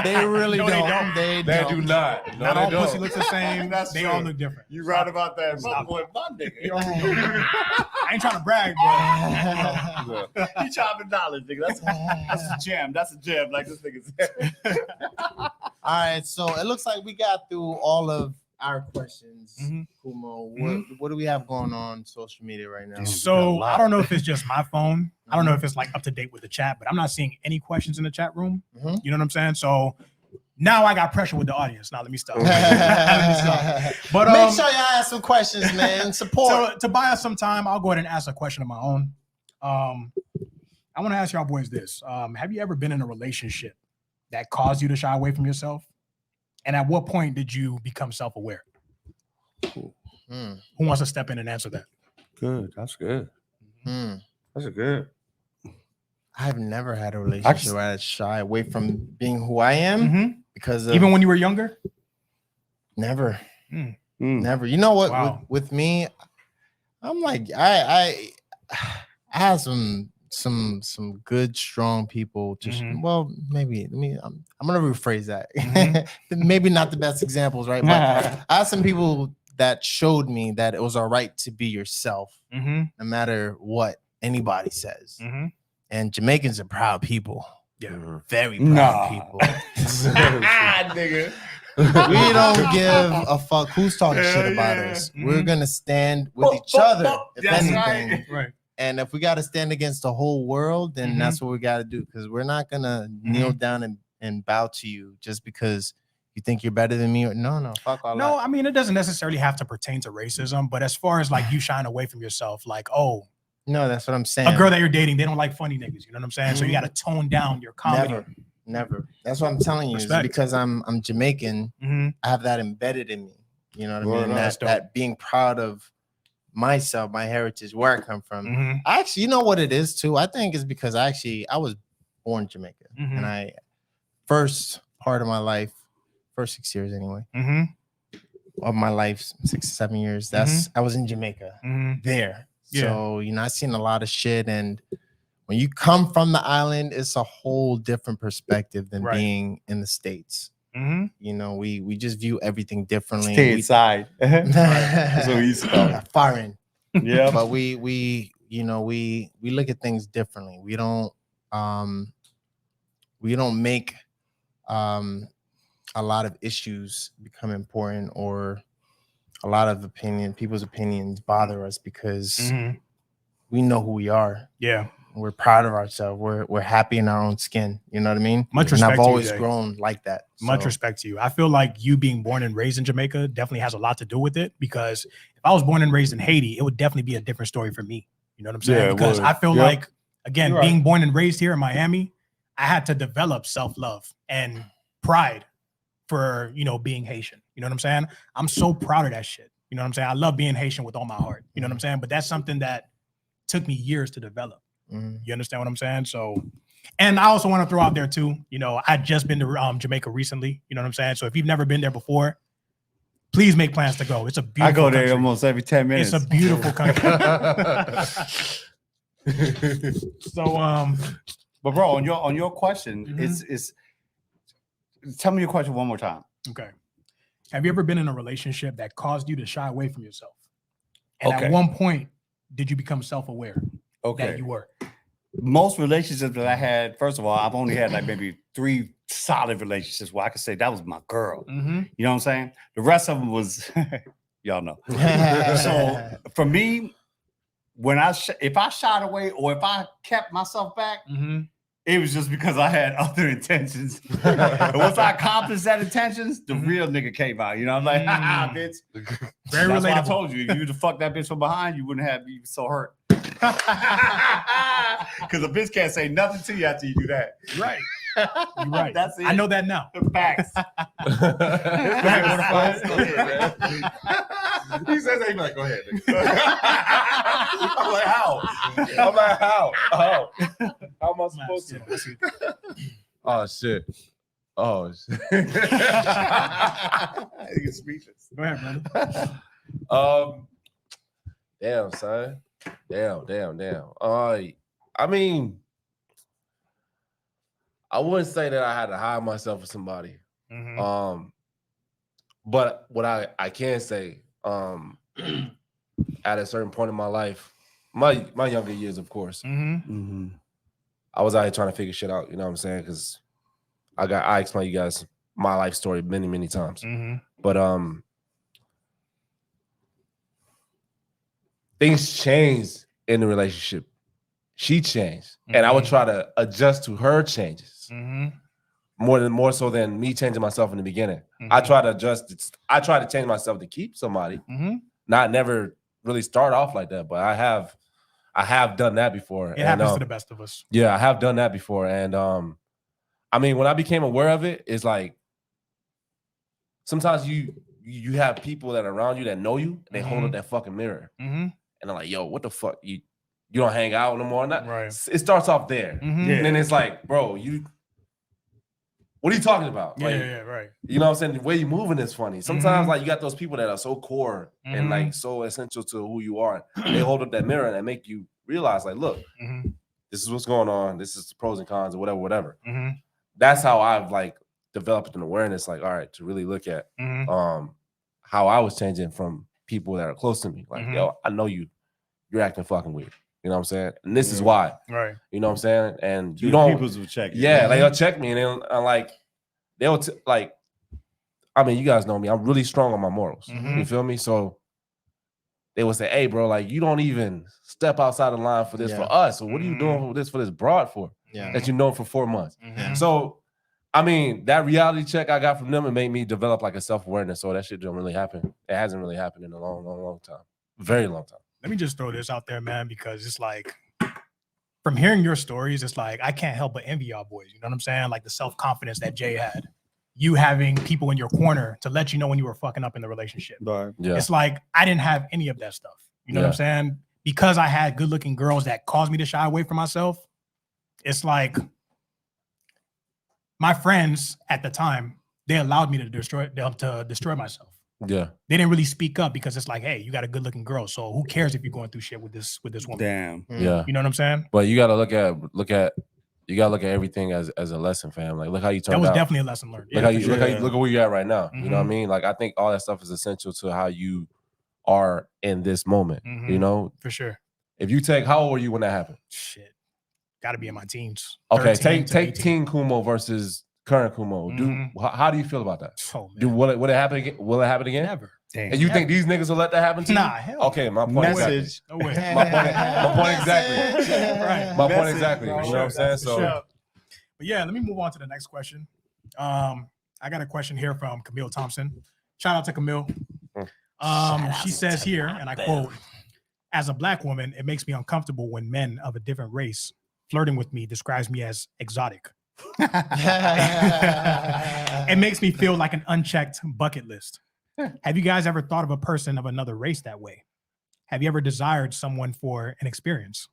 Speaker 1: They really
Speaker 2: No, they
Speaker 1: don't.
Speaker 2: don't.
Speaker 1: They
Speaker 3: They
Speaker 1: don't.
Speaker 3: do not. No,
Speaker 2: Not
Speaker 3: they
Speaker 2: all
Speaker 3: don't.
Speaker 2: pussy looks the same.
Speaker 4: That's
Speaker 2: They
Speaker 4: true.
Speaker 2: all look different.
Speaker 4: You right about that, my
Speaker 2: Stop.
Speaker 4: boy, my nigga.
Speaker 2: I ain't trying to brag, but
Speaker 3: Yeah.
Speaker 4: You chopping dollars, nigga. That's a gem. That's a gem. Like this nigga said.
Speaker 1: All right, so it looks like we got through all of our questions.
Speaker 2: Mhm.
Speaker 1: Kumo, what do we have going on social media right now?
Speaker 2: So I don't know if it's just my phone. I don't know if it's like up to date with the chat, but I'm not seeing any questions in the chat room.
Speaker 1: Mhm.
Speaker 2: You know what I'm saying? So now I got pressure with the audience. Now let me stop. Let me stop. But
Speaker 1: Make sure y'all ask some questions, man. Support.
Speaker 2: so to buy us some time, I'll go ahead and ask a question of my own. I want to ask y'all boys this: have you ever been in a relationship that caused you to shy away from yourself? And at what point did you become self-aware?
Speaker 1: Hmm.
Speaker 2: Who wants to step in and answer that?
Speaker 3: Good. That's good.
Speaker 1: Hmm.
Speaker 3: That's a good.
Speaker 1: I've never had a relationship where I shy away from being who I am because of
Speaker 2: Even when you were younger?
Speaker 1: never.
Speaker 2: Mm.
Speaker 1: Never. You know what?
Speaker 2: Wow.
Speaker 1: With me, I'm like I have some good strong people. Just well, maybe I'm gonna rephrase that. Maybe not the best examples, right? But I have some people that showed me that it was all right to be yourself, no matter what anybody says. And Jamaicans are proud people.
Speaker 2: Yeah.
Speaker 1: Very proud people.
Speaker 4: Nigga.
Speaker 1: We don't give a fuck who's talking shit about us. We're gonna stand with each other, if
Speaker 4: That's
Speaker 1: anything.
Speaker 2: Right.
Speaker 1: And if we got to stand against the whole world, then that's what we got to do. Because we're not gonna kneel down and bow to you just because You think you're better than me? No, fuck all
Speaker 2: No,
Speaker 1: that.
Speaker 2: I mean, it doesn't necessarily have to pertain to racism, but as far as like you shying away from yourself, like, oh,
Speaker 1: No, that's what I'm saying.
Speaker 2: a girl that you're dating, they don't like funny niggas. You know what I'm saying? So you got to tone down your comedy.
Speaker 1: Never. That's what I'm telling you. Is
Speaker 2: Respect.
Speaker 1: because I'm Jamaican.
Speaker 2: Mhm.
Speaker 1: I have that embedded in me. You know what I
Speaker 2: Word
Speaker 1: mean?
Speaker 2: up. That's dope.
Speaker 1: That being proud of myself, my heritage, where I come from.
Speaker 2: Mhm.
Speaker 1: Actually, you know what it is too? I think it's because I was born in Jamaica.
Speaker 2: Mhm.
Speaker 1: And first part of my life, first 6 years anyway,
Speaker 2: Mhm.
Speaker 1: of my life, 6 to 7 years, I was in Jamaica
Speaker 2: Mhm.
Speaker 1: there.
Speaker 2: Yeah.
Speaker 1: So, I've seen a lot of shit. And when you come from the island, it's a whole different perspective than
Speaker 2: Right.
Speaker 1: being in the States.
Speaker 2: Mhm.
Speaker 1: We just view everything differently.
Speaker 4: Stateside. That's what we used to call it.
Speaker 1: Foreign.
Speaker 4: Yeah.
Speaker 1: But we look at things differently. We don't make a lot of issues become important, or a lot of people's opinions bother us, because
Speaker 2: Mhm.
Speaker 1: we know who we are.
Speaker 2: Yeah.
Speaker 1: We're proud of ourselves. We're happy in our own skin. You know what I mean?
Speaker 2: Much
Speaker 1: And
Speaker 2: respect
Speaker 1: I've
Speaker 2: to you,
Speaker 1: always
Speaker 2: Jay.
Speaker 1: grown like that.
Speaker 2: Much respect to you. I feel like you being born and raised in Jamaica definitely has a lot to do with it, because if I was born and raised in Haiti, it would definitely be a different story for me. You know what I'm saying?
Speaker 4: Yeah, it
Speaker 2: Because
Speaker 4: would.
Speaker 2: I feel
Speaker 4: Yep.
Speaker 2: like, again,
Speaker 4: You're
Speaker 2: being
Speaker 4: right.
Speaker 2: born and raised here in Miami, I had to develop self-love and pride for, being Haitian. You know what I'm saying? I'm so proud of that shit. You know what I'm saying? I love being Haitian with all my heart. You know what I'm saying? But that's something that took me years to develop.
Speaker 1: Mhm.
Speaker 2: You understand what I'm saying? So, and I also want to throw out there too, I just been to Jamaica recently. You know what I'm saying? So if you've never been there before, please make plans to go. It's a beautiful
Speaker 4: I go there
Speaker 2: country.
Speaker 4: almost every 10 minutes.
Speaker 2: It's a beautiful country. So,
Speaker 4: But bro, on your question,
Speaker 2: Mhm.
Speaker 4: it's tell me your question one more time.
Speaker 2: okay. Have you ever been in a relationship that caused you to shy away from yourself? And
Speaker 4: Okay.
Speaker 2: at one point, did you become self-aware that
Speaker 4: Okay.
Speaker 2: you were?
Speaker 4: Most relationships that I had, first of all, I've only had like maybe 3 solid relationships where I could say that was my girl.
Speaker 2: Mm-hmm.
Speaker 4: You know what I'm saying? The rest of them was, y'all know. So for me, when if I shied away or if I kept myself back,
Speaker 2: Mm-hmm.
Speaker 4: it was just because I had other intentions. And once I accomplished that intentions, the
Speaker 2: Mhm.
Speaker 4: real nigga came out. You know, I'm like, haha, bitch.
Speaker 2: Very
Speaker 4: That's why I
Speaker 2: relatable.
Speaker 4: told you, if you would have fucked that bitch from behind, you wouldn't have been so hurt. Because a bitch can't say nothing to you after you do that.
Speaker 2: Right. You're right.
Speaker 4: That's it.
Speaker 2: I know that now.
Speaker 4: Facts.
Speaker 3: He says that, he's like, go ahead. I'm like, how? I'm like, how? How am I supposed to? Oh shit. Oh shit. He's speechless.
Speaker 2: Go ahead, brother.
Speaker 3: Damn, son. Damn. I mean, I wouldn't say that I had to hide myself from somebody.
Speaker 2: Mhm.
Speaker 3: But what I can say, at a certain point in my life, my younger years, of course,
Speaker 2: Mhm.
Speaker 3: I was out here trying to figure shit out. You know what I'm saying? Because I explained you guys my life story many times.
Speaker 2: Mhm.
Speaker 3: But things changed in the relationship. She changed, and I would try to adjust to her changes
Speaker 2: Mhm.
Speaker 3: more so than me changing myself in the beginning. I try to adjust. I try to change myself to keep somebody,
Speaker 2: Mhm.
Speaker 3: not never really start off like that. But I have done that before.
Speaker 2: It happens to the best of us.
Speaker 3: Yeah, I have done that before, and I mean, when I became aware of it, it's like sometimes you have people that are around you that know you, and they hold up that fucking mirror,
Speaker 2: Mhm.
Speaker 3: and they're like, "Yo, what the fuck? You don't hang out no more?" Not,
Speaker 2: Right.
Speaker 3: It starts off there,
Speaker 2: Mhm.
Speaker 3: and then it's like, bro, what are you talking about?
Speaker 2: Yeah,
Speaker 3: Like,
Speaker 2: yeah, right.
Speaker 3: you know what I'm saying? The way you moving is funny. Sometimes, like, you got those people that are so core and like so essential to who you are. They hold up that mirror and they make you realize, like, look, this is what's going on. This is the pros and cons or whatever. That's how I've like developed an awareness, like, all right, to really look at how I was changing from people that are close to me. Like, yo, I know you're acting fucking weird. You know what I'm saying? And this is why.
Speaker 2: Right.
Speaker 3: You know what I'm saying? And you
Speaker 4: Two
Speaker 3: don't.
Speaker 4: peoples will check you.
Speaker 3: Yeah, like they'll check me and then like they'll like. I mean, you guys know me. I'm really strong on my morals. You feel me? So they would say, "Hey, bro, like you don't even step outside the line for this for us. So what are you doing for this broad for?
Speaker 1: Yeah.
Speaker 3: That you know for 4 months."
Speaker 1: Yeah.
Speaker 3: So I mean, that reality check I got from them, it made me develop like a self-awareness. So that shit don't really happen. It hasn't really happened in a long time. Very long time.
Speaker 2: Let me just throw this out there, man, because it's like from hearing your stories, it's like I can't help but envy y'all boys. You know what I'm saying? Like the self-confidence that Jay had. You having people in your corner to let you know when you were fucking up in the relationship.
Speaker 4: Right.
Speaker 3: Yeah.
Speaker 2: It's like I didn't have any of that stuff. You know what I'm saying? Because I had good-looking girls that caused me to shy away from myself. It's like my friends at the time, they allowed me to destroy myself.
Speaker 3: Yeah.
Speaker 2: They didn't really speak up because it's like, hey, you got a good-looking girl, so who cares if you're going through shit with this woman?
Speaker 4: Damn.
Speaker 3: Yeah.
Speaker 2: You know what I'm saying?
Speaker 3: But you gotta look at everything as a lesson, fam. Like look how you turned
Speaker 2: That was
Speaker 3: out.
Speaker 2: definitely a lesson learned.
Speaker 3: Look
Speaker 2: Yeah,
Speaker 3: how you look at where you're at right now. You know what I
Speaker 2: Mhm.
Speaker 3: mean? Like I think all that stuff is essential to how you are in this moment. You
Speaker 2: Mhm.
Speaker 3: know,
Speaker 2: for sure.
Speaker 3: if you take how old were you when that happened?
Speaker 2: Shit, got to be in my teens.
Speaker 3: Okay,
Speaker 2: 13 to
Speaker 3: take
Speaker 2: 18.
Speaker 3: teen Kumo versus current Kumo.
Speaker 2: Mhm.
Speaker 3: How do you feel about that?
Speaker 2: Oh, man.
Speaker 3: Do will it happen again? Will it happen again?
Speaker 2: Never.
Speaker 4: Damn.
Speaker 3: And you think these niggas will let that happen to you?
Speaker 2: Nah, hell.
Speaker 3: Okay, my point exactly.
Speaker 4: Message.
Speaker 2: No way.
Speaker 3: My point exactly.
Speaker 2: Right.
Speaker 3: My point
Speaker 4: Message,
Speaker 3: exactly.
Speaker 4: bro.
Speaker 3: You know what I'm saying?
Speaker 2: For
Speaker 3: So
Speaker 2: sure. But yeah, let me move on to the next question. I got a question here from Camille Thompson. Shout out to Camille. She says here, and I quote, "As a Black woman, it makes me uncomfortable when men of a different race flirting with me describes me as exotic. It makes me feel like an unchecked bucket list. Have you guys ever thought of a person of another race that way? Have you ever desired someone for an experience?"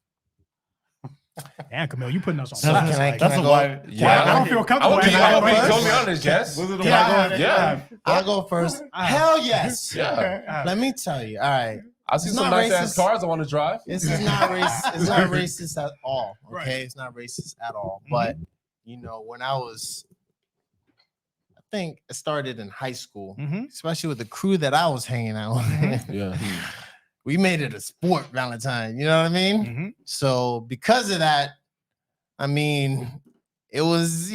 Speaker 2: Damn, Camille, you putting us on blast.
Speaker 1: Can I-
Speaker 2: Like,
Speaker 1: can
Speaker 4: That's
Speaker 1: I
Speaker 4: a
Speaker 1: go-
Speaker 4: why.
Speaker 2: I don't feel comfortable.
Speaker 3: I
Speaker 1: I
Speaker 3: would
Speaker 1: go
Speaker 3: be
Speaker 1: first?
Speaker 3: totally honest, yes.
Speaker 4: Was it a
Speaker 2: Yeah.
Speaker 3: Yeah.
Speaker 1: I'll go first. Hell yes.
Speaker 3: Yeah.
Speaker 1: Let me tell you. All right.
Speaker 3: I see
Speaker 1: It's
Speaker 3: some
Speaker 1: not
Speaker 3: nice ass
Speaker 1: racist.
Speaker 3: cars I want to drive.
Speaker 1: This is not racist. It's not racist at all. Okay,
Speaker 2: Right.
Speaker 1: it's not racist at all. But you know, when I think it started in high school,
Speaker 2: Mhm.
Speaker 1: especially with the crew that I was hanging out with.
Speaker 3: Yeah.
Speaker 1: We made it a sport, Valentine. You know what I mean?
Speaker 2: Mhm.
Speaker 1: So because of that, I mean, it was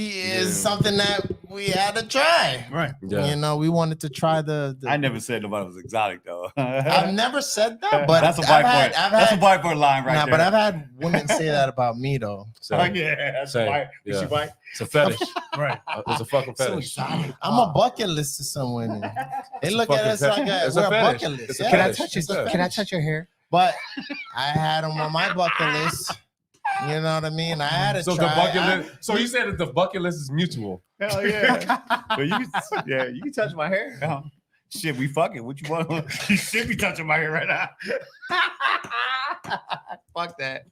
Speaker 1: something that we had to try.
Speaker 2: Right.
Speaker 3: Yeah.
Speaker 1: You know, we wanted to try the
Speaker 4: I never said nobody was exotic though.
Speaker 1: I've never said that, but
Speaker 4: that's a
Speaker 1: I've
Speaker 4: whiteboard.
Speaker 1: had,
Speaker 4: That's a whiteboard line right
Speaker 1: nah,
Speaker 4: there.
Speaker 1: but I've had women say that about me though.
Speaker 3: Same.
Speaker 4: Oh, yeah, that's
Speaker 3: Same.
Speaker 4: white. Is
Speaker 3: Yeah.
Speaker 4: she white?
Speaker 3: It's a fetish.
Speaker 2: Right.
Speaker 3: It's a fucking
Speaker 1: So
Speaker 3: fetish.
Speaker 1: exotic. I'm a bucket list to some women. They
Speaker 3: It's a
Speaker 1: look at
Speaker 3: fucking
Speaker 1: us like
Speaker 3: it's
Speaker 1: we're a
Speaker 3: fetish.
Speaker 1: bucket list.
Speaker 3: It's a
Speaker 1: Yeah.
Speaker 3: fetish. It's a fetish.
Speaker 4: Can I touch your hair?
Speaker 1: But I had them on my bucket list. You know what I mean? I had to
Speaker 3: So
Speaker 1: try.
Speaker 3: the bucket list. So you said that the bucket list is mutual.
Speaker 4: Hell yeah. So you can touch my hair. Shit, we fucking. What you want? You should be touching my hair right now. Fuck that.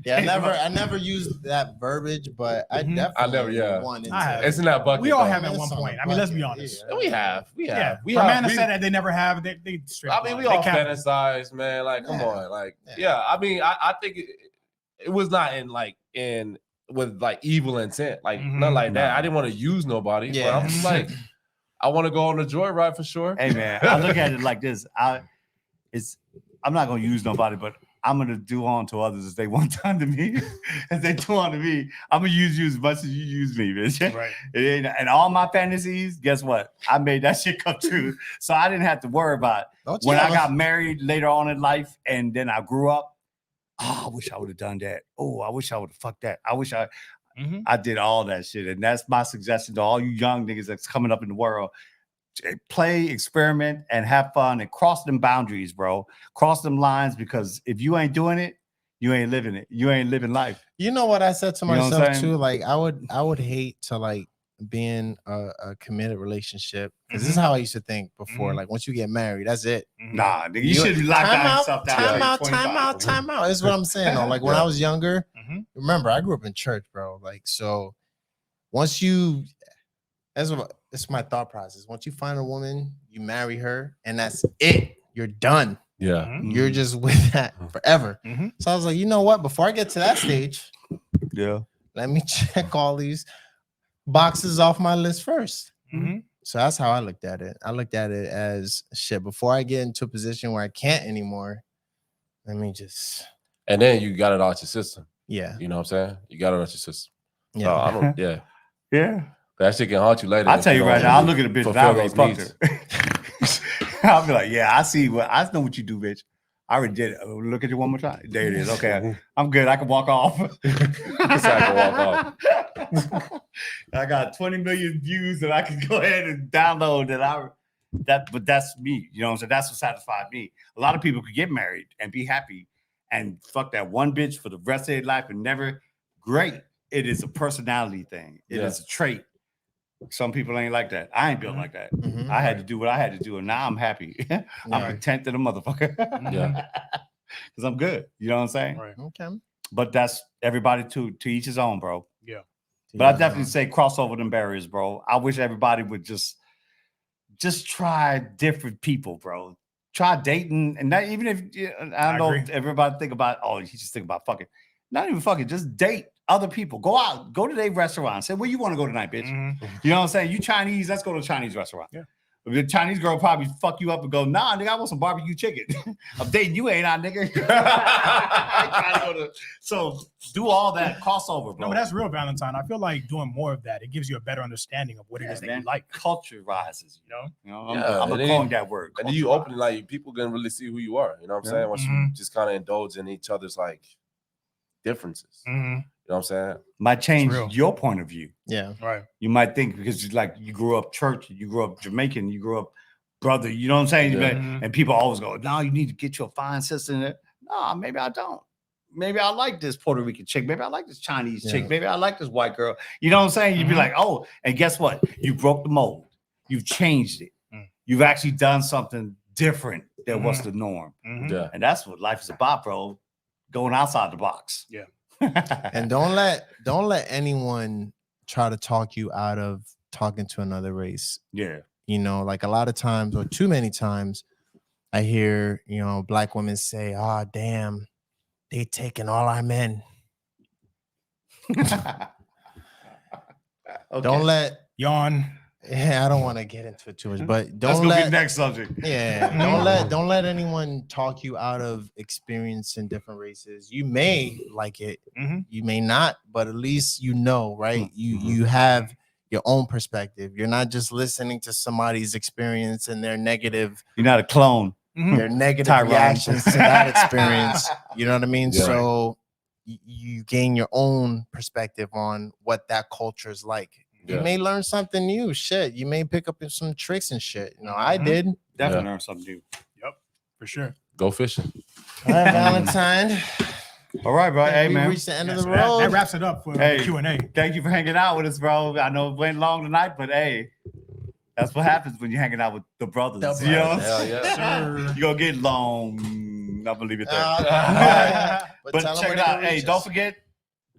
Speaker 1: Yeah, I never used that verbiage, but I
Speaker 2: Mhm.
Speaker 1: definitely
Speaker 3: yeah.
Speaker 1: want into
Speaker 2: I have.
Speaker 3: It's in that bucket.
Speaker 2: We all
Speaker 3: though.
Speaker 2: have at
Speaker 1: It's
Speaker 2: one
Speaker 1: on
Speaker 2: point.
Speaker 1: the
Speaker 2: I mean, let's be
Speaker 1: bucket,
Speaker 2: honest.
Speaker 1: yeah.
Speaker 3: We have.
Speaker 2: Yeah.
Speaker 3: We
Speaker 2: For a
Speaker 3: have.
Speaker 2: man to say that they never have, they straight.
Speaker 3: I mean, we
Speaker 2: lie. They
Speaker 3: all
Speaker 2: cap it.
Speaker 3: fantasize, man. Like, come
Speaker 1: Yeah.
Speaker 3: on, like,
Speaker 1: Yeah.
Speaker 3: yeah. I mean, I think it was not in with like evil intent, like
Speaker 2: Mhm.
Speaker 3: nothing like that.
Speaker 4: Nah.
Speaker 3: I didn't want to use nobody,
Speaker 1: Yeah.
Speaker 3: but I'm just like, I want to go on a joyride for sure.
Speaker 4: Hey man, I look at it like this. I'm not gonna use nobody, but I'm gonna do on to others as they want done to me. As they do on to me, I'm gonna use you as much as you use me, bitch.
Speaker 2: Right.
Speaker 4: It ain't, and all my fantasies, guess what? I made that shit come true. So I didn't have to worry about it.
Speaker 1: Don't you
Speaker 4: When I
Speaker 1: ever-
Speaker 4: got married later on in life and then I grew up. Oh, I wish I would have done that. Oh, I wish I would have fucked that. I wish
Speaker 2: Mhm.
Speaker 4: I did all that shit. And that's my suggestion to all you young niggas that's coming up in the world. Play, experiment, and have fun and cross them boundaries, bro. Cross them lines, because if you ain't doing it, you ain't living it. You ain't living life.
Speaker 1: You know what I said to
Speaker 4: You know what I'm
Speaker 1: myself
Speaker 4: saying?
Speaker 1: too? Like I would hate to like be in a committed relationship. Because this is how I used to think before.
Speaker 2: Mhm.
Speaker 1: Like once you get married, that's it.
Speaker 4: Nah, nigga, you
Speaker 1: You-
Speaker 4: should lock
Speaker 1: Time
Speaker 4: down
Speaker 1: out,
Speaker 4: yourself down.
Speaker 1: time
Speaker 4: at
Speaker 1: out, time
Speaker 4: 25.
Speaker 1: out, time out. Is what I'm saying though. Like when I was younger,
Speaker 2: Mhm.
Speaker 1: remember I grew up in church, bro. Like so once you it's my thought process. Once you find a woman, you marry her, and that's it. You're done.
Speaker 3: Yeah.
Speaker 2: Mhm.
Speaker 1: You're just with that forever.
Speaker 2: Mhm.
Speaker 1: So I was like, you know what? Before I get to that stage,
Speaker 4: Yeah.
Speaker 1: let me check all these boxes off my list first.
Speaker 2: Mhm.
Speaker 1: So that's how I looked at it. I looked at it as shit. Before I get into a position where I can't anymore, let me just
Speaker 3: And then you got it out your system.
Speaker 1: yeah.
Speaker 3: You know what I'm saying? You got it out your system.
Speaker 1: Yeah.
Speaker 3: So I don't. Yeah.
Speaker 4: Yeah.
Speaker 3: That shit can haunt you later.
Speaker 4: I'll
Speaker 3: if
Speaker 4: tell you
Speaker 3: don't
Speaker 4: right now, I'll look at a bitch
Speaker 3: fulfill
Speaker 4: Valerie
Speaker 3: those
Speaker 4: fucked
Speaker 3: needs.
Speaker 4: her. I'll be like, yeah, I see I know what you do, bitch. I already did it. Look at you one more time. There it is. Okay. I'm good. I can walk off.
Speaker 3: I can walk off.
Speaker 4: I got 20 million views that I can go ahead and download but that's me. You know what I'm saying? That's what satisfied me. A lot of people could get married and be happy and fuck that one bitch for the rest of their life and never. Great. It is a personality thing. It is a trait. Some people ain't like that. I ain't built like that. I had to do what I had to do, and now I'm happy. I'm content to the motherfucker. Because I'm good. You know what I'm saying?
Speaker 2: Right.
Speaker 1: Okay.
Speaker 4: But that's everybody to each his own, bro.
Speaker 2: Yeah.
Speaker 4: But I definitely say cross over them barriers, bro. I wish everybody would just try different people, bro. Try dating, and not even if I know everybody think about, oh, you just think about fucking. Not even fucking, just date other people. Go out, go to their restaurant. Say, where you want to go tonight, bitch? You know what I'm saying? You Chinese, let's go to a Chinese restaurant. Yeah. The Chinese girl probably fuck you up and go, nah, nigga, I want some barbecue chicken. I'm dating you, ain't I, nigga? So do all that crossover, bro.
Speaker 2: No, but that's real, Valentine. I feel like doing more of that, it gives you a better understanding of what it is that you like.
Speaker 4: Culture rises,
Speaker 2: you know?
Speaker 4: I'm calling that word.
Speaker 3: And then you open, like, people can really see who you are. You know what I'm saying? Once you just kind of indulge in each other's, like, differences. You know what I'm saying?
Speaker 4: Might change your point of view.
Speaker 1: Yeah.
Speaker 2: Right.
Speaker 4: You might think because you grew up church, you grew up Jamaican, you grew up brother, you know what I'm saying? And people always go, no, you need to get your fine sister in there. No, maybe I don't. Maybe I like this Puerto Rican chick. Maybe I like this Chinese chick. Maybe I like this white girl. You know what I'm saying? You'd be like, oh, and guess what? You broke the mold. You've changed it. You've actually done something different than what's the norm.
Speaker 3: Yeah.
Speaker 4: And that's what life is about, bro. Going outside the box.
Speaker 2: Yeah.
Speaker 1: And don't let anyone try to talk you out of talking to another race.
Speaker 4: Yeah.
Speaker 1: You know, like a lot of times or too many times I hear, you know, black women say, oh, damn, they taking all our men. Don't let
Speaker 2: yawn.
Speaker 1: Yeah, I don't want to get into it too much, but
Speaker 4: Let's go get next subject.
Speaker 1: Yeah, don't let anyone talk you out of experiencing different races. You may like it, you may not, but at least you know, right? You have your own perspective. You're not just listening to somebody's experience and their negative.
Speaker 4: You're not a clone.
Speaker 1: Their negative reactions to that experience. You know what I mean?
Speaker 3: Yeah.
Speaker 1: So you gain your own perspective on what that culture is like. You may learn something new. Shit, you may pick up some tricks and shit. You know, I did.
Speaker 4: Definitely learn something new.
Speaker 2: Yep, for sure.
Speaker 3: Go fishing.
Speaker 1: All right, Valentine.
Speaker 4: All right, bro. Hey,
Speaker 1: we
Speaker 4: man.
Speaker 1: reached the end of the road.
Speaker 2: That wraps it up for the Q&A.
Speaker 4: Thank you for hanging out with us, bro. I know it went long tonight, but hey, that's what happens when you're hanging out with the brothers. You know?
Speaker 3: Hell yeah.
Speaker 4: You're going to get long. I'm going to leave it there. But check it out. Hey, don't forget,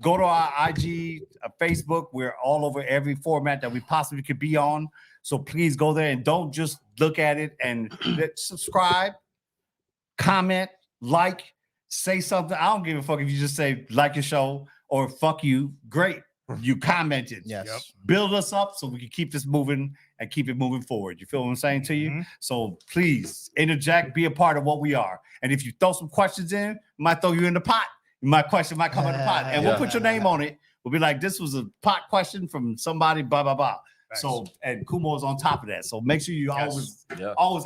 Speaker 4: go to our IG, Facebook. We're all over every format that we possibly could be on. So please go there and don't just look at it and subscribe, comment, like, say something. I don't give a fuck if you just say like your show or fuck you. Great. You commented.
Speaker 1: Yes.
Speaker 2: Yep.
Speaker 4: Build us up so we can keep this moving and keep it moving forward. You feel what I'm saying to you? So please interject, be a part of what we are. And if you throw some questions in, we might throw you in the pot. My question might come in the pot, and we'll put your name on it. We'll be like, this was a pot question from somebody, blah, blah, blah. Nice. So, and Kumo is on top of that. So make sure you always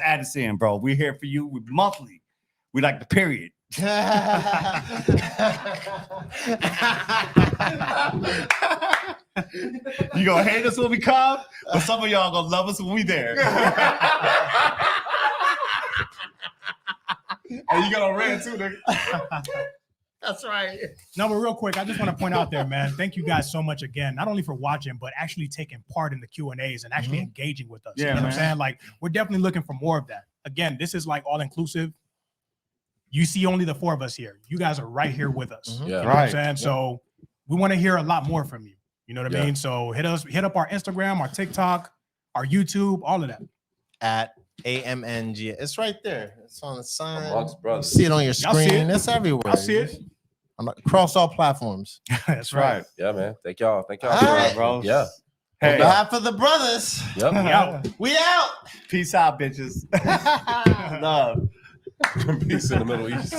Speaker 4: add us in, bro. We're here for you. We're monthly. We like the period. You gonna hate us when we come, but some of y'all gonna love us when we there.
Speaker 2: And you gonna rant too, nigga.
Speaker 4: That's right.
Speaker 2: No, but real quick, I just want to point out there, man. Thank you guys so much again, not only for watching, but actually taking part in the Q&As and actually engaging with us.
Speaker 4: Yeah,
Speaker 2: you know what I'm saying? Like, we're definitely looking for more of that. Again, this is like all inclusive. You see only the four of us here. You guys are right here with us.
Speaker 3: Yeah.
Speaker 2: You know what I'm saying? So we want to hear a lot more from you. You know what I mean? So hit up our Instagram, our TikTok, our YouTube, all of that.
Speaker 1: At AMNG. It's right there. It's on the sign.
Speaker 3: Amongst Brothers.
Speaker 1: You see it on your
Speaker 2: Y'all see
Speaker 1: screen.
Speaker 2: it?
Speaker 1: It's everywhere.
Speaker 2: I see it.
Speaker 1: I'm across all platforms.
Speaker 2: That's right.
Speaker 3: Yeah, man. Thank y'all. Thank y'all.
Speaker 1: All right,
Speaker 4: bro.
Speaker 3: Yeah.
Speaker 4: Hey,
Speaker 1: On behalf of the brothers,
Speaker 3: Yep.
Speaker 2: We out.
Speaker 1: we out.
Speaker 4: peace out, bitches. Love.
Speaker 3: Peace in the Middle East.